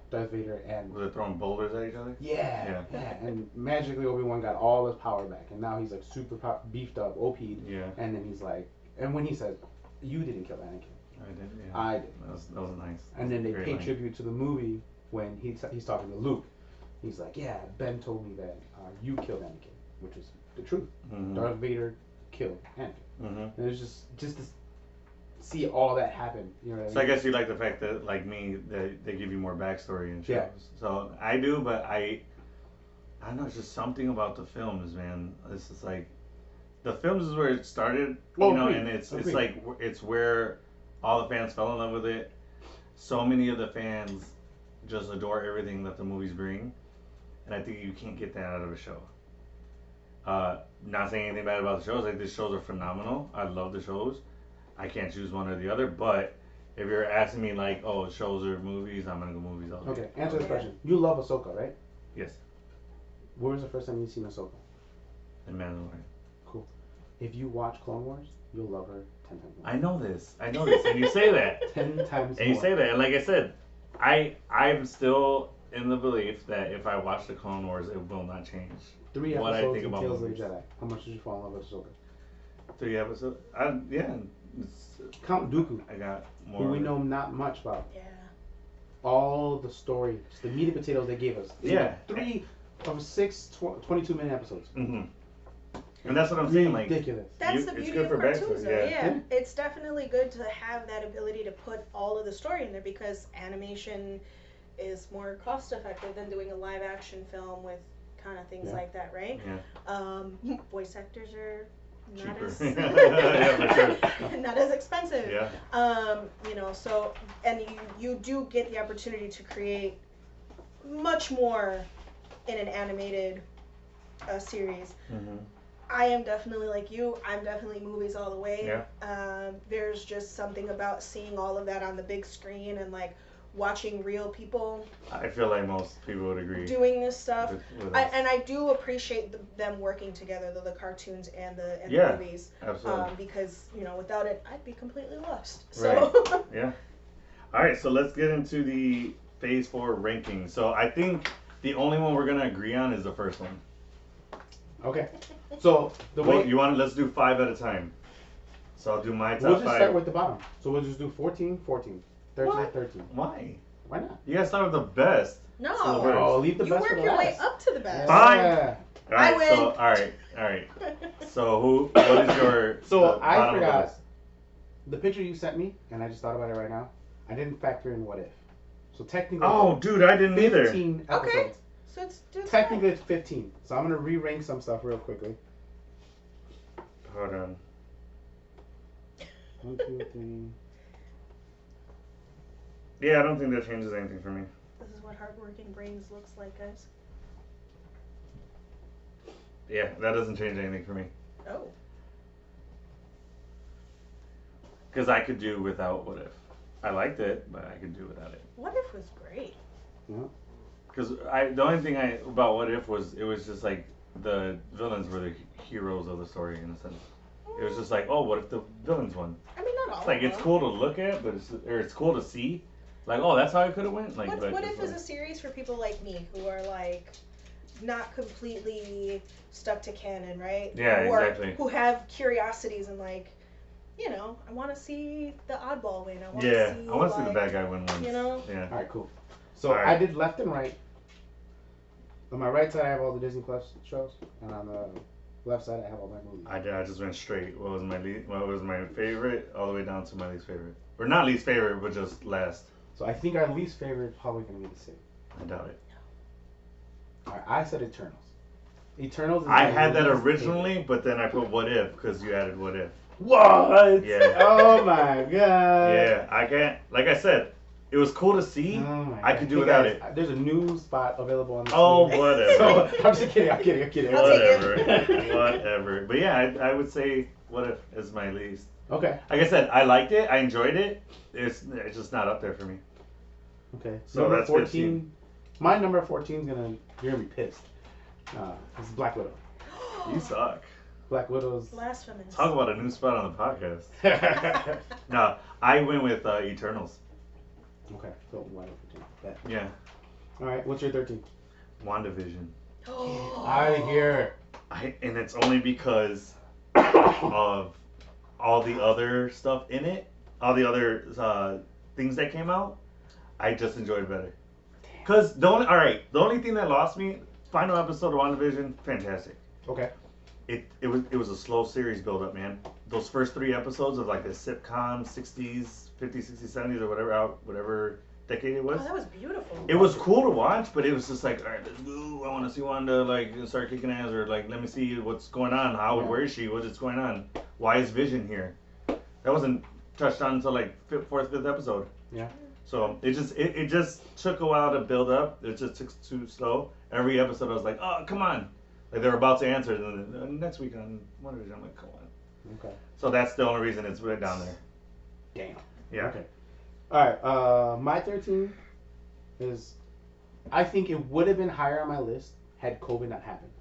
Speaker 2: Darth Vader and
Speaker 1: Was it throwing boulders at each other?
Speaker 2: yeah, and magically Obi-Wan got all his power back, and now he's like super beefed up, OP'd,
Speaker 1: Yeah.
Speaker 2: and then he's like, and when he said, "You didn't kill Anakin,
Speaker 1: I did. Yeah.
Speaker 2: I did,"
Speaker 1: That was nice.
Speaker 2: and then they
Speaker 1: Great
Speaker 2: pay
Speaker 1: line.
Speaker 2: tribute to the movie when he's talking to Luke. He's like, "Yeah, Ben told me that you killed Anakin," which is the truth.
Speaker 1: Mhm.
Speaker 2: Darth Vader killed Anakin.
Speaker 1: Mhm.
Speaker 2: And it's just to see all that happen. You know what
Speaker 1: So
Speaker 2: I
Speaker 1: I
Speaker 2: mean?
Speaker 1: guess you like the fact that, like me, that they give you more backstory in shows.
Speaker 2: Yeah.
Speaker 1: So I do, but I don't know. It's just something about the films, man. It's just like the films is where it started,
Speaker 2: Oh,
Speaker 1: you know,
Speaker 2: agreed.
Speaker 1: and it's
Speaker 2: Agreed.
Speaker 1: like it's where all the fans fell in love with it. So many of the fans just adore everything that the movies bring, and I think you can't get that out of a show. Not saying anything bad about the shows. Like the shows are phenomenal. I love the shows. I can't choose one or the other, but if you're asking me like, oh, shows or movies, I'm gonna go movies all day.
Speaker 2: Okay, answer the
Speaker 3: Yeah.
Speaker 2: question. You love Ahsoka, right?
Speaker 1: Yes,
Speaker 2: Where was the first time you seen Ahsoka?
Speaker 1: The Mandalorian.
Speaker 2: Cool. If you watch Clone Wars, you'll love her 10 times more.
Speaker 1: I know this, and you say that,
Speaker 2: 10 times
Speaker 1: and you
Speaker 2: more.
Speaker 1: say that, and like I said, I'm still in the belief that if I watch the Clone Wars, it will not change.
Speaker 2: 3
Speaker 1: what I
Speaker 2: episodes
Speaker 1: think
Speaker 2: in
Speaker 1: about
Speaker 2: Tales of the
Speaker 1: movies.
Speaker 2: Jedi. How much did you fall in love with Ahsoka?
Speaker 1: 3 episodes. Yeah. It's,
Speaker 2: Count Dooku,
Speaker 1: I got more.
Speaker 2: who we know not much about.
Speaker 3: Yeah.
Speaker 2: All the story, just the meat and potatoes they gave us. In
Speaker 1: Yeah.
Speaker 2: 3 of 6 22-minute episodes.
Speaker 1: hmm And that's what I'm saying. Like,
Speaker 2: Ridiculous.
Speaker 3: That's
Speaker 1: You-
Speaker 3: the
Speaker 1: it's
Speaker 3: beauty
Speaker 1: good
Speaker 3: of
Speaker 1: for
Speaker 3: cartoons,
Speaker 1: backstory,
Speaker 3: though.
Speaker 1: yeah.
Speaker 3: Yeah.
Speaker 2: Yeah.
Speaker 3: It's definitely good to have that ability to put all of the story in there because animation is more cost effective than doing a live action film with kind of things
Speaker 2: Yeah.
Speaker 3: like that, right?
Speaker 1: yeah.
Speaker 3: Voice actors are not
Speaker 1: Cheaper.
Speaker 3: as
Speaker 1: Yeah, for sure.
Speaker 3: not as expensive.
Speaker 1: Yeah.
Speaker 3: You know, so and you do get the opportunity to create much more in an animated series.
Speaker 1: Mm-hmm.
Speaker 3: I am definitely like you. I'm definitely movies all the way.
Speaker 1: Yeah.
Speaker 3: There's just something about seeing all of that on the big screen and like watching real people
Speaker 1: I feel like most people would agree.
Speaker 3: doing this stuff.
Speaker 1: With
Speaker 3: And I do appreciate them working together, the cartoons and the
Speaker 1: Yeah.
Speaker 3: movies,
Speaker 1: Absolutely.
Speaker 3: because you know without it I'd be completely lost.
Speaker 1: Right.
Speaker 3: So
Speaker 1: Yeah. All right, so let's get into the Phase 4 ranking. So I think the only one we're gonna agree on is the first one.
Speaker 2: Okay. So the
Speaker 1: Well,
Speaker 2: way
Speaker 1: you want? Let's do 5 at a time. So I'll do my top
Speaker 2: we'll just
Speaker 1: 5.
Speaker 2: start with the bottom. So we'll just do 14, 14, 13,
Speaker 1: What?
Speaker 2: 13.
Speaker 1: Why?
Speaker 2: Why not?
Speaker 1: You gotta start with the best.
Speaker 3: no,
Speaker 1: So the worst.
Speaker 2: Oh, leave the
Speaker 3: you
Speaker 2: best
Speaker 3: work
Speaker 2: for the
Speaker 3: your way
Speaker 2: last.
Speaker 3: up to the best.
Speaker 1: Fine.
Speaker 2: Yeah.
Speaker 1: All right.
Speaker 3: I win.
Speaker 1: So all right. So what is your?
Speaker 2: So
Speaker 1: the
Speaker 2: I
Speaker 1: bottom of the
Speaker 2: forgot
Speaker 1: list?
Speaker 2: the picture you sent me, and I just thought about it right now. I didn't factor in what if. So technically,
Speaker 1: Oh, dude, I didn't either.
Speaker 2: 15
Speaker 3: Okay.
Speaker 2: episodes.
Speaker 3: So it's
Speaker 2: Technically, it's 15. So I'm gonna re-rank some stuff real quickly.
Speaker 1: Hold on.
Speaker 2: 1, 2, 3.
Speaker 1: Yeah, I don't think that changes anything for me.
Speaker 3: This is what hardworking brains looks like, guys.
Speaker 1: Yeah, that doesn't change anything for me.
Speaker 3: Oh.
Speaker 1: Because I could do without What If. I liked it, but I could do without it.
Speaker 3: What If was great.
Speaker 1: Because the only thing about What If was it was just like the villains were the heroes of the story in a sense. It was just like, oh, what if the villains won?
Speaker 3: I mean, not all.
Speaker 1: It's like
Speaker 3: of
Speaker 1: it's
Speaker 3: them.
Speaker 1: cool to look at, but it's cool to see. Like, oh, that's how it could have went. Like,
Speaker 3: What
Speaker 1: it's
Speaker 3: If is
Speaker 1: like-
Speaker 3: a series for people like me who are like not completely stuck to canon, right?
Speaker 1: Yeah,
Speaker 3: Or
Speaker 1: exactly.
Speaker 3: who have curiosities and like, you know, I want to see the oddball win. I want to
Speaker 1: Yeah,
Speaker 3: see.
Speaker 1: I want to see
Speaker 3: like,
Speaker 1: the bad guy win once.
Speaker 3: you know?
Speaker 1: Yeah.
Speaker 2: All right, cool. So
Speaker 1: All right.
Speaker 2: I did left and right. On my right side, I have all the Disney Plus shows, and on the left side, I have all my movies.
Speaker 1: I just went straight. What was my favorite, all the way down to my least favorite, or not least favorite, but just last.
Speaker 2: So I think our least favorite is probably gonna be the same.
Speaker 1: I doubt it.
Speaker 2: All right, I said Eternals. Eternals. Is
Speaker 1: I
Speaker 2: my
Speaker 1: had that
Speaker 2: least
Speaker 1: originally,
Speaker 2: favorite.
Speaker 1: but then I put What If because you added What If.
Speaker 2: What?
Speaker 1: Yeah.
Speaker 2: Oh my god.
Speaker 1: Yeah, I can't. Like I said, it was cool to see.
Speaker 2: Oh my
Speaker 1: I
Speaker 2: God.
Speaker 1: could do
Speaker 2: Hey,
Speaker 1: without
Speaker 2: guys,
Speaker 1: it.
Speaker 2: There's a new spot available on the
Speaker 1: Oh,
Speaker 2: screen.
Speaker 1: whatever.
Speaker 2: So, I'm just kidding. I'm kidding.
Speaker 3: I'll take it.
Speaker 1: Whatever. Whatever. But yeah, I would say What If is my least.
Speaker 2: Okay.
Speaker 1: Like I said, I liked it. I enjoyed it. It's just not up there for me.
Speaker 2: Okay.
Speaker 1: So
Speaker 2: number
Speaker 1: that's
Speaker 2: 14.
Speaker 1: 15.
Speaker 2: My number 14 is you're gonna be pissed. It's Black Widow.
Speaker 1: You suck.
Speaker 2: Black Widow's.
Speaker 3: Blasphemous.
Speaker 1: Talk about a new spot on the podcast. No, I went with Eternals.
Speaker 2: Okay. So why don't 15? Bet.
Speaker 1: Yeah.
Speaker 2: All right. What's your 13?
Speaker 1: WandaVision.
Speaker 2: Out of here.
Speaker 1: And it's only because of all the other stuff in it, all the other things that came out. I just enjoyed it better. Cause the only thing that lost me, final episode of WandaVision, fantastic.
Speaker 2: Okay.
Speaker 1: It was a slow series build up, man. Those first 3 episodes of like the sitcom 60s, 50s, 60s, 70s or whatever decade it was.
Speaker 3: Oh, that was beautiful.
Speaker 1: It was cool to watch, but it was just like, all right, let's go. I want to see Wanda like start kicking ass, or like let me see what's going on. Where is she? What is going on? Why is Vision here? That wasn't touched on until like 4th, 5th episode.
Speaker 2: Yeah.
Speaker 1: So it just took a while to build up. It just took too slow. Every episode I was like, oh come on, like they were about to answer, and then next week on WandaVision, I'm like, come on.
Speaker 2: Okay.
Speaker 1: So that's the only reason it's right down there.
Speaker 2: Damn.
Speaker 1: Yeah.
Speaker 2: Okay. All right. My 13 is, I think it would have been higher on my list had COVID not happened.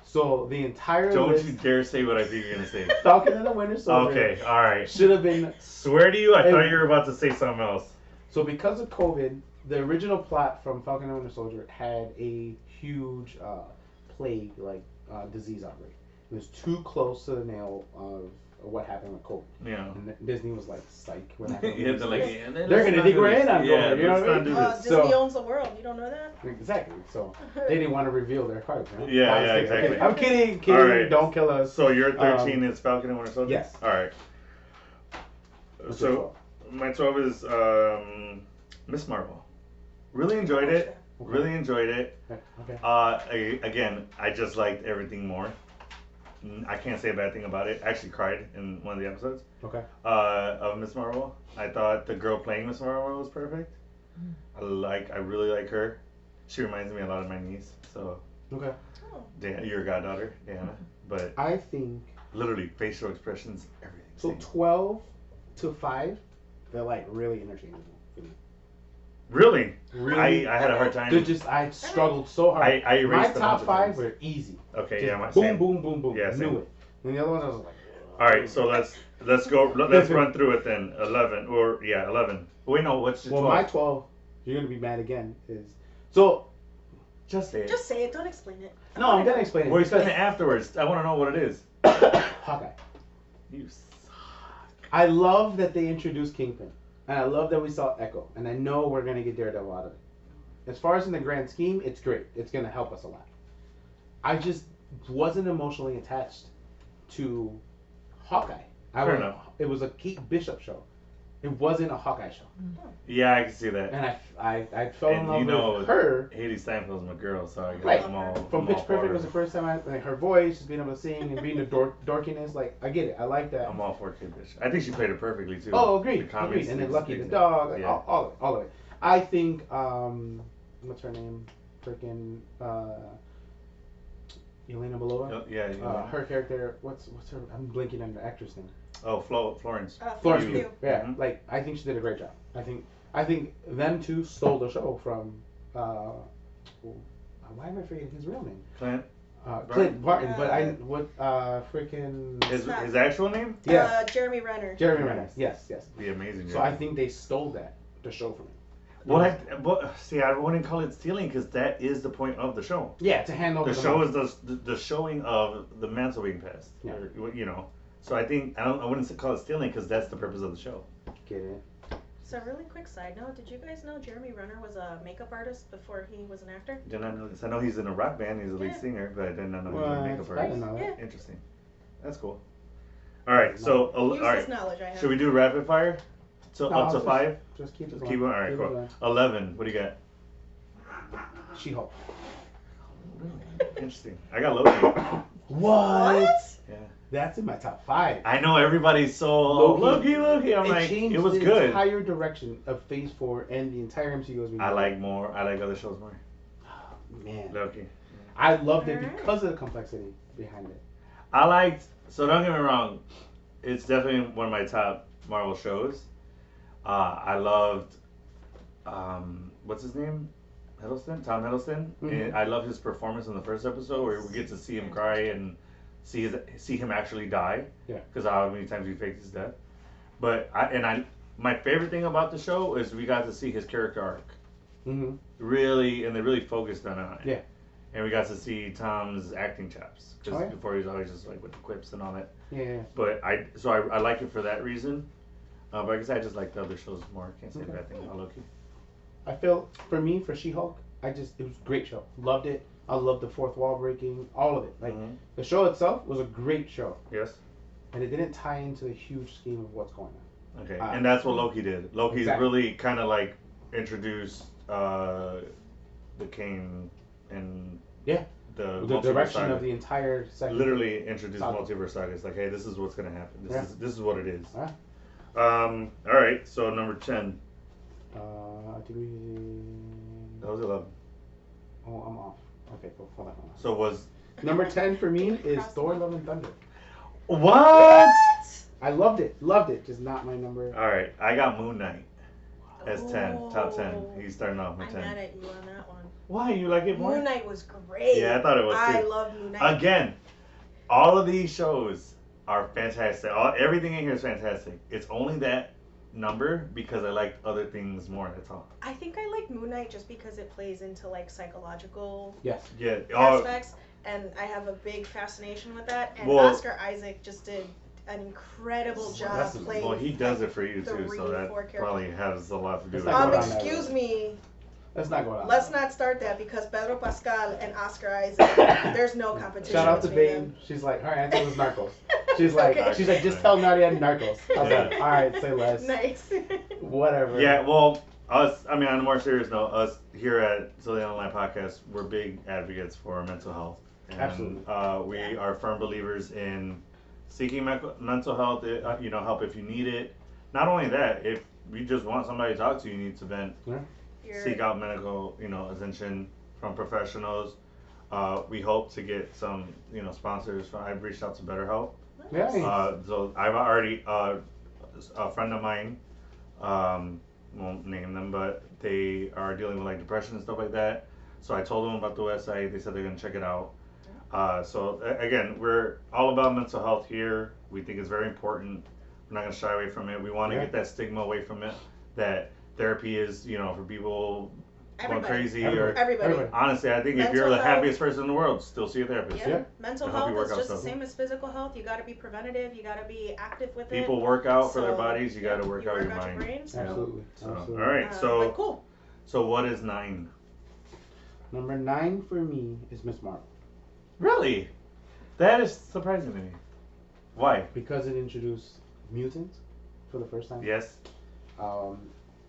Speaker 2: So the entire
Speaker 1: Don't
Speaker 2: list,
Speaker 1: you dare say what I think you're gonna say.
Speaker 2: Falcon and the Winter Soldier,
Speaker 1: Okay, all right.
Speaker 2: should have been.
Speaker 1: Swear to you, I
Speaker 2: Hey.
Speaker 1: thought you were about to say something else.
Speaker 2: So because of COVID, the original plot from Falcon and Winter Soldier had a huge plague, disease outbreak. It was too close to the nail of what happened with COVID.
Speaker 1: Yeah.
Speaker 2: And Disney was like, psych, what happened
Speaker 1: You
Speaker 2: with
Speaker 1: have to
Speaker 2: this?
Speaker 1: like. Yeah,
Speaker 2: They're
Speaker 1: let's
Speaker 2: gonna
Speaker 1: not
Speaker 2: dig
Speaker 1: do
Speaker 2: right
Speaker 1: this.
Speaker 2: in on
Speaker 1: Yeah,
Speaker 2: COVID, you know
Speaker 1: let's
Speaker 2: what I
Speaker 1: not
Speaker 2: mean?
Speaker 1: do this.
Speaker 3: Disney
Speaker 2: So-
Speaker 3: owns the world. You don't know that?
Speaker 2: Exactly. So they didn't want to reveal their cards. You know?
Speaker 1: Yeah,
Speaker 2: No, I'm
Speaker 1: yeah,
Speaker 2: just kidding.
Speaker 1: exactly.
Speaker 2: I'm kidding.
Speaker 1: All right.
Speaker 2: Don't kill us.
Speaker 1: So your 13 is Falcon and Winter Soldier?
Speaker 2: yes.
Speaker 1: All right.
Speaker 2: What's your
Speaker 1: So my 12 is Miss Marvel. Really enjoyed it.
Speaker 2: Okay.
Speaker 1: Really enjoyed it.
Speaker 2: Okay.
Speaker 1: Again, I just liked everything more. I can't say a bad thing about it. I actually cried in one of the episodes
Speaker 2: Okay.
Speaker 1: of Miss Marvel. I thought the girl playing Miss Marvel was perfect. I really like her. She reminds me a lot of my niece. So,
Speaker 2: Okay.
Speaker 3: Oh.
Speaker 1: your goddaughter, Diana. But
Speaker 2: I think
Speaker 1: literally, facial expressions, everything.
Speaker 2: so.
Speaker 1: same.
Speaker 2: 12 to 5, they're like really interchangeable for me.
Speaker 1: Really?
Speaker 2: Really,
Speaker 1: I had a hard time.
Speaker 2: they're just I struggled so hard.
Speaker 1: I
Speaker 2: My
Speaker 1: erased a bunch
Speaker 2: top
Speaker 1: of
Speaker 2: 5
Speaker 1: things.
Speaker 2: were easy.
Speaker 1: Okay,
Speaker 2: Just
Speaker 1: yeah, my
Speaker 2: boom,
Speaker 1: same.
Speaker 2: boom, boom, boom.
Speaker 1: Yeah,
Speaker 2: Knew
Speaker 1: same.
Speaker 2: it. And the other ones I was like.
Speaker 1: All right, so let's go. Let's run through it then. 11 or 11. Wait, no. What's your
Speaker 2: Well,
Speaker 1: 12?
Speaker 2: my 12, you're gonna be mad again. Is so.
Speaker 1: Just say it.
Speaker 3: Just say it. Don't explain it.
Speaker 2: No, I'm gonna explain it.
Speaker 1: We're
Speaker 2: because-
Speaker 1: explaining it afterwards. I want to know what it is.
Speaker 2: Hawkeye.
Speaker 1: You.
Speaker 2: I love that they introduced Kingpin, and I love that we saw Echo, and I know we're gonna get Daredevil out of it. As far as in the grand scheme, it's great. It's gonna help us a lot. I just wasn't emotionally attached to Hawkeye.
Speaker 1: Fair enough.
Speaker 2: It was a Kate Bishop show. It wasn't a Hawkeye show,
Speaker 1: Yeah, I can see that.
Speaker 2: and I fell in
Speaker 1: And
Speaker 2: love
Speaker 1: you know,
Speaker 2: with her.
Speaker 1: Haley Steinfeld's my girl, so I
Speaker 2: Right.
Speaker 1: guess I'm all.
Speaker 2: From
Speaker 1: I'm
Speaker 2: Pitch
Speaker 1: all for
Speaker 2: Perfect
Speaker 1: her.
Speaker 2: was the first time like her voice, just being able to sing and being the dorkiness. Like I get it, I like that.
Speaker 1: I'm all for Kate Bishop. I think she played it perfectly too.
Speaker 2: Oh,
Speaker 1: The
Speaker 2: agreed,
Speaker 1: comics
Speaker 2: agreed. And then
Speaker 1: is-
Speaker 2: Lucky the
Speaker 1: is-
Speaker 2: dog, like,
Speaker 1: yeah.
Speaker 2: all of it. I think what's her name? Freaking Elena Belova.
Speaker 1: Yeah.
Speaker 2: Her character, what's her? I'm blinking on the actress name.
Speaker 1: Oh, Florence.
Speaker 2: Florence
Speaker 1: Pugh.
Speaker 2: Pugh. Yeah,
Speaker 1: Mhm.
Speaker 2: like I think she did a great job. I think them two stole the show from. Why am I forgetting his real name?
Speaker 1: Clint.
Speaker 2: Clint Barton. But freaking
Speaker 1: His actual name?
Speaker 2: yeah,
Speaker 3: Jeremy Renner.
Speaker 2: Jeremy Renner. Yes.
Speaker 1: The amazing.
Speaker 2: So I think they stole the show from him.
Speaker 1: But see, I wouldn't call it stealing because that is the point of the show.
Speaker 2: Yeah, to hand over
Speaker 1: The show
Speaker 2: money.
Speaker 1: is the showing of the mantle being passed.
Speaker 2: Yeah.
Speaker 1: Or, you know. So I think I wouldn't call it stealing because that's the purpose of the show.
Speaker 2: Get it?
Speaker 3: So really quick side note, did you guys know Jeremy Renner was a makeup artist before he was an actor?
Speaker 1: Did not know this. I know he's in a rock band. He's a lead
Speaker 3: Yeah.
Speaker 1: singer, but I did not know he
Speaker 2: Well,
Speaker 1: was a makeup
Speaker 2: I didn't
Speaker 1: artist.
Speaker 2: know that.
Speaker 3: Yeah.
Speaker 1: Interesting. That's cool. All right. So all
Speaker 3: Use
Speaker 1: right.
Speaker 3: this knowledge I have.
Speaker 1: Should we do rapid fire? So
Speaker 2: No,
Speaker 1: up to
Speaker 2: just-
Speaker 1: 5.
Speaker 2: Just keep it
Speaker 1: Just
Speaker 2: going.
Speaker 1: keep going. All right.
Speaker 2: Keep it
Speaker 1: Cool.
Speaker 2: going.
Speaker 1: 11. What do you got?
Speaker 2: She-Hulk.
Speaker 1: Interesting. I got Loki.
Speaker 2: What?
Speaker 1: Yeah.
Speaker 2: That's in my top 5.
Speaker 1: I know everybody's so
Speaker 2: Loki.
Speaker 1: Loki. I'm
Speaker 2: It
Speaker 1: like,
Speaker 2: changed
Speaker 1: it was
Speaker 2: the
Speaker 1: good.
Speaker 2: entire direction of Phase 4 and the entire MCU as we know.
Speaker 1: I like other shows more.
Speaker 2: Man.
Speaker 1: Loki.
Speaker 2: I loved it
Speaker 3: Alright.
Speaker 2: because of the complexity behind it.
Speaker 1: I liked. So don't get me wrong. It's definitely one of my top Marvel shows. I loved. What's his name? Hiddleston. Tom Hiddleston.
Speaker 2: Mhm.
Speaker 1: And I love his performance in the first episode where we get to see him cry and see him actually die.
Speaker 2: Yeah.
Speaker 1: Because how many times he faked his death. But my favorite thing about the show is we got to see his character arc.
Speaker 2: Mm-hmm.
Speaker 1: Really, and they really focused on it.
Speaker 2: Yeah.
Speaker 1: And we got to see Tom's acting chops because
Speaker 2: Oh, yeah.
Speaker 1: before he was always just like with the quips and all that.
Speaker 2: Yeah.
Speaker 1: But I like it for that reason. But I guess I just like the other shows more. Can't say a bad thing about Loki.
Speaker 2: I feel for She-Hulk, it was a great show. Loved it. I loved the fourth wall breaking, all of it. Like
Speaker 1: Mhm.
Speaker 2: the show itself was a great show,
Speaker 1: Yes.
Speaker 2: and it didn't tie into the huge scheme of what's going on.
Speaker 1: Okay.
Speaker 2: Ah.
Speaker 1: And that's what Loki did. Loki's
Speaker 2: Exactly.
Speaker 1: really kind of like introduced the Kane and
Speaker 2: Yeah.
Speaker 1: the
Speaker 2: The
Speaker 1: multiverse
Speaker 2: direction
Speaker 1: saga.
Speaker 2: of the entire second.
Speaker 1: Literally introduced
Speaker 2: Saga.
Speaker 1: multiverse saga. It's like, hey, this is what's gonna happen.
Speaker 2: Yeah.
Speaker 1: This is what it is.
Speaker 2: Yeah.
Speaker 1: All right. So number 10.
Speaker 2: I think we.
Speaker 1: That was 11.
Speaker 2: Oh, I'm off. Okay, cool. Hold on.
Speaker 1: So was
Speaker 2: Number 10 for me is
Speaker 3: Cross
Speaker 2: Thor:
Speaker 3: the-
Speaker 2: Love and Thunder.
Speaker 1: what?
Speaker 2: I loved it. Just not my number.
Speaker 1: All right, I got Moon Knight as 10, top 10.
Speaker 3: Oh.
Speaker 1: He's starting off with
Speaker 3: I'm
Speaker 1: 10.
Speaker 3: mad at you on that one.
Speaker 1: Why you like it more?
Speaker 3: Moon Knight was great.
Speaker 1: Yeah, I thought it was
Speaker 3: I
Speaker 1: too.
Speaker 3: love Moon Knight.
Speaker 1: Again, all of these shows are fantastic. Everything in here is fantastic. It's only that number because I liked other things more. That's all.
Speaker 3: I think I like Moon Knight just because it plays into like psychological
Speaker 2: Yes.
Speaker 1: Yeah.
Speaker 3: aspects, and I have a big fascination with that. And
Speaker 1: Well-
Speaker 3: Oscar Isaac just did an incredible job
Speaker 2: That's-
Speaker 3: playing.
Speaker 1: Well, he does it for you too,
Speaker 3: three,
Speaker 1: so that
Speaker 3: four characters.
Speaker 1: probably has a lot to do
Speaker 2: It's
Speaker 1: with
Speaker 2: like
Speaker 1: it.
Speaker 2: going on that
Speaker 3: Excuse
Speaker 2: road.
Speaker 3: me.
Speaker 2: Let's not go down.
Speaker 3: Let's not start that because Pedro Pascal and Oscar Isaac, there's no competition.
Speaker 2: Shout out to
Speaker 3: between
Speaker 2: Babe.
Speaker 3: them.
Speaker 2: She's like, her answer was Narcos. She's like,
Speaker 3: Okay.
Speaker 2: just tell Nadia Narcos. How's that? All right, say less.
Speaker 3: Nice.
Speaker 2: Whatever.
Speaker 1: Yeah, well, us, on a more serious note, us here at Silly Online Podcast, we're big advocates for mental health. And,
Speaker 2: Absolutely.
Speaker 1: We are firm believers in seeking mental health, help if you need it. Not only that, if you just want somebody to talk to, you need to vent.
Speaker 2: Yeah.
Speaker 1: Seek out medical, attention from professionals. We hope to get some, sponsors. I've reached out to BetterHelp.
Speaker 2: Yeah.
Speaker 1: So I've already a friend of mine, won't name them, but they are dealing with like depression and stuff like that. So I told them about the website. They said they're gonna check it out. Again, we're all about mental health here. We think it's very important. We're not gonna shy away from it. We want to
Speaker 2: Yeah.
Speaker 1: get that stigma away from it. That therapy is, for people going
Speaker 3: Everybody.
Speaker 1: crazy
Speaker 3: Everybody.
Speaker 1: or honestly, I think if
Speaker 3: Mental
Speaker 1: you're the
Speaker 3: health.
Speaker 1: happiest person in the world, still see a therapist.
Speaker 3: Yeah.
Speaker 2: Yeah.
Speaker 3: Mental
Speaker 1: To help you
Speaker 3: health
Speaker 1: work
Speaker 3: is
Speaker 1: out
Speaker 3: just the
Speaker 1: stuff.
Speaker 3: same as physical health. You got to be preventative. You got to be active with
Speaker 1: People
Speaker 3: it.
Speaker 1: work out for their
Speaker 3: So,
Speaker 1: bodies. You got to work
Speaker 3: you
Speaker 1: out
Speaker 3: work
Speaker 1: your
Speaker 3: out
Speaker 1: mind.
Speaker 3: brain, so,
Speaker 2: Absolutely.
Speaker 1: So,
Speaker 2: Absolutely.
Speaker 1: all right.
Speaker 3: but
Speaker 1: So,
Speaker 3: cool.
Speaker 1: so what is 9?
Speaker 2: Number 9 for me is Miss Marvel
Speaker 1: Really? That is surprising to me. Why?
Speaker 2: because it introduced mutants for the first time.
Speaker 1: Yes.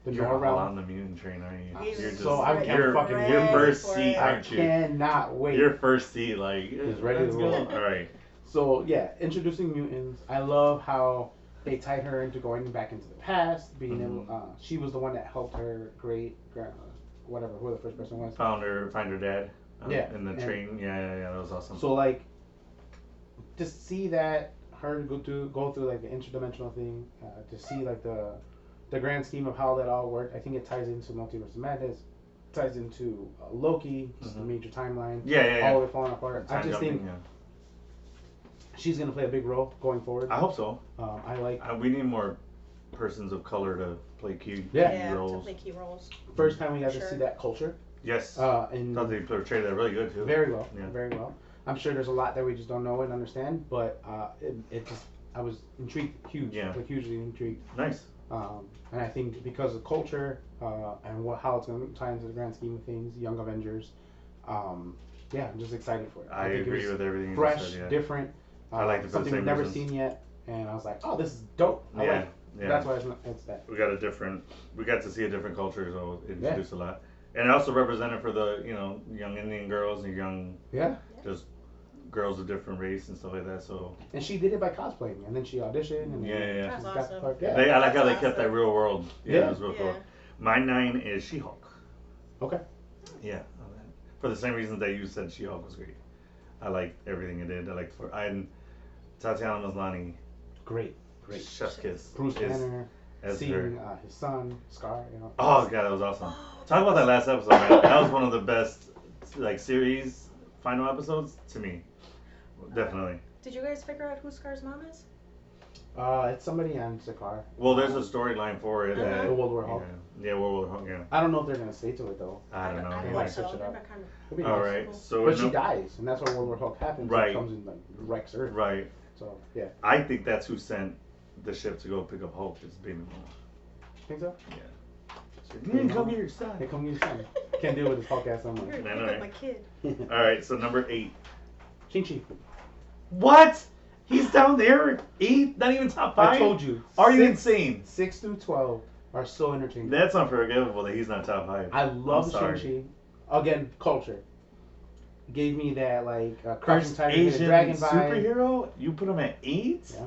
Speaker 2: The
Speaker 1: You're
Speaker 2: Nora
Speaker 1: all
Speaker 2: realm.
Speaker 1: on the mutant train, aren't you?
Speaker 3: He's
Speaker 1: You're just
Speaker 2: So I'm
Speaker 1: you're,
Speaker 2: fucking
Speaker 1: you're
Speaker 2: ready
Speaker 1: first
Speaker 3: for
Speaker 1: seat,
Speaker 3: it.
Speaker 2: I
Speaker 1: aren't you?
Speaker 2: cannot wait.
Speaker 1: You're first seat, like
Speaker 2: Just ready to
Speaker 1: let's
Speaker 2: roll.
Speaker 1: go. All right.
Speaker 2: So yeah, introducing mutants. I love how they tied her into going back into the past, being
Speaker 1: Mhm.
Speaker 2: able. She was the one that helped her great whatever who the first person was.
Speaker 1: Find her dad.
Speaker 2: Yeah,
Speaker 1: In the
Speaker 2: and-
Speaker 1: train. Yeah. That was awesome.
Speaker 2: So like, to see that her go through like the interdimensional thing, to see like the grand scheme of how that all worked. I think it ties into Multiverse of Madness, ties into Loki, just the
Speaker 1: Mhm.
Speaker 2: major timeline,
Speaker 1: Yeah.
Speaker 2: all of it falling apart. I
Speaker 1: Time
Speaker 2: just
Speaker 1: jumping,
Speaker 2: think she's gonna play a big role going forward.
Speaker 1: I hope so.
Speaker 2: I like
Speaker 1: We need more persons of color to play key
Speaker 3: Yeah, to
Speaker 1: roles.
Speaker 3: play key roles.
Speaker 2: first time we got to
Speaker 3: Sure.
Speaker 2: see that culture,
Speaker 1: Yes.
Speaker 2: and
Speaker 1: Thought they portrayed that really good too.
Speaker 2: very well,
Speaker 1: Yeah.
Speaker 2: very well. I'm sure there's a lot that we just don't know and understand, but it just I was intrigued,
Speaker 1: Yeah.
Speaker 2: hugely intrigued.
Speaker 1: Nice.
Speaker 2: And I think because of culture and how it's going to tie into the grand scheme of things, Young Avengers, yeah, I'm just excited for it.
Speaker 1: I
Speaker 2: think
Speaker 1: agree
Speaker 2: it was
Speaker 1: with everything you
Speaker 2: fresh,
Speaker 1: just said. Yeah.
Speaker 2: different.
Speaker 1: I liked it for the
Speaker 2: something
Speaker 1: same
Speaker 2: we've never
Speaker 1: reasons.
Speaker 2: seen yet, and I was like, oh, this is dope. I like it.
Speaker 1: Yeah.
Speaker 2: That's why it's that.
Speaker 1: We got to see a different culture, so it introduced a lot. And it also represented for the, young Indian girls and young,
Speaker 2: Yeah.
Speaker 1: just girls of different race and stuff like that. So
Speaker 2: And she did it by cosplaying, and then she auditioned, and
Speaker 1: Yeah.
Speaker 2: then
Speaker 3: That's
Speaker 2: she's got the
Speaker 3: awesome.
Speaker 2: part. Yeah.
Speaker 1: I like how they
Speaker 3: That's
Speaker 1: kept that
Speaker 3: awesome.
Speaker 1: real world. Yeah,
Speaker 2: Yeah.
Speaker 1: it was real cool.
Speaker 3: Yeah.
Speaker 1: My 9 is She-Hulk.
Speaker 2: Okay.
Speaker 1: Yeah, for the same reasons that you said She-Hulk was great. I liked everything it did. And Tatiana Maslany,
Speaker 2: Great.
Speaker 1: Chef's Kiss.
Speaker 2: Bruce
Speaker 1: is
Speaker 2: Banner,
Speaker 1: as
Speaker 2: seeing
Speaker 1: her.
Speaker 2: his son, Scar.
Speaker 1: Oh god, that was awesome.
Speaker 3: Oh,
Speaker 1: Talk about that last episode, man. That was one of the best series final episodes to me. Definitely.
Speaker 3: Did you guys figure out who Scar's mom is?
Speaker 2: It's somebody on Sakaar.
Speaker 1: Well, there's a storyline for it.
Speaker 3: Uh-huh.
Speaker 2: The World War Hulk.
Speaker 1: Yeah, World War Hulk. Yeah.
Speaker 2: I don't know if they're gonna stay to it though.
Speaker 1: I don't know.
Speaker 3: I
Speaker 2: They
Speaker 3: hope
Speaker 2: might
Speaker 3: so.
Speaker 2: switch it up.
Speaker 3: They're kind of-
Speaker 2: It'd be
Speaker 1: All
Speaker 2: nice.
Speaker 1: right. So
Speaker 2: But she
Speaker 1: no-
Speaker 2: dies, and that's why World War Hulk happens.
Speaker 1: Right.
Speaker 2: It comes in like wrecks Earth.
Speaker 1: Right.
Speaker 2: So yeah,
Speaker 1: I think that's who sent the ship to go pick up Hulk. Is Baby Mama.
Speaker 2: think so.
Speaker 1: Come get your son.
Speaker 2: They come get your son. Can't deal with this Hulk ass
Speaker 3: You're
Speaker 2: someone.
Speaker 3: gonna
Speaker 1: I
Speaker 3: pick
Speaker 1: know,
Speaker 3: up
Speaker 1: right?
Speaker 3: my kid.
Speaker 1: All right. So number 8.
Speaker 2: Shang-Chi.
Speaker 1: What? He's down there. 8. Not even top 5.
Speaker 2: I told you.
Speaker 1: Are you
Speaker 2: 6
Speaker 1: insane?
Speaker 2: 6 through 12 are so entertaining.
Speaker 1: That's unforgivable that he's not top 5.
Speaker 2: I love
Speaker 1: I'm sorry.
Speaker 2: Shang-Chi. Again, culture. Gave me that like Crouching
Speaker 1: First
Speaker 2: Tiger, Hidden
Speaker 1: Asian
Speaker 2: Dragon vibe.
Speaker 1: superhero? You put him at 8?
Speaker 2: Yeah.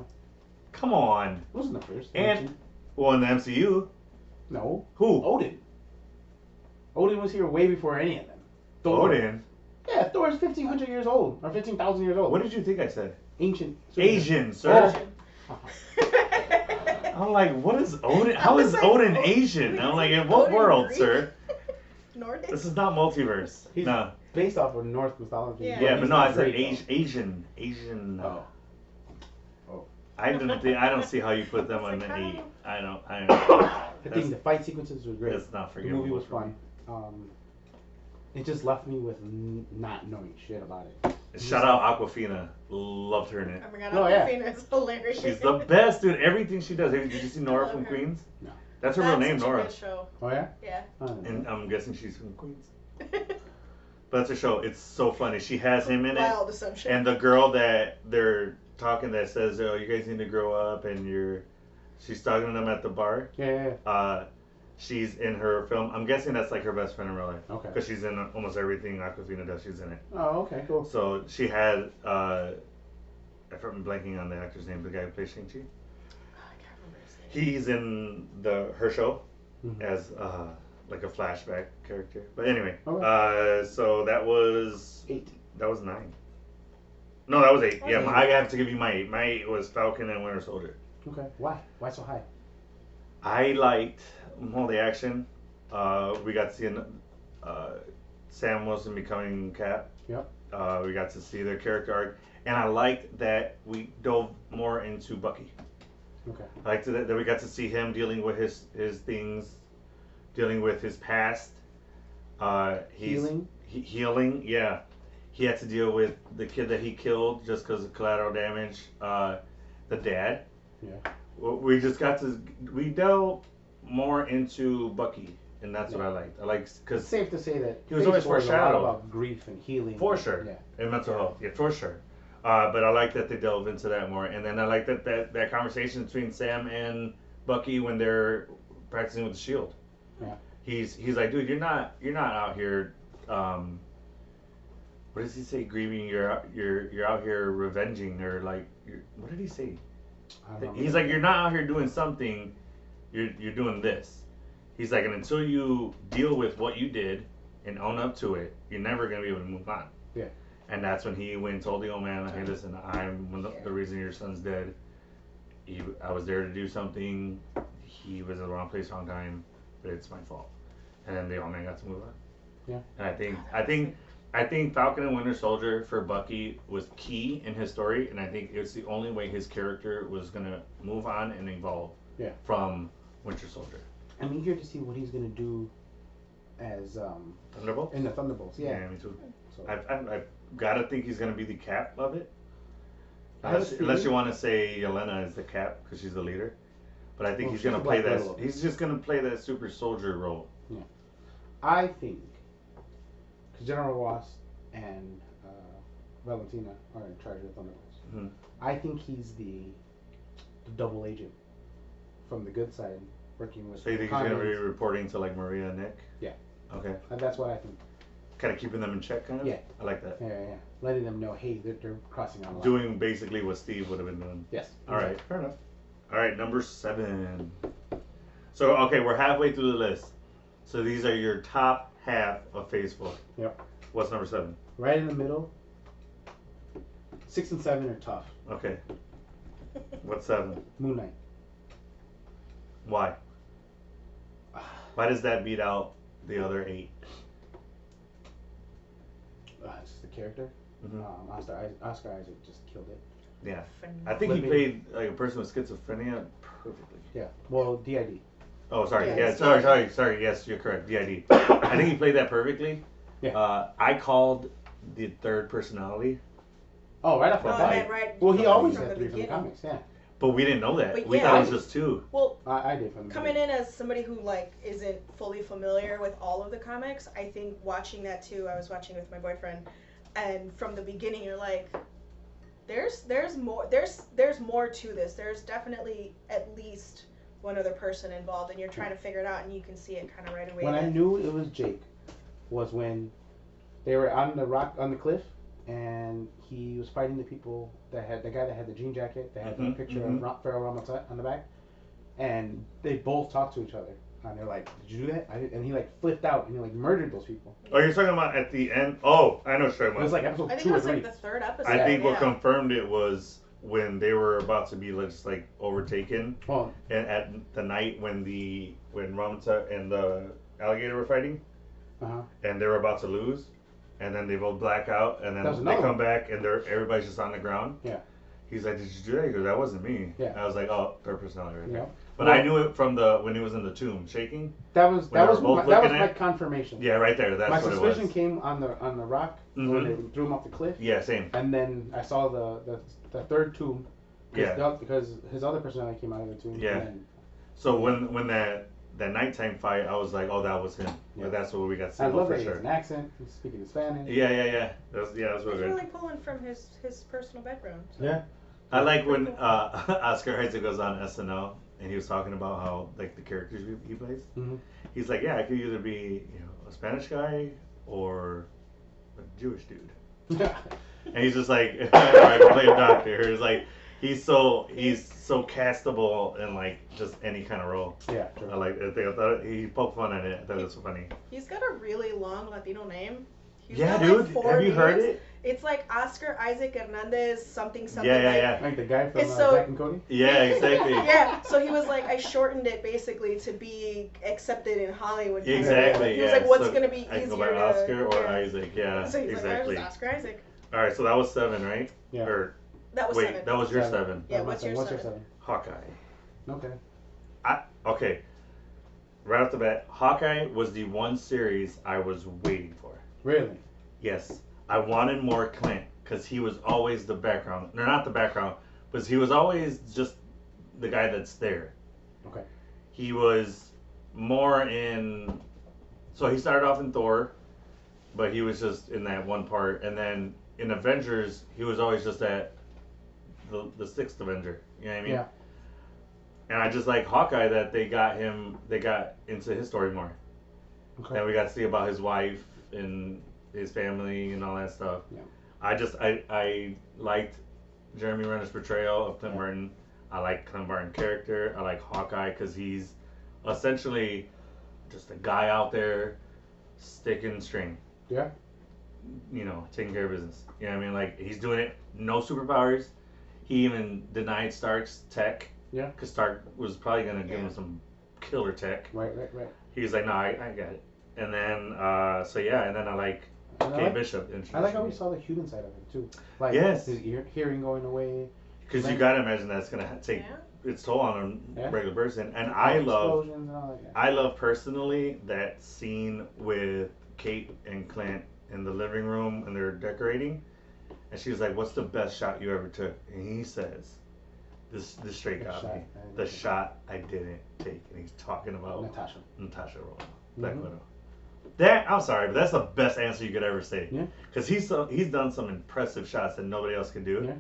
Speaker 1: Come on.
Speaker 2: It wasn't the first.
Speaker 1: And-
Speaker 2: Shang-Chi.
Speaker 1: Well, in the MCU,
Speaker 2: No,
Speaker 1: who?
Speaker 2: Odin. Odin was here way before any of them. Thor.
Speaker 1: Odin.
Speaker 2: Yeah, Thor is 1,500 years old or 15,000 years old.
Speaker 1: What did you think I said?
Speaker 2: Ancient.
Speaker 1: Asian, sir.
Speaker 2: Oh.
Speaker 1: I'm like, what is Odin? How
Speaker 3: was
Speaker 1: is
Speaker 3: like,
Speaker 1: Odin
Speaker 3: oh,
Speaker 1: Asian? I'm like, in
Speaker 3: Odin
Speaker 1: what world,
Speaker 3: Greek?
Speaker 1: sir?
Speaker 3: Nordic?
Speaker 1: This is not multiverse.
Speaker 2: He's
Speaker 1: No.
Speaker 2: based off of Norse mythology.
Speaker 3: Yeah.
Speaker 1: Yeah,
Speaker 2: he's
Speaker 1: but no,
Speaker 2: not
Speaker 1: I said
Speaker 2: great, though.
Speaker 1: Asian.
Speaker 2: Oh.
Speaker 1: I don't see how you put them on
Speaker 3: It's
Speaker 1: an
Speaker 3: like,
Speaker 1: 8. I don't.
Speaker 2: I
Speaker 1: That's-
Speaker 2: think the fight sequences were great.
Speaker 1: It's not
Speaker 2: The
Speaker 1: forgivable.
Speaker 2: movie was
Speaker 1: for me.
Speaker 2: fun. It just left me with not knowing shit about it.
Speaker 1: Shout out Aquafina. Loved her in it.
Speaker 3: Oh my god,
Speaker 2: Oh, yeah.
Speaker 3: Aquafina is hilarious.
Speaker 1: She's the best, dude. Everything she does. Did you see Nora
Speaker 3: love
Speaker 1: from
Speaker 3: her.
Speaker 1: Queens?
Speaker 2: No.
Speaker 1: That's her real name,
Speaker 3: such a
Speaker 1: Nora.
Speaker 3: good show.
Speaker 2: Oh yeah.
Speaker 3: Yeah.
Speaker 2: I don't know.
Speaker 1: And I'm guessing she's from Queens. But that's her show. It's so funny. She has him in it.
Speaker 3: Wild assumption.
Speaker 1: And the girl that they're talking that says, "Oh, you guys need to grow up," and she's talking to them at the bar.
Speaker 2: Yeah.
Speaker 1: She's in her film. I'm guessing that's like her best friend in real life.
Speaker 2: Okay.
Speaker 1: Because she's in almost everything Aquafina does. She's in it.
Speaker 2: Oh, okay, cool.
Speaker 1: So she had. I'm blanking on the actor's name. The guy who plays Shang-Chi.
Speaker 3: I can't remember his name.
Speaker 1: He's in her show
Speaker 2: Mhm.
Speaker 1: as like a flashback character. But anyway,
Speaker 2: Okay.
Speaker 1: so that was
Speaker 2: 8.
Speaker 1: That was 9. No, that was 8.
Speaker 3: That
Speaker 1: Yeah,
Speaker 3: was
Speaker 1: I have to give you my 8. My 8 was Falcon and Winter Soldier.
Speaker 2: Okay. Why? Why so high?
Speaker 1: I liked all the action. We got to see Sam Wilson becoming Cap.
Speaker 2: Yep.
Speaker 1: We got to see their character arc, and I liked that we dove more into Bucky.
Speaker 2: Okay.
Speaker 1: I liked that we got to see him dealing with his things, dealing with his past.
Speaker 2: Healing.
Speaker 1: Healing, yeah. He had to deal with the kid that he killed just because of collateral damage. The dad.
Speaker 2: Yeah.
Speaker 1: We just we delved more into Bucky, and that's what I liked. I like
Speaker 2: It's
Speaker 1: because
Speaker 2: safe to say that
Speaker 1: He was
Speaker 2: Phase
Speaker 1: always
Speaker 2: 4 is a lot
Speaker 1: foreshadowed.
Speaker 2: about grief and healing.
Speaker 1: for sure,
Speaker 2: Yeah.
Speaker 1: and mental health, yeah, for sure. But I like that they delve into that more, and then I like that conversation between Sam and Bucky when they're practicing with the shield.
Speaker 2: Yeah.
Speaker 1: He's like, dude, you're not out here. What does he say? Grieving. You're out here revenging, or like, what did he say?
Speaker 2: I don't know.
Speaker 1: He's like, you're not out here doing something. You're doing this. He's like, and until you deal with what you did and own up to it, you're never gonna be able to move on.
Speaker 2: Yeah.
Speaker 1: And that's when he went and told the old man, hey, listen, I'm the reason your son's dead. I was there to do something. He was in the wrong place, wrong time, but it's my fault. And then the old man got to move on.
Speaker 2: Yeah.
Speaker 1: And I think Falcon and Winter Soldier for Bucky was key in his story, and I think it's the only way his character was gonna move on and evolve.
Speaker 2: Yeah.
Speaker 1: From Winter Soldier.
Speaker 2: I'm eager to see what he's gonna do as
Speaker 1: Thunderbolt.
Speaker 2: in the Thunderbolts. Yeah.
Speaker 1: Me too.
Speaker 2: So
Speaker 1: I've gotta think he's gonna be the Cap of it.
Speaker 2: I have a
Speaker 1: Unless
Speaker 2: feeling-
Speaker 1: you want to say Yelena is the Cap because she's the leader, but I think
Speaker 2: Well,
Speaker 1: he's
Speaker 2: she's
Speaker 1: gonna
Speaker 2: the
Speaker 1: play
Speaker 2: Black
Speaker 1: that.
Speaker 2: Widow.
Speaker 1: He's just gonna play that super soldier role.
Speaker 2: I think because General Ross and Valentina are in charge of the Thunderbolts.
Speaker 1: Mhm.
Speaker 2: I think he's the double agent from the good side, working with.
Speaker 1: So you think he's gonna be
Speaker 2: communists.
Speaker 1: reporting to like Maria and Nick?
Speaker 2: Yeah.
Speaker 1: Okay.
Speaker 2: And that's what I think.
Speaker 1: Kind of keeping them in check, kind of.
Speaker 2: Yeah.
Speaker 1: I like that.
Speaker 2: Yeah. Letting them know, hey, they're crossing on the line.
Speaker 1: Doing basically what Steve would have been doing.
Speaker 2: Yes.
Speaker 1: All right, fair enough. All right, number 7. So, okay, we're halfway through the list. So these are your top half of Phase 4.
Speaker 2: Yep.
Speaker 1: What's number 7?
Speaker 2: Right in the middle. 6 and 7 are tough.
Speaker 1: Okay. What's 7?
Speaker 2: Moon Knight.
Speaker 1: Why? Why does that beat out the other 8?
Speaker 2: It's just the character.
Speaker 1: Mhm.
Speaker 2: Oscar Isaac just killed it.
Speaker 1: Yeah. I think he
Speaker 2: Flipping.
Speaker 1: played like a person with schizophrenia perfectly.
Speaker 2: Yeah. Well, DID.
Speaker 1: Oh, sorry.
Speaker 3: Yeah,
Speaker 1: Yeah,
Speaker 3: it's
Speaker 1: sorry. Yes, you're correct. DID. I think he played that perfectly.
Speaker 2: Yeah.
Speaker 1: I called the third personality,
Speaker 2: Oh, right off the
Speaker 3: Oh,
Speaker 2: bat.
Speaker 3: man, right.
Speaker 2: Well, he
Speaker 1: From
Speaker 2: always
Speaker 3: the
Speaker 2: had 3 from the
Speaker 3: beginning.
Speaker 2: comics. Yeah.
Speaker 1: but we didn't know that.
Speaker 3: But
Speaker 1: We
Speaker 3: yeah,
Speaker 1: thought it was just 2.
Speaker 3: Well,
Speaker 2: I did from the
Speaker 3: coming
Speaker 2: beginning.
Speaker 3: in as somebody who like isn't fully familiar with all of the comics, I think watching that too. I was watching with my boyfriend, and from the beginning, you're like, there's more to this. There's definitely at least one other person involved, and you're trying to figure it out, and you can see it kind of right away.
Speaker 2: When I
Speaker 3: that-
Speaker 2: knew it was Jake was when they were on the cliff, and he was fighting the people that had the guy that had the jean jacket that had the
Speaker 1: Mhm,
Speaker 2: picture
Speaker 1: mhm.
Speaker 2: of Pharaoh Ramatut on the back, and they both talked to each other, and they're like, "Did you do that?" And he like flipped out and he like murdered those people.
Speaker 1: Oh, you're talking about at the end? Oh, I know what you're talking
Speaker 2: It was
Speaker 1: about.
Speaker 2: like episode
Speaker 3: I think
Speaker 2: 2
Speaker 3: it
Speaker 2: or
Speaker 3: was
Speaker 2: 3.
Speaker 3: like the third episode.
Speaker 1: I think what
Speaker 3: yeah.
Speaker 1: confirmed it was when they were about to be just like overtaken,
Speaker 2: Well,
Speaker 1: and at the night when Ramata and the alligator were fighting,
Speaker 2: uh-huh.
Speaker 1: and they were about to lose, and then they both black out, and
Speaker 2: That was
Speaker 1: then they
Speaker 2: another
Speaker 1: come
Speaker 2: one.
Speaker 1: back, and everybody's just on the ground.
Speaker 2: Yeah.
Speaker 1: He's like, "Did you do that?" He goes, "That wasn't me."
Speaker 2: Yeah.
Speaker 1: I was like, "Oh, third personality right
Speaker 2: Yeah.
Speaker 1: there." But
Speaker 2: Well-
Speaker 1: I knew it from when he was in the tomb shaking.
Speaker 2: That was
Speaker 1: When they were both looking
Speaker 2: my
Speaker 1: at-
Speaker 2: confirmation.
Speaker 1: Yeah, right there. That's
Speaker 2: My
Speaker 1: what it
Speaker 2: suspicion
Speaker 1: was.
Speaker 2: came on the rock when
Speaker 1: Mhm.
Speaker 2: they threw him off the cliff,
Speaker 1: Yeah, same.
Speaker 2: and then I saw the third tomb.
Speaker 1: Yeah.
Speaker 2: Because his other personality came out of the tomb.
Speaker 1: Yeah.
Speaker 2: And then,
Speaker 1: So when that nighttime fight, I was like, "Oh, that was him."
Speaker 2: Yeah.
Speaker 1: But that's what we got to see
Speaker 2: I love
Speaker 1: for
Speaker 2: that he has
Speaker 1: sure.
Speaker 2: an accent. He's speaking in Spanish.
Speaker 1: Yeah. That's
Speaker 3: He's
Speaker 1: what good.
Speaker 3: really pulling from his personal background. So.
Speaker 1: Yeah. I like when Oscar Isaac goes on SNL and he was talking about how like the characters he plays.
Speaker 2: Mhm.
Speaker 1: He's like, yeah, I could either be a Spanish guy or a Jewish dude, and he's just like, or I could play a doctor. It's like he's so castable in like just any kind of role.
Speaker 2: Yeah, true.
Speaker 1: I thought he poked fun at it. I thought it was so funny.
Speaker 3: He's got a really long Latino name. He's
Speaker 1: Yeah,
Speaker 3: got,
Speaker 1: dude.
Speaker 3: like, 4
Speaker 1: Have you heard
Speaker 3: names.
Speaker 1: it?
Speaker 3: It's like Oscar Isaac Hernandez something something.
Speaker 1: Yeah,
Speaker 3: like,
Speaker 1: yeah.
Speaker 2: Like the guy from
Speaker 3: It's so-
Speaker 2: Zack and Cody.
Speaker 1: Yeah, exactly.
Speaker 3: Yeah, so he was like, I shortened it basically to be accepted in Hollywood. kind of.
Speaker 1: Exactly.
Speaker 3: He was
Speaker 1: yeah.
Speaker 3: like, what's
Speaker 1: So
Speaker 3: gonna be
Speaker 1: I can
Speaker 3: easier
Speaker 1: go by
Speaker 3: to
Speaker 1: Oscar or
Speaker 3: yeah.
Speaker 1: Isaac. Yeah,
Speaker 3: So he's
Speaker 1: exactly.
Speaker 3: like, I was Oscar Isaac.
Speaker 1: All right, so that was 7, right?
Speaker 2: Yeah.
Speaker 1: Or
Speaker 3: That was
Speaker 1: wait,
Speaker 3: 7.
Speaker 1: that was your 7.
Speaker 3: Yeah, what's your
Speaker 2: What's your
Speaker 3: 7?
Speaker 1: Hawkeye.
Speaker 2: Okay.
Speaker 1: Okay. Right off the bat, Hawkeye was the one series I was waiting for.
Speaker 2: Really?
Speaker 1: Yes, I wanted more Clint because he was always the background. No, not the background, but he was always just the guy that's there.
Speaker 2: Okay.
Speaker 1: He was more in. So he started off in Thor, but he was just in that one part, and then in Avengers, he was always just at the sixth Avenger. You know what I mean?
Speaker 2: Yeah.
Speaker 1: And I just like Hawkeye that they got into his story more.
Speaker 2: Okay.
Speaker 1: That we got to see about his wife and his family and all that stuff.
Speaker 2: Yeah.
Speaker 1: I liked Jeremy Renner's portrayal of Clint
Speaker 2: Yeah.
Speaker 1: Barton. I like Clint Barton's character. I like Hawkeye because he's essentially just a guy out there sticking string.
Speaker 2: Yeah.
Speaker 1: Taking care of business. You know what I mean? Like, he's doing it, no superpowers. He even denied Stark's tech.
Speaker 2: Yeah.
Speaker 1: Because Stark was probably going to give him
Speaker 3: Yeah.
Speaker 1: some killer tech.
Speaker 2: Right.
Speaker 1: He was like, no, I got it. And then, and then I like
Speaker 2: And I
Speaker 1: Kate
Speaker 2: like,
Speaker 1: Bishop.
Speaker 2: I like how we saw the human side of him too. Like
Speaker 1: Yes.
Speaker 2: his hearing going away.
Speaker 1: Because you got to imagine that's going to take
Speaker 3: Yeah.
Speaker 1: its toll on a
Speaker 2: Yeah.
Speaker 1: regular person. And I love
Speaker 2: explosions and all that. Yeah.
Speaker 1: I love personally that scene with Kate and Clint in the living room and they're decorating, and she was like, "What's the best shot you ever took?" And he says, "This straight
Speaker 2: The
Speaker 1: got
Speaker 2: shot
Speaker 1: me.
Speaker 2: I
Speaker 1: The
Speaker 2: didn't
Speaker 1: shot I didn't take." And he's talking about
Speaker 2: Natasha.
Speaker 1: Natasha Romanoff, Black
Speaker 2: Mhm.
Speaker 1: Widow. I'm sorry, but that's the best answer you could ever say.
Speaker 2: Yeah.
Speaker 1: Because he's done some impressive shots that nobody else can do.
Speaker 2: Yeah.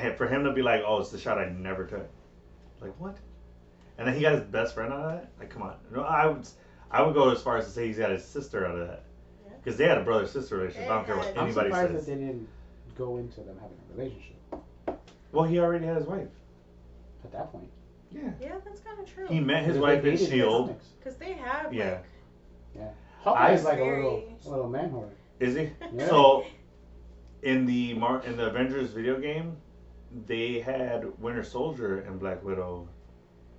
Speaker 1: And for him to be like, "Oh, it's the shot I never took," like what? And then he got his best friend out of that. Like, come on. No, I would go as far as to say he's got his sister out of that.
Speaker 3: Yeah.
Speaker 1: Because they had a brother-sister relationship. I don't care what
Speaker 3: I'm
Speaker 2: I'm
Speaker 1: anybody
Speaker 2: surprised
Speaker 1: says.
Speaker 2: that they didn't go into them having a relationship
Speaker 1: Well, he already had his wife.
Speaker 2: at that point.
Speaker 1: Yeah.
Speaker 3: Yeah, that's kind of true.
Speaker 1: He met his
Speaker 2: Because
Speaker 1: wife
Speaker 2: they
Speaker 1: in
Speaker 2: dated in
Speaker 1: S.H.I.E.L.D.
Speaker 2: comics.
Speaker 3: Because they have,
Speaker 1: Yeah.
Speaker 3: like,
Speaker 2: Yeah. Hawkeye is like a
Speaker 3: Very-
Speaker 2: little man whore.
Speaker 1: Is he?
Speaker 2: Yeah.
Speaker 1: So, in the Avengers video game, they had Winter Soldier and Black Widow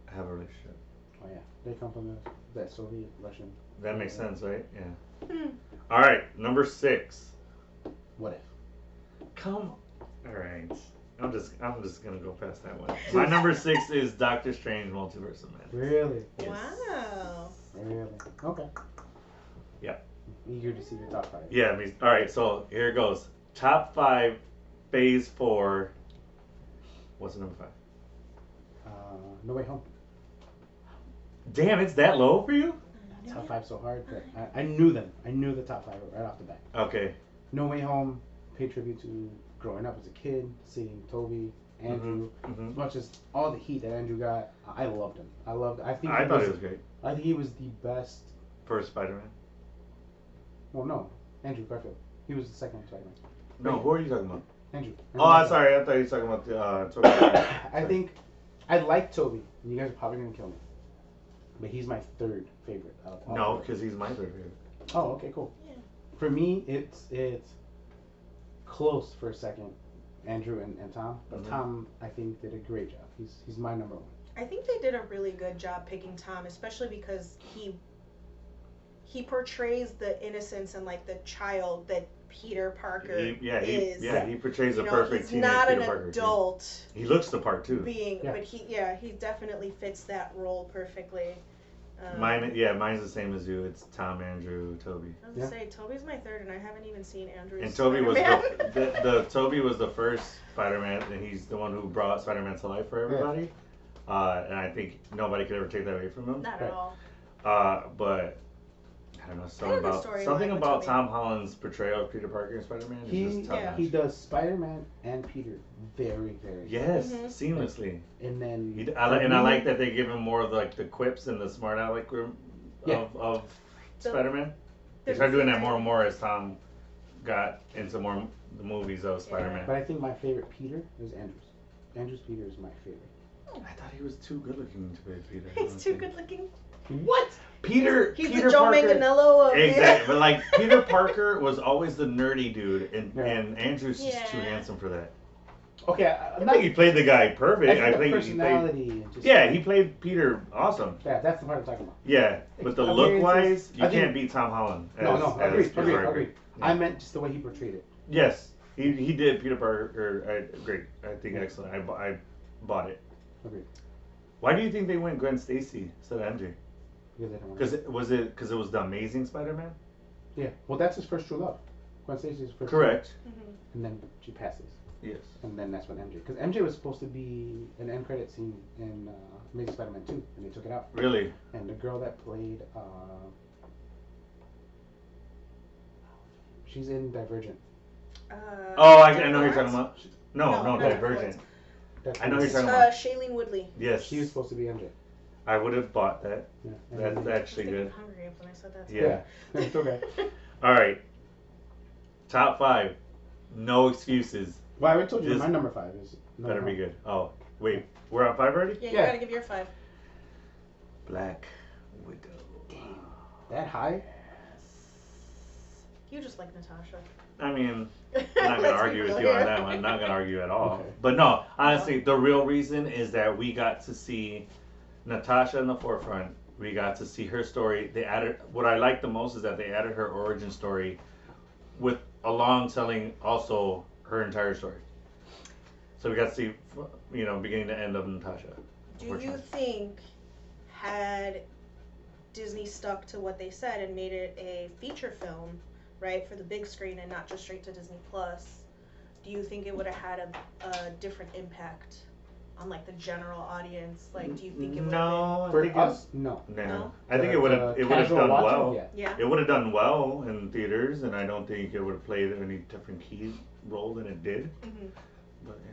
Speaker 1: have a relationship.
Speaker 2: Oh yeah, they come from that Soviet Russian.
Speaker 1: That makes sense, right? Yeah.
Speaker 3: Hmm.
Speaker 1: All right, number 6.
Speaker 2: What if?
Speaker 1: Come. All right. I'm just gonna go past that one. My number 6 is Doctor Strange: Multiverse of Madness.
Speaker 2: Really?
Speaker 1: Yes.
Speaker 3: Wow.
Speaker 2: Really? Okay.
Speaker 1: Yeah.
Speaker 2: Eager to see your top 5.
Speaker 1: Yeah. All right. So here it goes. Top 5, Phase 4. What's the number 5?
Speaker 2: No Way Home.
Speaker 1: Damn, it's that low for you?
Speaker 2: Top 5 so hard, but I knew them. I knew the top 5 right off the bat.
Speaker 1: Okay.
Speaker 2: No Way Home paid tribute to growing up as a kid, seeing Toby, Andrew,
Speaker 1: Mm-hmm.
Speaker 2: as much as all the heat that Andrew got. I loved him. I
Speaker 1: I thought it was great.
Speaker 2: I think he was the best.
Speaker 1: First Spider-Man.
Speaker 2: Well, no, Andrew Garfield. He was the second Spider-Man.
Speaker 1: No, who are you talking about?
Speaker 2: Andrew.
Speaker 1: Oh, I'm sorry. I thought you were talking about the. Tobey.
Speaker 2: I think I like Toby. And you guys are probably gonna kill me, but he's my third favorite. Out of all
Speaker 1: No,
Speaker 2: four.
Speaker 1: because he's my third favorite.
Speaker 2: Oh, okay, cool.
Speaker 3: Yeah.
Speaker 2: For me, it's close for a second, Andrew and Tom. But
Speaker 1: Mhm.
Speaker 2: Tom, I think, did a great job. He's my number one.
Speaker 3: I think they did a really good job picking Tom, especially because he portrays the innocence and like the child that Peter Parker is.
Speaker 1: He portrays a
Speaker 3: You know,
Speaker 1: perfect
Speaker 3: he's
Speaker 1: teenage
Speaker 3: not
Speaker 1: Peter
Speaker 3: an
Speaker 1: Parker.
Speaker 3: adult
Speaker 1: He looks the part too.
Speaker 3: being,
Speaker 2: Yeah.
Speaker 3: but he definitely fits that role perfectly.
Speaker 1: Mine's the same as you. It's Tom, Andrew, Toby.
Speaker 3: I was gonna say Toby's my third, and I haven't even seen Andrew's.
Speaker 1: And Toby was
Speaker 3: Spider-Man.
Speaker 1: the Toby was the first Spider-Man, and he's the one who brought Spider-Man to life for everybody. And I think nobody could ever take that away from him.
Speaker 3: Not at all.
Speaker 1: But I don't know,
Speaker 3: They had a good storyline
Speaker 1: something
Speaker 3: with
Speaker 1: about
Speaker 3: Tobey.
Speaker 1: Tom Holland's portrayal of Peter Parker and Spider-Man is
Speaker 2: He
Speaker 1: just top
Speaker 3: Yeah.
Speaker 1: notch.
Speaker 2: he does Spider-Man and Peter very very.
Speaker 1: Yes,
Speaker 3: Mhm.
Speaker 1: seamlessly.
Speaker 2: And then
Speaker 1: I like that they give him more of like the quips and the smart aleck
Speaker 2: Yeah.
Speaker 1: of
Speaker 3: The-
Speaker 1: Spider-Man. They started doing that more and more as Tom got into more the movies of Spider-Man.
Speaker 2: But I think my favorite Peter is Andrews. Andrews Peter is my favorite.
Speaker 1: I thought he was too good looking to be Peter.
Speaker 3: He's too good looking.
Speaker 2: What?
Speaker 1: Peter
Speaker 3: He's
Speaker 1: Peter
Speaker 3: the Joe
Speaker 1: Parker.
Speaker 3: Manganiello of
Speaker 1: Exactly, but like Peter Parker was always the nerdy dude, and
Speaker 2: Yeah.
Speaker 1: and Andrew's just too
Speaker 3: Yeah.
Speaker 1: handsome for that.
Speaker 2: Okay,
Speaker 1: I
Speaker 2: I'm
Speaker 1: think he played the guy perfect.
Speaker 2: I think the
Speaker 1: he played.
Speaker 2: personality and just
Speaker 1: Yeah, he played Peter awesome.
Speaker 2: Yeah, that's the part I'm talking about.
Speaker 1: Yeah, but the
Speaker 2: I mean,
Speaker 1: look
Speaker 2: it's
Speaker 1: wise,
Speaker 2: just-
Speaker 1: you
Speaker 2: I think-
Speaker 1: can't beat Tom Holland.
Speaker 2: No, agreed.
Speaker 1: Peter Parker. Yeah.
Speaker 2: I meant just the way he portrayed it.
Speaker 1: Yes, he did Peter Parker. Great, I think excellent. I bought it.
Speaker 2: Agreed.
Speaker 1: Why do you think they went Gwen Stacy instead of MJ?
Speaker 2: Because I don't want
Speaker 1: Because it was the Amazing Spider-Man.
Speaker 2: Yeah, well, that's his first true love. Gwen Stacy's first.
Speaker 1: Correct.
Speaker 3: Mhm.
Speaker 2: And then she passes,
Speaker 1: Yes.
Speaker 2: and then that's when MJ. Because MJ was supposed to be an end credit scene in Amazing Spider-Man 2, and they took it out.
Speaker 1: Really?
Speaker 2: And the girl that played, she's in Divergent.
Speaker 1: Oh, I know
Speaker 3: Jennifer
Speaker 1: who you're talking
Speaker 3: Lawrence?
Speaker 1: about. No,
Speaker 3: No,
Speaker 1: Divergent.
Speaker 2: That's
Speaker 1: I know who you're talking
Speaker 3: Uh,
Speaker 1: about.
Speaker 3: Shailene Woodley.
Speaker 1: Yes.
Speaker 2: She was supposed to be MJ.
Speaker 1: I would have bought that.
Speaker 2: Yeah. and
Speaker 1: That's
Speaker 2: then-
Speaker 3: I was
Speaker 1: actually
Speaker 3: thinking
Speaker 1: good.
Speaker 3: Hungry when I said that.
Speaker 1: Yeah.
Speaker 2: It's okay.
Speaker 1: All right. Top 5. No excuses.
Speaker 2: Well, I already told you
Speaker 1: Just
Speaker 2: my number 5 is.
Speaker 1: Better be good. Oh, wait. We're on 5 already?
Speaker 3: Yeah, you
Speaker 2: Yeah.
Speaker 3: gotta give your 5.
Speaker 1: Black Widow.
Speaker 2: That high?
Speaker 3: You just like Natasha.
Speaker 1: I mean, I'm not gonna argue with you on that one. I'm not gonna argue at all.
Speaker 2: Okay.
Speaker 1: But no, honestly, the real reason is that we got to see Natasha in the forefront. We got to see her story. They added what I like the most is that they added her origin story with along telling also her entire story. So we got to see, beginning to end of Natasha.
Speaker 3: Do you think had Disney stuck to what they said and made it a feature film, right, for the big screen and not just straight to Disney Plus, do you think it would have had a different impact on like the general audience? Like, do you think it would have
Speaker 1: No, I
Speaker 2: For
Speaker 1: think
Speaker 2: us, no.
Speaker 3: No?
Speaker 1: I think it would have
Speaker 2: Casual
Speaker 1: done
Speaker 2: watching,
Speaker 1: well.
Speaker 2: yeah.
Speaker 3: been? Yeah.
Speaker 1: It would have done well in theaters, and I don't think it would have played any different key role than it did.
Speaker 3: Mhm.
Speaker 1: But yeah.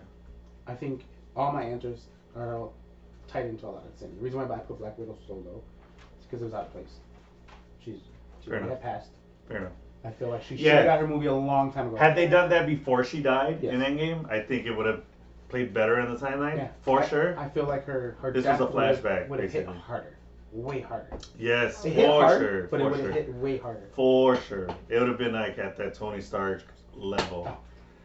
Speaker 2: I think all my answers are all tied into a lot of the same. The reason why I put Black Widow so low is because it was out of place. She
Speaker 1: Fair
Speaker 2: had
Speaker 1: enough.
Speaker 2: passed.
Speaker 1: Fair enough.
Speaker 2: I feel like she should
Speaker 1: Yeah.
Speaker 2: have got her movie a long time ago.
Speaker 1: Had they done that before she died
Speaker 2: Yes.
Speaker 1: in Endgame, I think it would have played better in the timeline.
Speaker 2: Yeah.
Speaker 1: For
Speaker 2: I-
Speaker 1: sure.
Speaker 2: I feel like her
Speaker 1: This
Speaker 2: death
Speaker 1: was a flashback,
Speaker 2: would have hit
Speaker 1: basically.
Speaker 2: harder. Way harder.
Speaker 1: Yes,
Speaker 2: It hit
Speaker 1: for
Speaker 2: hard,
Speaker 1: sure.
Speaker 2: but it
Speaker 1: For
Speaker 2: would have
Speaker 1: sure.
Speaker 2: hit way harder.
Speaker 1: For sure. It would have been like at that Tony Stark level.
Speaker 2: Oh.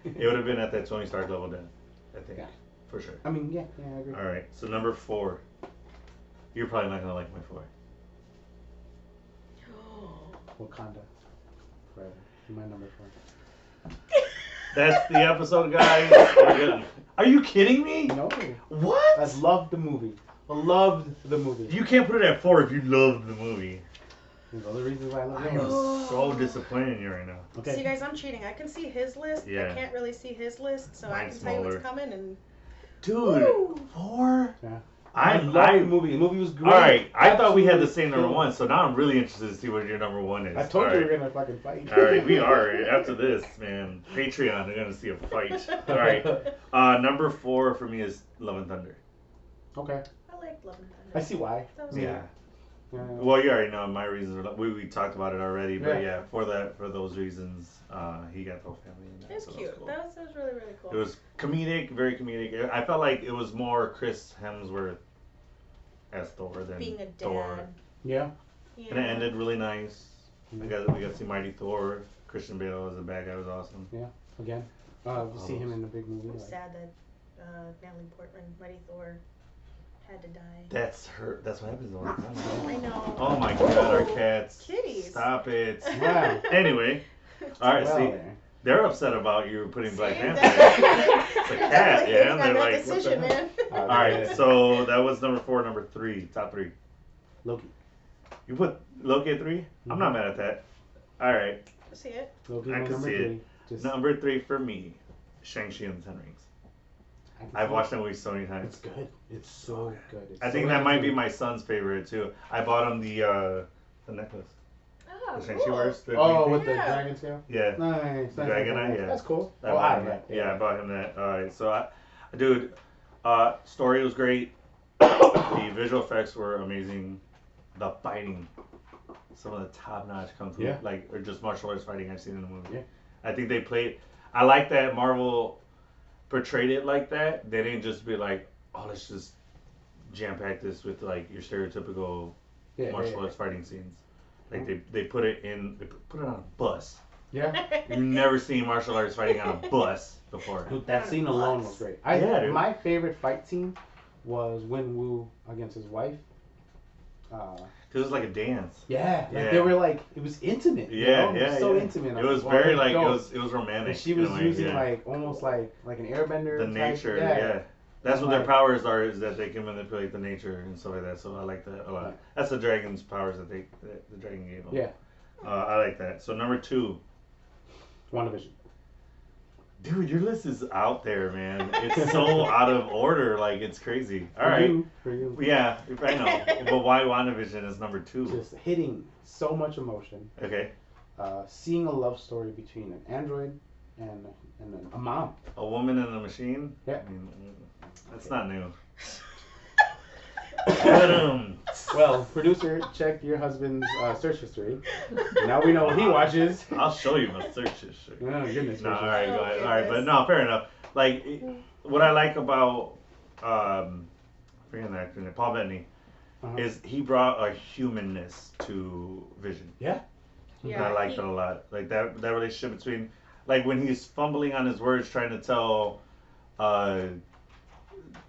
Speaker 1: It would have been at that Tony Stark level then, I think.
Speaker 2: Yeah.
Speaker 1: For sure.
Speaker 2: I mean, yeah, I agree.
Speaker 1: Alright, so number 4. You're probably not going to like my 4.
Speaker 2: Wakanda. Forever. My number 4.
Speaker 1: That's the episode, guys. We're good. Are you kidding me?
Speaker 2: No.
Speaker 1: What?
Speaker 2: I loved the movie. I loved the movie.
Speaker 1: You can't put it at 4 if you love the movie.
Speaker 2: There's other reasons why I love
Speaker 1: I
Speaker 2: the
Speaker 1: am
Speaker 2: movie.
Speaker 1: so disappointed in you right now.
Speaker 2: Okay.
Speaker 3: See, guys, I'm cheating. I can see his list.
Speaker 1: Yeah.
Speaker 3: I can't really see his list, so I
Speaker 1: Mine's
Speaker 3: can tell you
Speaker 1: smaller.
Speaker 3: what's coming. And
Speaker 1: Dude,
Speaker 3: Woo!
Speaker 1: 4?
Speaker 2: Yeah. I
Speaker 1: I'm
Speaker 2: loved the movie. The movie was great.
Speaker 1: Alright, I thought we had the
Speaker 2: Absolutely
Speaker 1: same number
Speaker 2: killed.
Speaker 1: 1, so now I'm really interested to see what your number 1 is.
Speaker 2: I told you we
Speaker 1: Alright.
Speaker 2: were gonna fucking fight.
Speaker 1: Alright, we are. After this, man. Patreon, they're gonna see a fight. Alright. Number 4 for me is Love and Thunder.
Speaker 2: Okay.
Speaker 3: I like Love and Thunder.
Speaker 2: I see why.
Speaker 3: That was
Speaker 1: Yeah.
Speaker 2: Yeah.
Speaker 1: Well, you already know my reasons. We talked about it already, but
Speaker 2: Yeah.
Speaker 1: yeah, for those reasons, he got the whole family in that.
Speaker 3: It was
Speaker 1: so
Speaker 3: cute.
Speaker 1: cool.
Speaker 3: That was really, really cool.
Speaker 1: It was comedic, very comedic. I felt like it was more Chris Hemsworth as Thor than
Speaker 3: being a dad.
Speaker 1: Thor.
Speaker 2: Yeah.
Speaker 3: Yeah.
Speaker 1: And it ended really nice.
Speaker 2: Mhm.
Speaker 1: We got to see Mighty Thor. Christian Bale as the bad guy was awesome.
Speaker 2: Again. You see him in a big movie.
Speaker 3: I'm
Speaker 2: Like,
Speaker 3: sad that Natalie Portman, Mighty Thor, had to die.
Speaker 1: That's her. That's what happens all the time.
Speaker 3: I know.
Speaker 1: Oh my God, our cats!
Speaker 3: Kitties.
Speaker 1: Stop it.
Speaker 2: wow.
Speaker 1: Anyway, all right.
Speaker 2: Well,
Speaker 1: See,
Speaker 2: there.
Speaker 1: they're upset about you putting Black
Speaker 3: See,
Speaker 1: Panther.
Speaker 3: that-
Speaker 1: It's a cat, yeah.
Speaker 3: on
Speaker 1: They're
Speaker 3: that
Speaker 1: like, what the
Speaker 3: decision,
Speaker 1: heck?
Speaker 3: man.
Speaker 1: All right, so that was number 4. Number 3, top 3.
Speaker 2: Loki.
Speaker 1: You put Loki at 3? I'm not mad at that. All right,
Speaker 3: I see it.
Speaker 2: Loki
Speaker 1: I
Speaker 2: was
Speaker 1: can
Speaker 2: number
Speaker 1: see it.
Speaker 2: 3. Just,
Speaker 1: number 3 for me, Shang-Chi and the Ten Rings.
Speaker 2: I can
Speaker 1: I've
Speaker 2: see
Speaker 1: watched
Speaker 2: it.
Speaker 1: that movie so many times.
Speaker 2: It's good. It's so good. It's
Speaker 1: I
Speaker 2: so
Speaker 1: think that might be
Speaker 2: entertaining.
Speaker 1: my son's favorite too. I bought him the necklace.
Speaker 3: Oh,
Speaker 1: The thing she wears. The
Speaker 2: Oh,
Speaker 1: green
Speaker 2: with
Speaker 1: thing?
Speaker 2: the
Speaker 3: Yeah.
Speaker 2: dragon scale.
Speaker 1: Yeah.
Speaker 2: Nice.
Speaker 1: The
Speaker 2: nice,
Speaker 1: dragon
Speaker 2: nice,
Speaker 1: eye,
Speaker 2: nice.
Speaker 1: yeah.
Speaker 2: That's cool.
Speaker 1: I
Speaker 2: Oh,
Speaker 1: bought him
Speaker 2: yeah.
Speaker 1: that. Yeah, I bought him that. Alright, so dude, story was great. The visual effects were amazing. The fighting, some of the top-notch kung fu,
Speaker 2: Yeah.
Speaker 1: like or just martial arts fighting I've seen in the movie.
Speaker 2: Yeah.
Speaker 1: I think they played. I like that Marvel portrayed it like that. They didn't just be like, oh, let's just jam pack this with like your stereotypical martial arts fighting scenes. Like they put it on a bus.
Speaker 2: Yeah.
Speaker 1: You've never seen martial arts fighting on a bus before.
Speaker 2: Dude, that scene alone was great.
Speaker 1: Yeah, dude.
Speaker 2: My favorite fight scene was Win Woo against his wife.
Speaker 1: Cause it was like a dance.
Speaker 2: Yeah,
Speaker 1: Yeah.
Speaker 2: they were like, it was intimate. you know? It was so intimate.
Speaker 1: It was
Speaker 2: Wow,
Speaker 1: very
Speaker 2: that's
Speaker 1: like
Speaker 2: dope.
Speaker 1: it was romantic.
Speaker 2: And she
Speaker 1: in a
Speaker 2: was
Speaker 1: way,
Speaker 2: using
Speaker 1: yeah.
Speaker 2: like almost like an airbender.
Speaker 1: the
Speaker 2: type-
Speaker 1: nature. Yeah. That's what
Speaker 2: Like-
Speaker 1: their powers are, is that they can manipulate the nature and stuff like that. So I like that a lot.
Speaker 2: Yeah.
Speaker 1: That's the dragon's powers that the dragon gave them.
Speaker 2: Yeah.
Speaker 1: I like that. So number 2,
Speaker 2: WandaVision.
Speaker 1: dude, your list is out there, man. It's so out of order, like it's crazy. All right.
Speaker 2: For you.
Speaker 1: Yeah, I know. But why WandaVision is number 2?
Speaker 2: Just hitting so much emotion.
Speaker 1: Okay.
Speaker 2: Seeing a love story between an android and a mom.
Speaker 1: A woman and a machine?
Speaker 2: Yeah.
Speaker 1: I mean, that's not new. But,
Speaker 2: Well, producer, check your husband's search history. Now we know what he watches.
Speaker 1: I'll show you my search history.
Speaker 2: Oh, goodness
Speaker 1: No,
Speaker 2: gracious.
Speaker 1: all right, go ahead.
Speaker 3: Oh,
Speaker 1: All right, but
Speaker 3: goodness.
Speaker 1: no, fair enough. Like, what I like about, forgetting that actor name, Paul Bettany,
Speaker 2: Uh-huh.
Speaker 1: is he brought a humanness to Vision.
Speaker 2: Yeah.
Speaker 1: And I like that a lot. Like that relationship between, like when he's fumbling on his words, trying to tell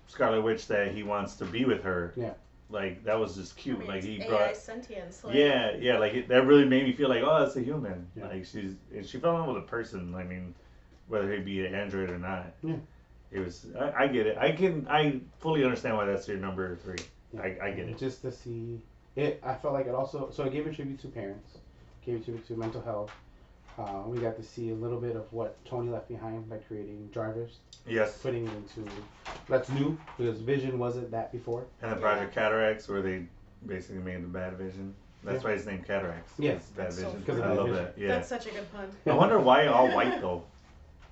Speaker 1: Scarlet Witch that he wants to be with her.
Speaker 2: Yeah.
Speaker 1: Like that was just cute.
Speaker 3: I mean,
Speaker 1: like he
Speaker 3: it's
Speaker 1: brought.
Speaker 3: AI sentience. Like,
Speaker 1: Yeah, like that really made me feel like, oh, it's a human.
Speaker 2: Yeah.
Speaker 1: Like she fell in love with a person. I mean, whether he be an android or not.
Speaker 2: Yeah.
Speaker 1: It was. I get it. I fully understand why that's your number 3.
Speaker 2: Yeah.
Speaker 1: I get it.
Speaker 2: Just to see it, I felt like it also. So it gave a tribute to parents, gave a tribute to mental health. We got to see a little bit of what Tony left behind by creating drivers,
Speaker 1: Yes.
Speaker 2: putting it into that's new because Vision wasn't that before.
Speaker 1: And then Project Cataracts, where they basically made the bad Vision. That's why it's named Cataracts.
Speaker 2: Yeah.
Speaker 1: It's bad
Speaker 3: That's so
Speaker 1: Vision.
Speaker 2: funny.
Speaker 1: I love
Speaker 2: Vision.
Speaker 1: that. Yeah.
Speaker 3: That's such a good pun.
Speaker 1: I wonder why all white though.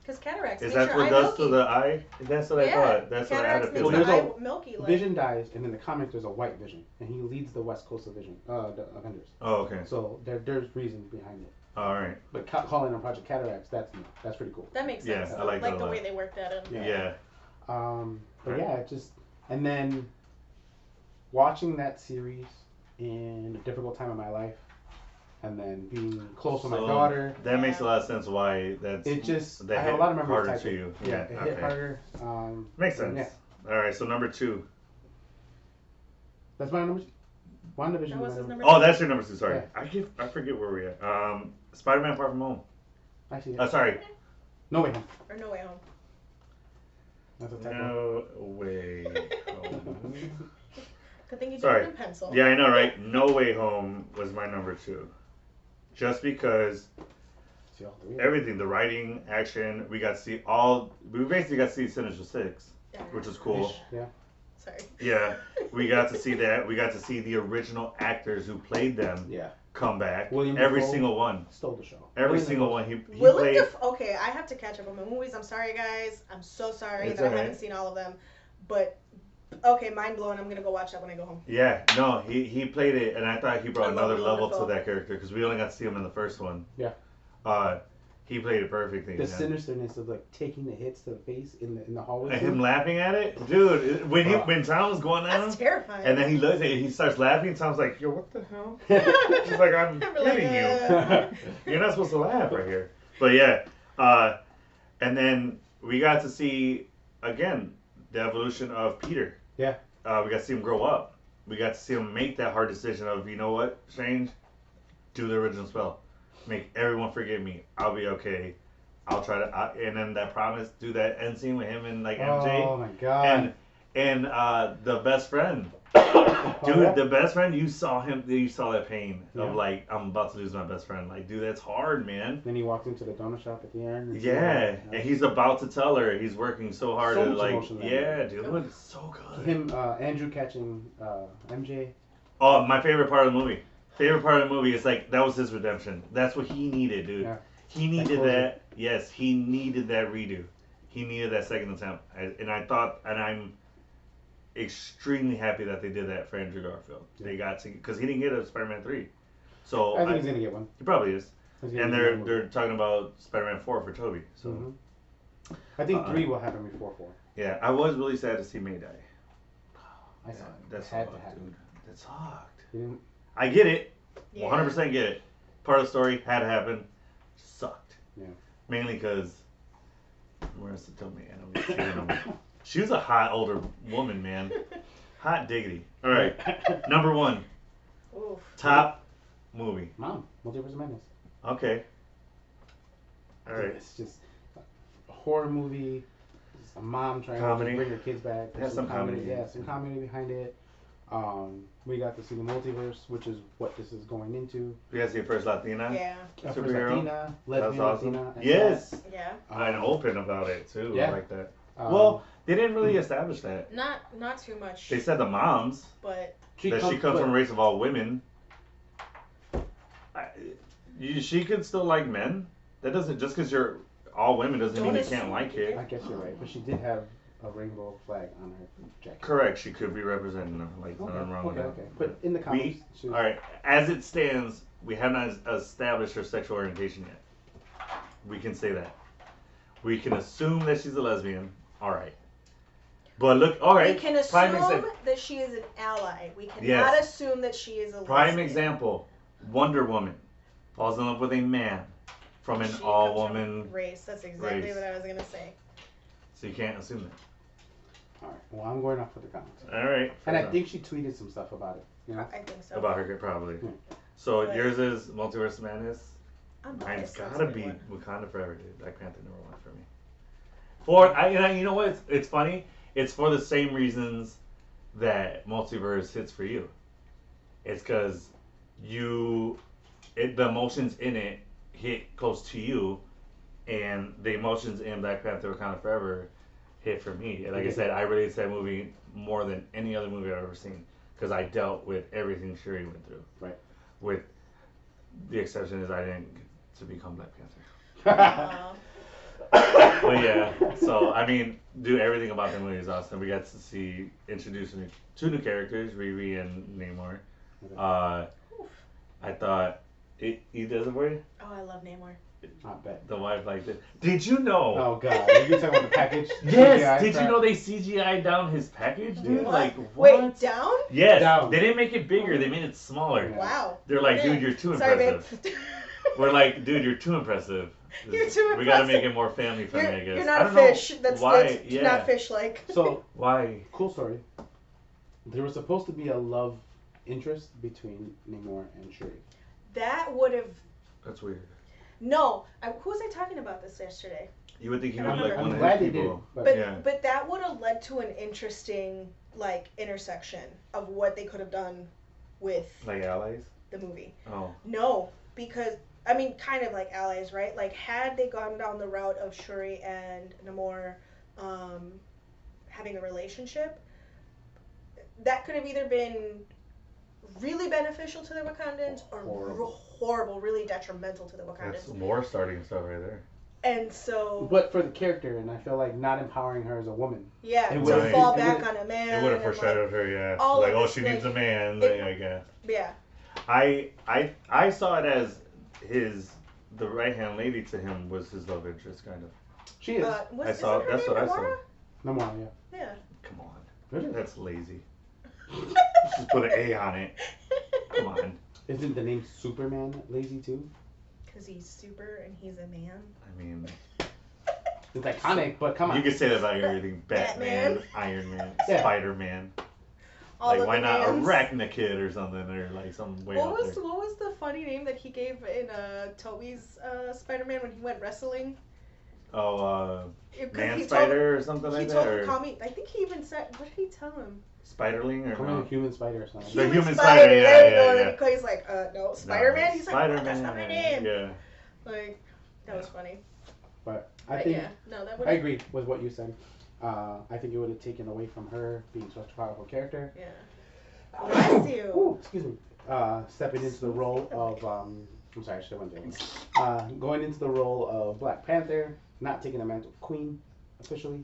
Speaker 3: Because cataracts
Speaker 1: Is
Speaker 3: makes
Speaker 1: that
Speaker 3: your
Speaker 1: what
Speaker 3: eye
Speaker 1: it does
Speaker 3: milky.
Speaker 1: to the eye? That's what I thought. That's what I had to
Speaker 3: cataracts makes
Speaker 1: feel.
Speaker 2: Well,
Speaker 3: your
Speaker 2: there's
Speaker 3: eye milky. Like,
Speaker 2: Vision dies, and in the comics there's a white Vision, and he leads the West Coast of Vision, the Avengers.
Speaker 1: Oh, okay.
Speaker 2: So there's reasons behind it.
Speaker 1: All right.
Speaker 2: But calling them Project Cataracts, that's new. That's pretty cool.
Speaker 3: that makes
Speaker 1: Yeah,
Speaker 3: sense.
Speaker 1: I like that a
Speaker 3: the
Speaker 1: lot.
Speaker 3: way they work that in.
Speaker 1: Yeah.
Speaker 2: But
Speaker 1: Right.
Speaker 2: yeah, it just and then watching that series in a difficult time of my life, and then being close with my
Speaker 1: So,
Speaker 2: daughter.
Speaker 1: That makes a lot of sense why that's.
Speaker 2: It just
Speaker 1: that
Speaker 2: I have a
Speaker 1: hit
Speaker 2: lot of memories
Speaker 1: harder
Speaker 2: tied
Speaker 1: to
Speaker 2: it.
Speaker 1: you.
Speaker 2: Yeah, it hit
Speaker 1: okay.
Speaker 2: harder.
Speaker 1: Makes sense.
Speaker 2: Yeah,
Speaker 1: All right, so number 2.
Speaker 2: that's my number. WandaVision.
Speaker 3: That
Speaker 2: is
Speaker 3: was
Speaker 2: my
Speaker 3: his
Speaker 2: number.
Speaker 3: number.
Speaker 1: Oh, that's your number 2. Sorry,
Speaker 2: Yeah.
Speaker 1: I forget where we're at. Spider-Man: Far From Home.
Speaker 2: Actually, yeah.
Speaker 1: Sorry.
Speaker 2: No Way Home.
Speaker 3: Or No Way Home.
Speaker 2: That's a typo.
Speaker 1: No Way Home.
Speaker 3: Good thing you did
Speaker 1: Sorry.
Speaker 3: it in pencil.
Speaker 1: Yeah, I know, right? No Way Home was my number 2. Just because
Speaker 2: See all three.
Speaker 1: everything, the writing, action, we basically got to see Sinister Six,
Speaker 3: Yeah.
Speaker 1: which was cool.
Speaker 2: Ish, yeah.
Speaker 3: Sorry.
Speaker 1: Yeah, we got to see that. We got to see the original actors who played them
Speaker 2: Yeah.
Speaker 1: come back.
Speaker 2: William
Speaker 1: Every
Speaker 2: Dafoe.
Speaker 1: single one.
Speaker 2: Stole the show.
Speaker 1: Every
Speaker 2: William
Speaker 1: single
Speaker 2: Dafoe.
Speaker 1: one. He
Speaker 3: Willem
Speaker 1: played.
Speaker 3: Dafoe. Okay, I have to catch up on my movies. I'm sorry, guys. I'm so sorry
Speaker 1: It's
Speaker 3: that I
Speaker 1: alright.
Speaker 3: haven't seen all of them. But okay, mind blown. I'm gonna go watch that when I go home.
Speaker 1: Yeah, no, he played it, and I thought he brought
Speaker 3: I love
Speaker 1: another
Speaker 3: Willem
Speaker 1: level
Speaker 3: Dafoe.
Speaker 1: to that character because we only got to see him in the first one.
Speaker 2: Yeah.
Speaker 1: He played it perfectly.
Speaker 2: The
Speaker 1: man.
Speaker 2: sinisterness of like taking the hits to the face in the hallway.
Speaker 1: And
Speaker 2: scene.
Speaker 1: him laughing at it, dude. When Tom was going at him,
Speaker 3: That's terrifying.
Speaker 1: and then he looks, he starts laughing. Tom's like, "Yo, what the hell?" He's like, "I'm
Speaker 3: I'm like,
Speaker 1: kidding you. You're not supposed to laugh right here." But yeah, and then we got to see again the evolution of Peter.
Speaker 2: Yeah.
Speaker 1: We got to see him grow up. We got to see him make that hard decision of, you know what, Strange, do the original spell, make everyone forgive me. I'll be okay. I'll try to, and then that promise, do that end scene with him and like MJ.
Speaker 2: Oh my god.
Speaker 1: And the best friend,
Speaker 2: Oh,
Speaker 1: dude,
Speaker 2: yeah?
Speaker 1: the best friend, you saw that pain
Speaker 2: Yeah.
Speaker 1: of like, I'm about to lose my best friend. Like, dude, that's hard, man.
Speaker 2: Then he walked into the donut shop at the end. and
Speaker 1: Yeah, and he's about to tell her he's working so hard
Speaker 2: So
Speaker 1: to
Speaker 2: much
Speaker 1: like,
Speaker 2: emotion there.
Speaker 1: yeah, dude, it's so good.
Speaker 2: him, Andrew catching MJ.
Speaker 1: Oh, my favorite part of the movie, favorite part of the movie is like that was his redemption. That's what he needed, dude.
Speaker 2: Yeah.
Speaker 1: He needed
Speaker 2: closure.
Speaker 1: that. Yes, he needed that redo. He needed that second attempt, and I'm extremely happy that they did that for Andrew Garfield.
Speaker 2: Yeah.
Speaker 1: They got to because he didn't get a Spider-Man 3, so
Speaker 2: I think he's gonna get one.
Speaker 1: he probably is.
Speaker 2: He's gonna
Speaker 1: And
Speaker 2: get one movie.
Speaker 1: they're talking about Spider-Man 4 for Toby. So
Speaker 2: Mhm. I think 3 will happen before 4.
Speaker 1: yeah, I was really sad to see May die.
Speaker 2: I saw it.
Speaker 1: That
Speaker 2: It had to
Speaker 1: sucked,
Speaker 2: happen.
Speaker 1: dude. That sucked.
Speaker 2: He didn't.
Speaker 1: I get it.
Speaker 3: Yeah.
Speaker 1: 100% get it. Part of the story had to happen. Sucked.
Speaker 2: Yeah.
Speaker 1: Mainly because Marissa Tomei. She was a hot older woman, man. Hot diggity. All right, number 1,
Speaker 3: Oof.
Speaker 1: top movie.
Speaker 2: Mom, Multiverse of Madness.
Speaker 1: Okay. All right.
Speaker 2: It's just a horror movie. It's a mom trying
Speaker 1: Comedy.
Speaker 2: to bring her kids back.
Speaker 1: It
Speaker 2: There's
Speaker 1: has some comedy.
Speaker 2: Yeah, some comedy behind it. We got to see the multiverse, which is what this is going into.
Speaker 1: You guys see First Latina?
Speaker 3: Yeah.
Speaker 2: First
Speaker 1: Superhero?
Speaker 2: Latina,
Speaker 1: That's
Speaker 2: lesbian
Speaker 1: awesome.
Speaker 2: Latina. and
Speaker 1: Yes.
Speaker 3: Yeah.
Speaker 1: And open about it too.
Speaker 2: Yeah.
Speaker 1: I like that.
Speaker 2: um,
Speaker 1: Well, they didn't really establish that.
Speaker 3: Not too much.
Speaker 1: They said the moms
Speaker 3: But
Speaker 1: she comes
Speaker 2: but-
Speaker 1: from a race of all women. She could still like men. That doesn't just because you're all women doesn't mean you
Speaker 3: Don't
Speaker 1: can't
Speaker 3: assume
Speaker 1: like
Speaker 3: you
Speaker 1: it.
Speaker 2: I guess you're right, but she did have a rainbow flag on her jacket.
Speaker 1: Correct. She could be representing them. Like
Speaker 2: Okay,
Speaker 1: nothing wrong with
Speaker 2: okay,
Speaker 1: that.
Speaker 2: okay. But in the comics, she
Speaker 1: All
Speaker 2: was,
Speaker 1: right. As it stands, we have not established her sexual orientation yet. We can say that. We can assume that she's a lesbian. All right. But look. All right.
Speaker 3: we can
Speaker 1: Prime
Speaker 3: assume
Speaker 1: example.
Speaker 3: that she is an ally. We cannot
Speaker 1: Yes.
Speaker 3: assume that she is a
Speaker 1: Prime
Speaker 3: lesbian.
Speaker 1: example. Wonder Woman falls in love with a man from an
Speaker 3: She comes
Speaker 1: all-woman.
Speaker 3: from race. That's exactly
Speaker 1: race.
Speaker 3: what I was gonna say.
Speaker 1: So you can't assume that.
Speaker 2: all right. Well, I'm going off with the comics,
Speaker 1: All right.
Speaker 2: and I
Speaker 1: fair
Speaker 2: think she tweeted some stuff about it. You know,
Speaker 3: I think so.
Speaker 1: enough. About her probably.
Speaker 2: Yeah.
Speaker 1: So
Speaker 3: But-
Speaker 1: yours is Multiverse of Madness.
Speaker 3: I'm
Speaker 1: Mine's
Speaker 3: biased, that's
Speaker 1: gotta
Speaker 3: a good
Speaker 1: be
Speaker 3: one.
Speaker 1: Wakanda Forever, dude. Black Panther number 1 for me. You know what? It's funny. It's for the same reasons that Multiverse hits for you. It's because the emotions in it hit close to you, and the emotions in Black Panther Wakanda Forever hit for me. And like I said, I related to that movie more than any other movie I've ever seen because I dealt with everything Shuri went through.
Speaker 2: Right.
Speaker 1: With the exception is I didn't get to become Black Panther.
Speaker 3: Aw.
Speaker 1: But yeah, so I mean, everything about the movie is awesome. We got to see introducing 2 new characters, Riri and Namor. I thought he does it for you.
Speaker 3: Oh, I love Namor.
Speaker 2: Not bad.
Speaker 1: The wife liked it. Did you know?
Speaker 2: Oh god, are you talking about the package?
Speaker 1: Yes.
Speaker 2: CGI
Speaker 1: Did you
Speaker 2: crap?
Speaker 1: know they CGI down his package, dude?
Speaker 2: What?
Speaker 1: Like what?
Speaker 3: Wait, down?
Speaker 1: Yes.
Speaker 2: Down.
Speaker 1: They didn't make it bigger. They made it smaller.
Speaker 2: Yeah.
Speaker 3: Wow.
Speaker 1: They're like,
Speaker 3: Okay.
Speaker 1: dude, you're too
Speaker 3: Sorry,
Speaker 1: impressive.
Speaker 3: babe.
Speaker 1: We're like, dude, you're too impressive.
Speaker 3: You're too
Speaker 1: We gotta
Speaker 3: impressive.
Speaker 1: make it more family friendly, I guess.
Speaker 3: You're
Speaker 1: I
Speaker 3: not a
Speaker 1: don't know
Speaker 3: fish. That's
Speaker 1: why. Yeah.
Speaker 3: not fish-like.
Speaker 2: So
Speaker 1: Why?
Speaker 2: cool story. There was supposed to be a love interest between Namor and Shuri.
Speaker 3: That would have.
Speaker 1: That's weird.
Speaker 3: No. Who was I talking about this yesterday?
Speaker 1: You would think he
Speaker 3: I
Speaker 1: would
Speaker 3: don't
Speaker 1: like
Speaker 3: remember.
Speaker 1: one
Speaker 2: I'm
Speaker 1: of
Speaker 2: glad
Speaker 1: his
Speaker 2: they did,
Speaker 1: people.
Speaker 2: but,
Speaker 3: But
Speaker 1: Yeah.
Speaker 3: but that would have led to an interesting like intersection of what they could have done with
Speaker 1: Like allies?
Speaker 3: the movie.
Speaker 1: Oh.
Speaker 3: No, because I mean, kind of like allies, right? Like, had they gone down the route of Shuri and Namor having a relationship, that could have either been really beneficial to the Wakandans or horrible, really detrimental to the
Speaker 1: That's
Speaker 3: Wakandans.
Speaker 1: war starting stuff right there.
Speaker 3: And so,
Speaker 2: but for the character, and I feel like not empowering her as a woman.
Speaker 3: yeah,
Speaker 2: it
Speaker 3: to
Speaker 1: would've-
Speaker 3: fall
Speaker 2: it
Speaker 3: back
Speaker 2: would've-
Speaker 3: on a man.
Speaker 1: It would have
Speaker 3: and, like,
Speaker 1: foreshadowed her, yeah.
Speaker 3: all
Speaker 1: Like,
Speaker 3: of
Speaker 1: oh,
Speaker 3: this,
Speaker 1: she
Speaker 3: like,
Speaker 1: needs a man.
Speaker 3: it-
Speaker 1: Like, yeah.
Speaker 3: yeah.
Speaker 1: I saw it as the right hand lady to him was his love interest, kind of.
Speaker 2: She is.
Speaker 3: Isn't
Speaker 1: saw-
Speaker 3: her
Speaker 1: that's
Speaker 3: name
Speaker 1: what I saw.
Speaker 3: Namora?
Speaker 2: Namor, yeah.
Speaker 3: Yeah.
Speaker 1: Come on.
Speaker 2: Really?
Speaker 1: That's lazy. Just put an A on it. Come on.
Speaker 2: Isn't the name Superman lazy too?
Speaker 3: Because he's super and he's a man.
Speaker 1: I mean,
Speaker 2: It's iconic, but come on.
Speaker 1: you could say that about everything. Batman,
Speaker 3: Batman.
Speaker 1: Iron Man,
Speaker 2: Yeah.
Speaker 1: Spider-Man.
Speaker 3: All
Speaker 1: Like,
Speaker 3: of
Speaker 1: why
Speaker 3: the
Speaker 1: not
Speaker 3: mans.
Speaker 1: Arachnakid or something, or like some way
Speaker 3: What
Speaker 1: out
Speaker 3: was
Speaker 1: there.
Speaker 3: the funny name that he gave in Toby's Spider-Man when he went wrestling?
Speaker 1: Oh,
Speaker 3: It- 'cause
Speaker 1: Man
Speaker 3: he
Speaker 1: Spider or something
Speaker 3: Told, he
Speaker 1: like
Speaker 3: told
Speaker 1: that,
Speaker 3: him,
Speaker 1: or
Speaker 3: call me. I think he even said, what did he tell him?
Speaker 1: Spiderling or
Speaker 2: Come on,
Speaker 1: no?
Speaker 2: human spider or something.
Speaker 1: The human spider, yeah,
Speaker 3: there you
Speaker 1: yeah,
Speaker 3: go. And
Speaker 1: yeah.
Speaker 3: then he's like, no, Spider-Man? He's like,
Speaker 1: Spider-Man.
Speaker 3: that's not my name.
Speaker 1: Yeah.
Speaker 3: Like, that was funny.
Speaker 2: But I
Speaker 3: But
Speaker 2: think
Speaker 3: yeah, no, that would
Speaker 2: I agree with what you said. I think it would have taken away from her being such a powerful character.
Speaker 3: Yeah. Bless you.
Speaker 2: Ooh, excuse me. stepping into the role of I'm sorry, I should have went there. Going into the role of Black Panther, not taking the mantle of Queen officially.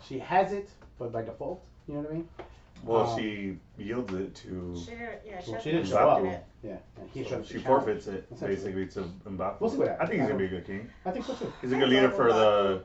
Speaker 2: She has it, but by default. You know what I mean?
Speaker 1: Well, she yielded it to.
Speaker 3: She
Speaker 2: Well,
Speaker 3: had
Speaker 2: she
Speaker 3: to
Speaker 2: didn't
Speaker 3: be
Speaker 2: show up.
Speaker 3: in it.
Speaker 2: Yeah, and he
Speaker 1: So
Speaker 2: showed up
Speaker 1: she
Speaker 2: to
Speaker 1: forfeits
Speaker 2: challenge.
Speaker 1: it basically to Mbaku.
Speaker 2: We'll see what
Speaker 1: I
Speaker 2: happens.
Speaker 1: think he's gonna be a good king.
Speaker 2: I think so too.
Speaker 1: He's a
Speaker 3: I
Speaker 1: good leader
Speaker 3: love
Speaker 1: for the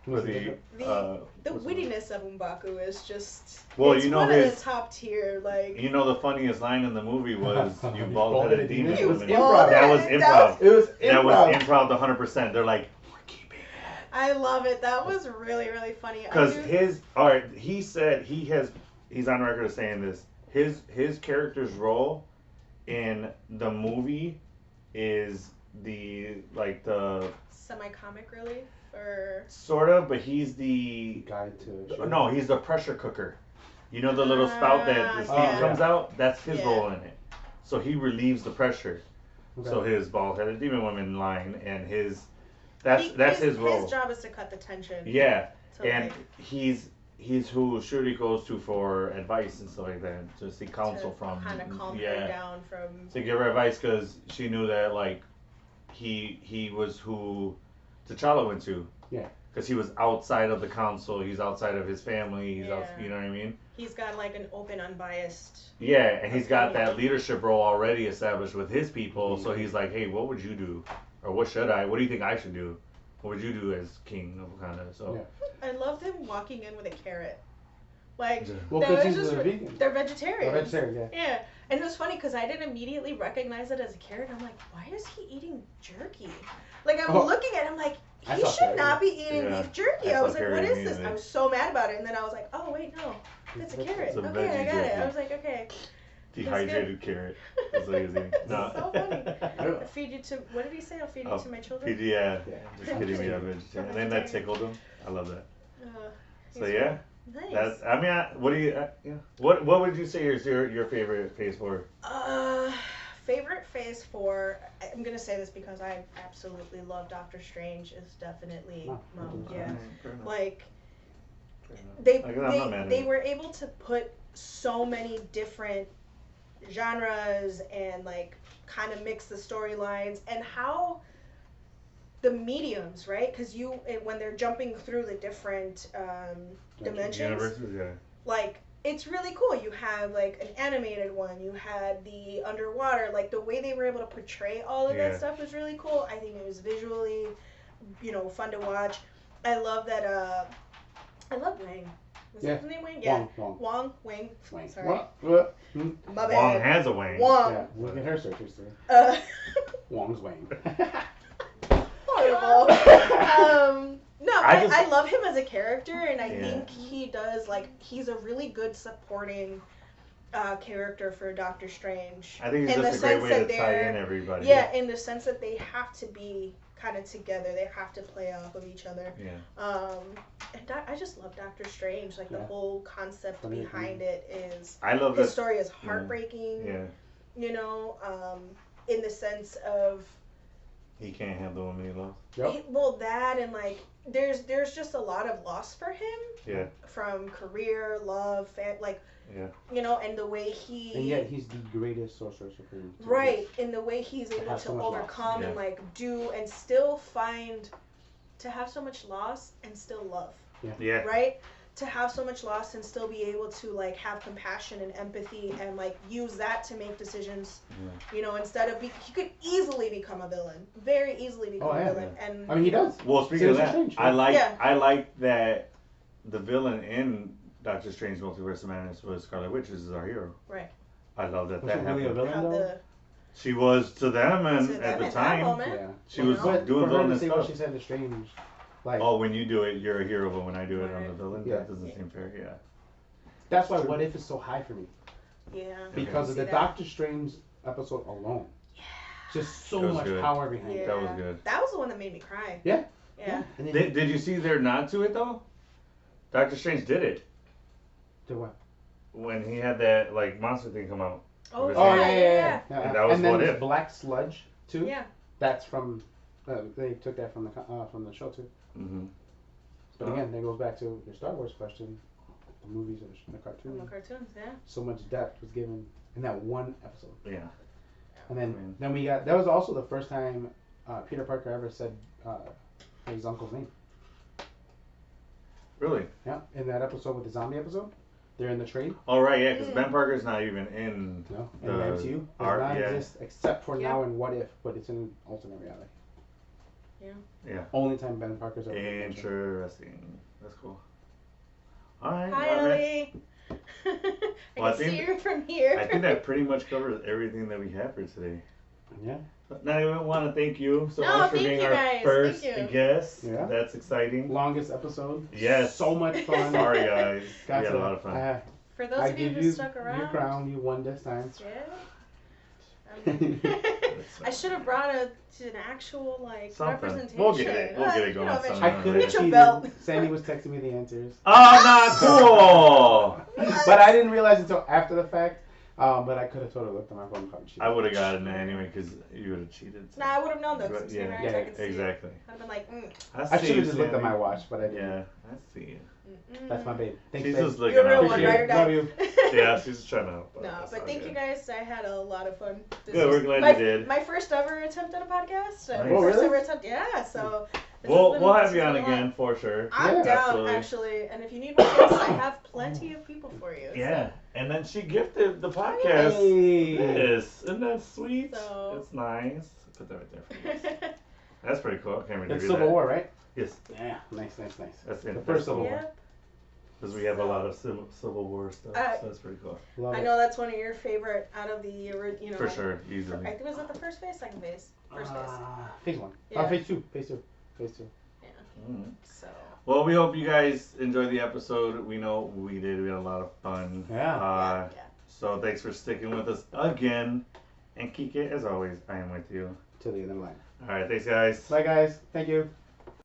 Speaker 2: Was it
Speaker 3: The
Speaker 1: what's
Speaker 3: wittiness of M'Baku is just
Speaker 1: Well,
Speaker 3: it's
Speaker 1: you know
Speaker 3: one
Speaker 1: his-
Speaker 3: of the top tier. Like
Speaker 1: You know the funniest line in the movie was "You
Speaker 2: You
Speaker 1: bald-headed
Speaker 2: bald-headed
Speaker 1: demon."
Speaker 2: demon? It was
Speaker 1: woman."
Speaker 2: improv.
Speaker 1: That was
Speaker 3: That
Speaker 1: improv.
Speaker 2: It was
Speaker 1: That was
Speaker 2: improv.
Speaker 1: improv 100%. They're like, we're keeping it.
Speaker 3: I love it. That was really really funny.
Speaker 1: Because he's on record as saying this. His character's role in the movie is the
Speaker 3: semi-comic relief or
Speaker 1: sort of, but he's the
Speaker 2: Guide to
Speaker 1: no, he's the pressure cooker. You know the little spout that the steam
Speaker 3: yeah.
Speaker 1: comes out? That's his
Speaker 3: Yeah.
Speaker 1: role in it. So he relieves the pressure.
Speaker 2: Okay.
Speaker 1: So his bald-headed demon woman line and that's his role.
Speaker 3: His job is to cut the tension.
Speaker 1: Yeah,
Speaker 3: to,
Speaker 1: and
Speaker 3: like,
Speaker 1: he's who Shuri goes to for advice and stuff like that, to seek counsel
Speaker 3: to
Speaker 1: from.
Speaker 3: kind of calm her
Speaker 1: Yeah,
Speaker 3: down from.
Speaker 1: to give her advice because she knew that like he was who T'Challa went to.
Speaker 2: Yeah.
Speaker 1: Because he was outside of the council, he's outside of his family, he's out,
Speaker 3: Yeah.
Speaker 1: you know what I mean?
Speaker 3: He's got like an open, unbiased.
Speaker 1: Yeah, and he's got that
Speaker 3: Opinion.
Speaker 1: leadership role already established with his people, so he's like, hey, what would you do? Or what should I? What do you think I should do? What would you do as king of Wakanda? So,
Speaker 2: Yeah.
Speaker 3: I loved him walking in with a carrot. Like,
Speaker 2: Well,
Speaker 3: that
Speaker 2: because
Speaker 3: was
Speaker 2: he's
Speaker 3: just
Speaker 2: a vegan.
Speaker 3: they're
Speaker 2: Or
Speaker 3: vegetarians.
Speaker 2: vegetarian, yeah.
Speaker 3: Yeah, and it was funny because I didn't immediately recognize it as a carrot. I'm like, why is he eating jerky? Like, I'm
Speaker 2: Oh.
Speaker 3: looking at him like,
Speaker 2: I
Speaker 3: he
Speaker 2: saw
Speaker 3: should
Speaker 2: carrot,
Speaker 3: not be eating
Speaker 1: Yeah.
Speaker 3: beef jerky.
Speaker 1: I
Speaker 3: I
Speaker 1: saw
Speaker 3: was like, what
Speaker 1: carrot
Speaker 3: is this?
Speaker 1: immediately.
Speaker 3: I was so mad about it, and then I was like, oh wait, no, it's a carrot.
Speaker 1: It's a
Speaker 3: Okay, I
Speaker 1: veggie
Speaker 3: got it.
Speaker 1: jerky.
Speaker 3: I was like, okay.
Speaker 1: dehydrated carrot. That's what he's eating. No.
Speaker 3: So funny.
Speaker 2: Yeah.
Speaker 3: I'll feed you to. What did he say? I'll feed you
Speaker 1: Oh,
Speaker 3: to my children.
Speaker 1: Yeah,
Speaker 2: Yeah.
Speaker 1: just kidding me. I'm vegetarian. And then that tickled him. I love that. So
Speaker 3: he's
Speaker 1: yeah,
Speaker 3: Nice.
Speaker 1: that's. I mean, what do you? Yeah. What would you say is your favorite Phase 4?
Speaker 3: Favorite Phase 4. I'm gonna say this because I absolutely love Doctor Strange. Is definitely
Speaker 2: Oh,
Speaker 3: yeah.
Speaker 1: Fair enough.
Speaker 3: Like
Speaker 1: Fair enough.
Speaker 3: they
Speaker 1: Like, I'm not mad at
Speaker 3: they
Speaker 1: it.
Speaker 3: were able to put so many different genres and like kind of mix the storylines and how the mediums, right? Because when they're jumping through the different dimensions,
Speaker 1: Universes, yeah.
Speaker 3: like it's really cool. You have like an animated one, you had the underwater, like the way they were able to portray all of
Speaker 1: Yeah.
Speaker 3: that stuff was really cool. I think it was visually, fun to watch. I love that I love Wang. Was
Speaker 2: Yeah.
Speaker 3: his name Wang? Yeah.
Speaker 2: Wong.
Speaker 3: Wang.
Speaker 2: Wang.
Speaker 3: Sorry.
Speaker 2: What? Hmm?
Speaker 3: My
Speaker 1: Wong
Speaker 3: bad.
Speaker 1: has a wang.
Speaker 3: Wong.
Speaker 2: Yeah, look at her search history.
Speaker 3: Uh,
Speaker 2: Wong's Wang.
Speaker 3: horrible. No,
Speaker 1: I just-
Speaker 3: I love him as a character, and I
Speaker 1: Yeah.
Speaker 3: think he does he's a really good supporting character for Doctor Strange.
Speaker 1: I think it's
Speaker 3: in
Speaker 1: just
Speaker 3: the
Speaker 1: a great
Speaker 3: sense
Speaker 1: way
Speaker 3: that
Speaker 1: to tie
Speaker 3: they're-
Speaker 1: in everybody.
Speaker 3: Yeah, in the sense that they have to be kind of together. They have to play off of each other.
Speaker 1: Yeah.
Speaker 3: And I just love Doctor Strange. Like the
Speaker 2: Yeah.
Speaker 3: whole concept
Speaker 2: Funny,
Speaker 3: behind it is
Speaker 1: I love
Speaker 3: his
Speaker 1: that.
Speaker 3: story is heartbreaking.
Speaker 1: Yeah.
Speaker 3: In the sense of
Speaker 1: He can't handle women he loves.
Speaker 2: Yep.
Speaker 3: that and like there's just a lot of loss for him
Speaker 1: Yeah.
Speaker 3: from career, love,
Speaker 1: Yeah.
Speaker 3: and the way he
Speaker 2: And yet he's the greatest Sorcerer Supreme.
Speaker 3: right in the way he's able
Speaker 2: have
Speaker 3: to
Speaker 2: so much loss.
Speaker 3: overcome and
Speaker 1: Yeah.
Speaker 3: like do and still find to have so much loss and still love,
Speaker 1: Yeah.
Speaker 3: right? To have so much loss and still be able to like have compassion and empathy and like use that to make decisions, instead of he could easily become a villain, very easily become
Speaker 2: Oh, yeah,
Speaker 3: a villain, and
Speaker 2: I mean, he does.
Speaker 1: Well, speaking of
Speaker 2: Seriously
Speaker 1: that,
Speaker 2: Strange,
Speaker 1: I like
Speaker 3: Yeah.
Speaker 1: I like that the villain in Doctor Strange Multiverse of Madness was Scarlet Witch, which is our hero.
Speaker 3: Right.
Speaker 1: I love that
Speaker 2: Was
Speaker 1: that
Speaker 2: she really a
Speaker 1: happened.
Speaker 2: villain
Speaker 3: how
Speaker 2: though?
Speaker 3: the
Speaker 1: She was to them and
Speaker 3: to
Speaker 1: at
Speaker 3: them
Speaker 1: the
Speaker 3: at that
Speaker 1: time
Speaker 3: moment.
Speaker 2: Yeah.
Speaker 1: she
Speaker 3: You
Speaker 1: was
Speaker 3: know?
Speaker 2: But
Speaker 1: doing
Speaker 2: for her to
Speaker 1: villainous
Speaker 2: say what
Speaker 1: stuff.
Speaker 2: she said to Strange, like
Speaker 1: Oh, when you do it, you're a hero, but when I do it, I'm the
Speaker 3: Right.
Speaker 1: villain.
Speaker 2: Yeah.
Speaker 1: That doesn't seem fair. Yeah.
Speaker 2: that's why
Speaker 1: True.
Speaker 2: What If is so high for me
Speaker 3: Yeah.
Speaker 2: because of
Speaker 3: See
Speaker 2: the
Speaker 3: that.
Speaker 2: Doctor Strange episode alone. Just so
Speaker 1: That was
Speaker 2: much
Speaker 1: good.
Speaker 2: power behind
Speaker 3: Yeah.
Speaker 2: it.
Speaker 1: That was good.
Speaker 3: That was the one that made me cry.
Speaker 2: Yeah.
Speaker 3: Yeah.
Speaker 2: And then
Speaker 1: Did you see their nod to it though? Doctor Strange did it
Speaker 2: to what?
Speaker 1: when he had that like monster thing come out.
Speaker 3: Oh,
Speaker 1: Was
Speaker 2: Oh
Speaker 1: it-
Speaker 2: yeah.
Speaker 1: And that was
Speaker 2: and then
Speaker 1: What
Speaker 2: this
Speaker 1: If.
Speaker 2: Black Sludge too.
Speaker 3: Yeah.
Speaker 2: That's from. They took that from the show too.
Speaker 1: Mm-hmm.
Speaker 2: But
Speaker 1: Oh.
Speaker 2: again, that goes back to your Star Wars question. The movies and the
Speaker 3: From the
Speaker 2: cartoon.
Speaker 3: cartoons, yeah.
Speaker 2: So much depth was given in that one episode.
Speaker 1: Yeah.
Speaker 2: And
Speaker 1: I mean-
Speaker 2: then we got, that was also the first time Peter Parker ever said his uncle's name.
Speaker 1: Really?
Speaker 2: Yeah, in that episode with the zombie episode, they're in the train.
Speaker 1: Oh right, yeah, because Ben Parker's not even in.
Speaker 2: No, in
Speaker 1: The
Speaker 2: the MCU does
Speaker 1: art,
Speaker 2: not
Speaker 1: yeah.
Speaker 2: exist except for
Speaker 3: Yeah.
Speaker 2: now in What If, but it's in alternate reality.
Speaker 1: Yeah.
Speaker 2: Only time Ben Parker's ever been mentioned.
Speaker 1: Interesting. That's cool. All right.
Speaker 3: Hi,
Speaker 1: well, man,
Speaker 3: Ellie. I
Speaker 1: Well, I
Speaker 3: can see
Speaker 1: think-
Speaker 3: you from here.
Speaker 1: I think that pretty much covers everything that we have for today.
Speaker 2: Yeah.
Speaker 1: But now I want to thank you so
Speaker 3: No,
Speaker 1: much for
Speaker 3: thank
Speaker 1: being
Speaker 3: you
Speaker 1: our
Speaker 3: guys.
Speaker 1: first
Speaker 3: Thank you.
Speaker 1: guest.
Speaker 2: Yeah.
Speaker 1: That's exciting.
Speaker 2: Longest episode.
Speaker 1: Yes.
Speaker 2: So much fun.
Speaker 1: Sorry guys. We
Speaker 2: Got
Speaker 1: had
Speaker 2: to,
Speaker 1: a lot of fun.
Speaker 3: For those
Speaker 2: I
Speaker 3: of you
Speaker 2: give
Speaker 3: who
Speaker 2: you
Speaker 3: stuck around.
Speaker 2: your crown. You won this time.
Speaker 3: Yeah. I should have brought an actual like
Speaker 1: Something.
Speaker 3: representation.
Speaker 1: We'll get it. We'll get it
Speaker 3: You
Speaker 1: going
Speaker 3: know,
Speaker 1: sometime.
Speaker 3: eventually.
Speaker 2: I could
Speaker 1: Get
Speaker 2: have
Speaker 3: your
Speaker 2: cheated.
Speaker 3: belt.
Speaker 2: Sandy was texting me the answers.
Speaker 1: Oh, not cool.
Speaker 2: But I didn't realize until after the fact. But I could have totally looked at my phone and called cheated.
Speaker 1: I would have gotten it anyway because you would have cheated.
Speaker 3: Nah, I would have known though. 'cause
Speaker 1: But,
Speaker 3: it's in your
Speaker 1: yeah,
Speaker 3: eyes, I could see it.
Speaker 1: exactly.
Speaker 3: I'd have been like,
Speaker 2: I should have just looked at my watch, but I didn't.
Speaker 1: Yeah, I see you.
Speaker 2: That's my babe. Thanks,
Speaker 1: She's
Speaker 2: babe.
Speaker 1: just looking
Speaker 3: You're a real
Speaker 1: out
Speaker 3: one,
Speaker 1: for
Speaker 3: right
Speaker 1: you.
Speaker 3: or die.
Speaker 2: Love you.
Speaker 1: Yeah, she's trying to help.
Speaker 3: No,
Speaker 1: That's
Speaker 3: but
Speaker 1: all
Speaker 3: thank
Speaker 1: good.
Speaker 3: you guys. I had a lot of fun. This
Speaker 1: Good,
Speaker 3: was
Speaker 1: we're glad
Speaker 3: my,
Speaker 1: you did.
Speaker 3: My first ever attempt at a podcast.
Speaker 1: Nice.
Speaker 2: Oh,
Speaker 3: First
Speaker 2: really?
Speaker 3: ever attempt. Yeah. So. this
Speaker 1: We'll
Speaker 3: has been-
Speaker 1: have
Speaker 3: this
Speaker 1: you
Speaker 3: has
Speaker 1: on
Speaker 3: been a lot.
Speaker 1: again for sure.
Speaker 3: I'm
Speaker 2: Yeah.
Speaker 3: down
Speaker 1: Absolutely.
Speaker 3: actually, and if you need more guests, I have plenty of people for you. so-
Speaker 1: Yeah, and then she gifted the podcast.
Speaker 2: Hey.
Speaker 1: Yes, isn't that sweet?
Speaker 3: So-
Speaker 1: It's nice. Put that right there for you. That's pretty cool. I can't wait to
Speaker 2: It's
Speaker 1: read
Speaker 2: Civil
Speaker 1: that.
Speaker 2: War, right?
Speaker 1: Yes,
Speaker 2: Yeah. Nice.
Speaker 1: that's
Speaker 2: The
Speaker 1: it.
Speaker 2: first Civil War.
Speaker 3: Yep.
Speaker 1: Because we have a lot of Civil War stuff, so that's pretty cool.
Speaker 2: Love
Speaker 3: I
Speaker 2: it.
Speaker 3: know that's one of your favorite out of the, you know.
Speaker 1: For
Speaker 3: like,
Speaker 1: sure, easily.
Speaker 3: I think was that the first phase, second phase, first phase.
Speaker 2: Phase 1.
Speaker 3: Yeah.
Speaker 2: Phase 2.
Speaker 1: Mhm.
Speaker 3: So.
Speaker 1: Well, we hope you guys enjoyed the episode. We know we did. We had a lot of fun.
Speaker 2: Yeah.
Speaker 1: Uh,
Speaker 3: yeah.
Speaker 1: So thanks for sticking with us again. And Kike, as always, I am with you.
Speaker 2: Till the end of the line.
Speaker 1: All right, thanks, guys.
Speaker 2: Bye, guys. Thank you.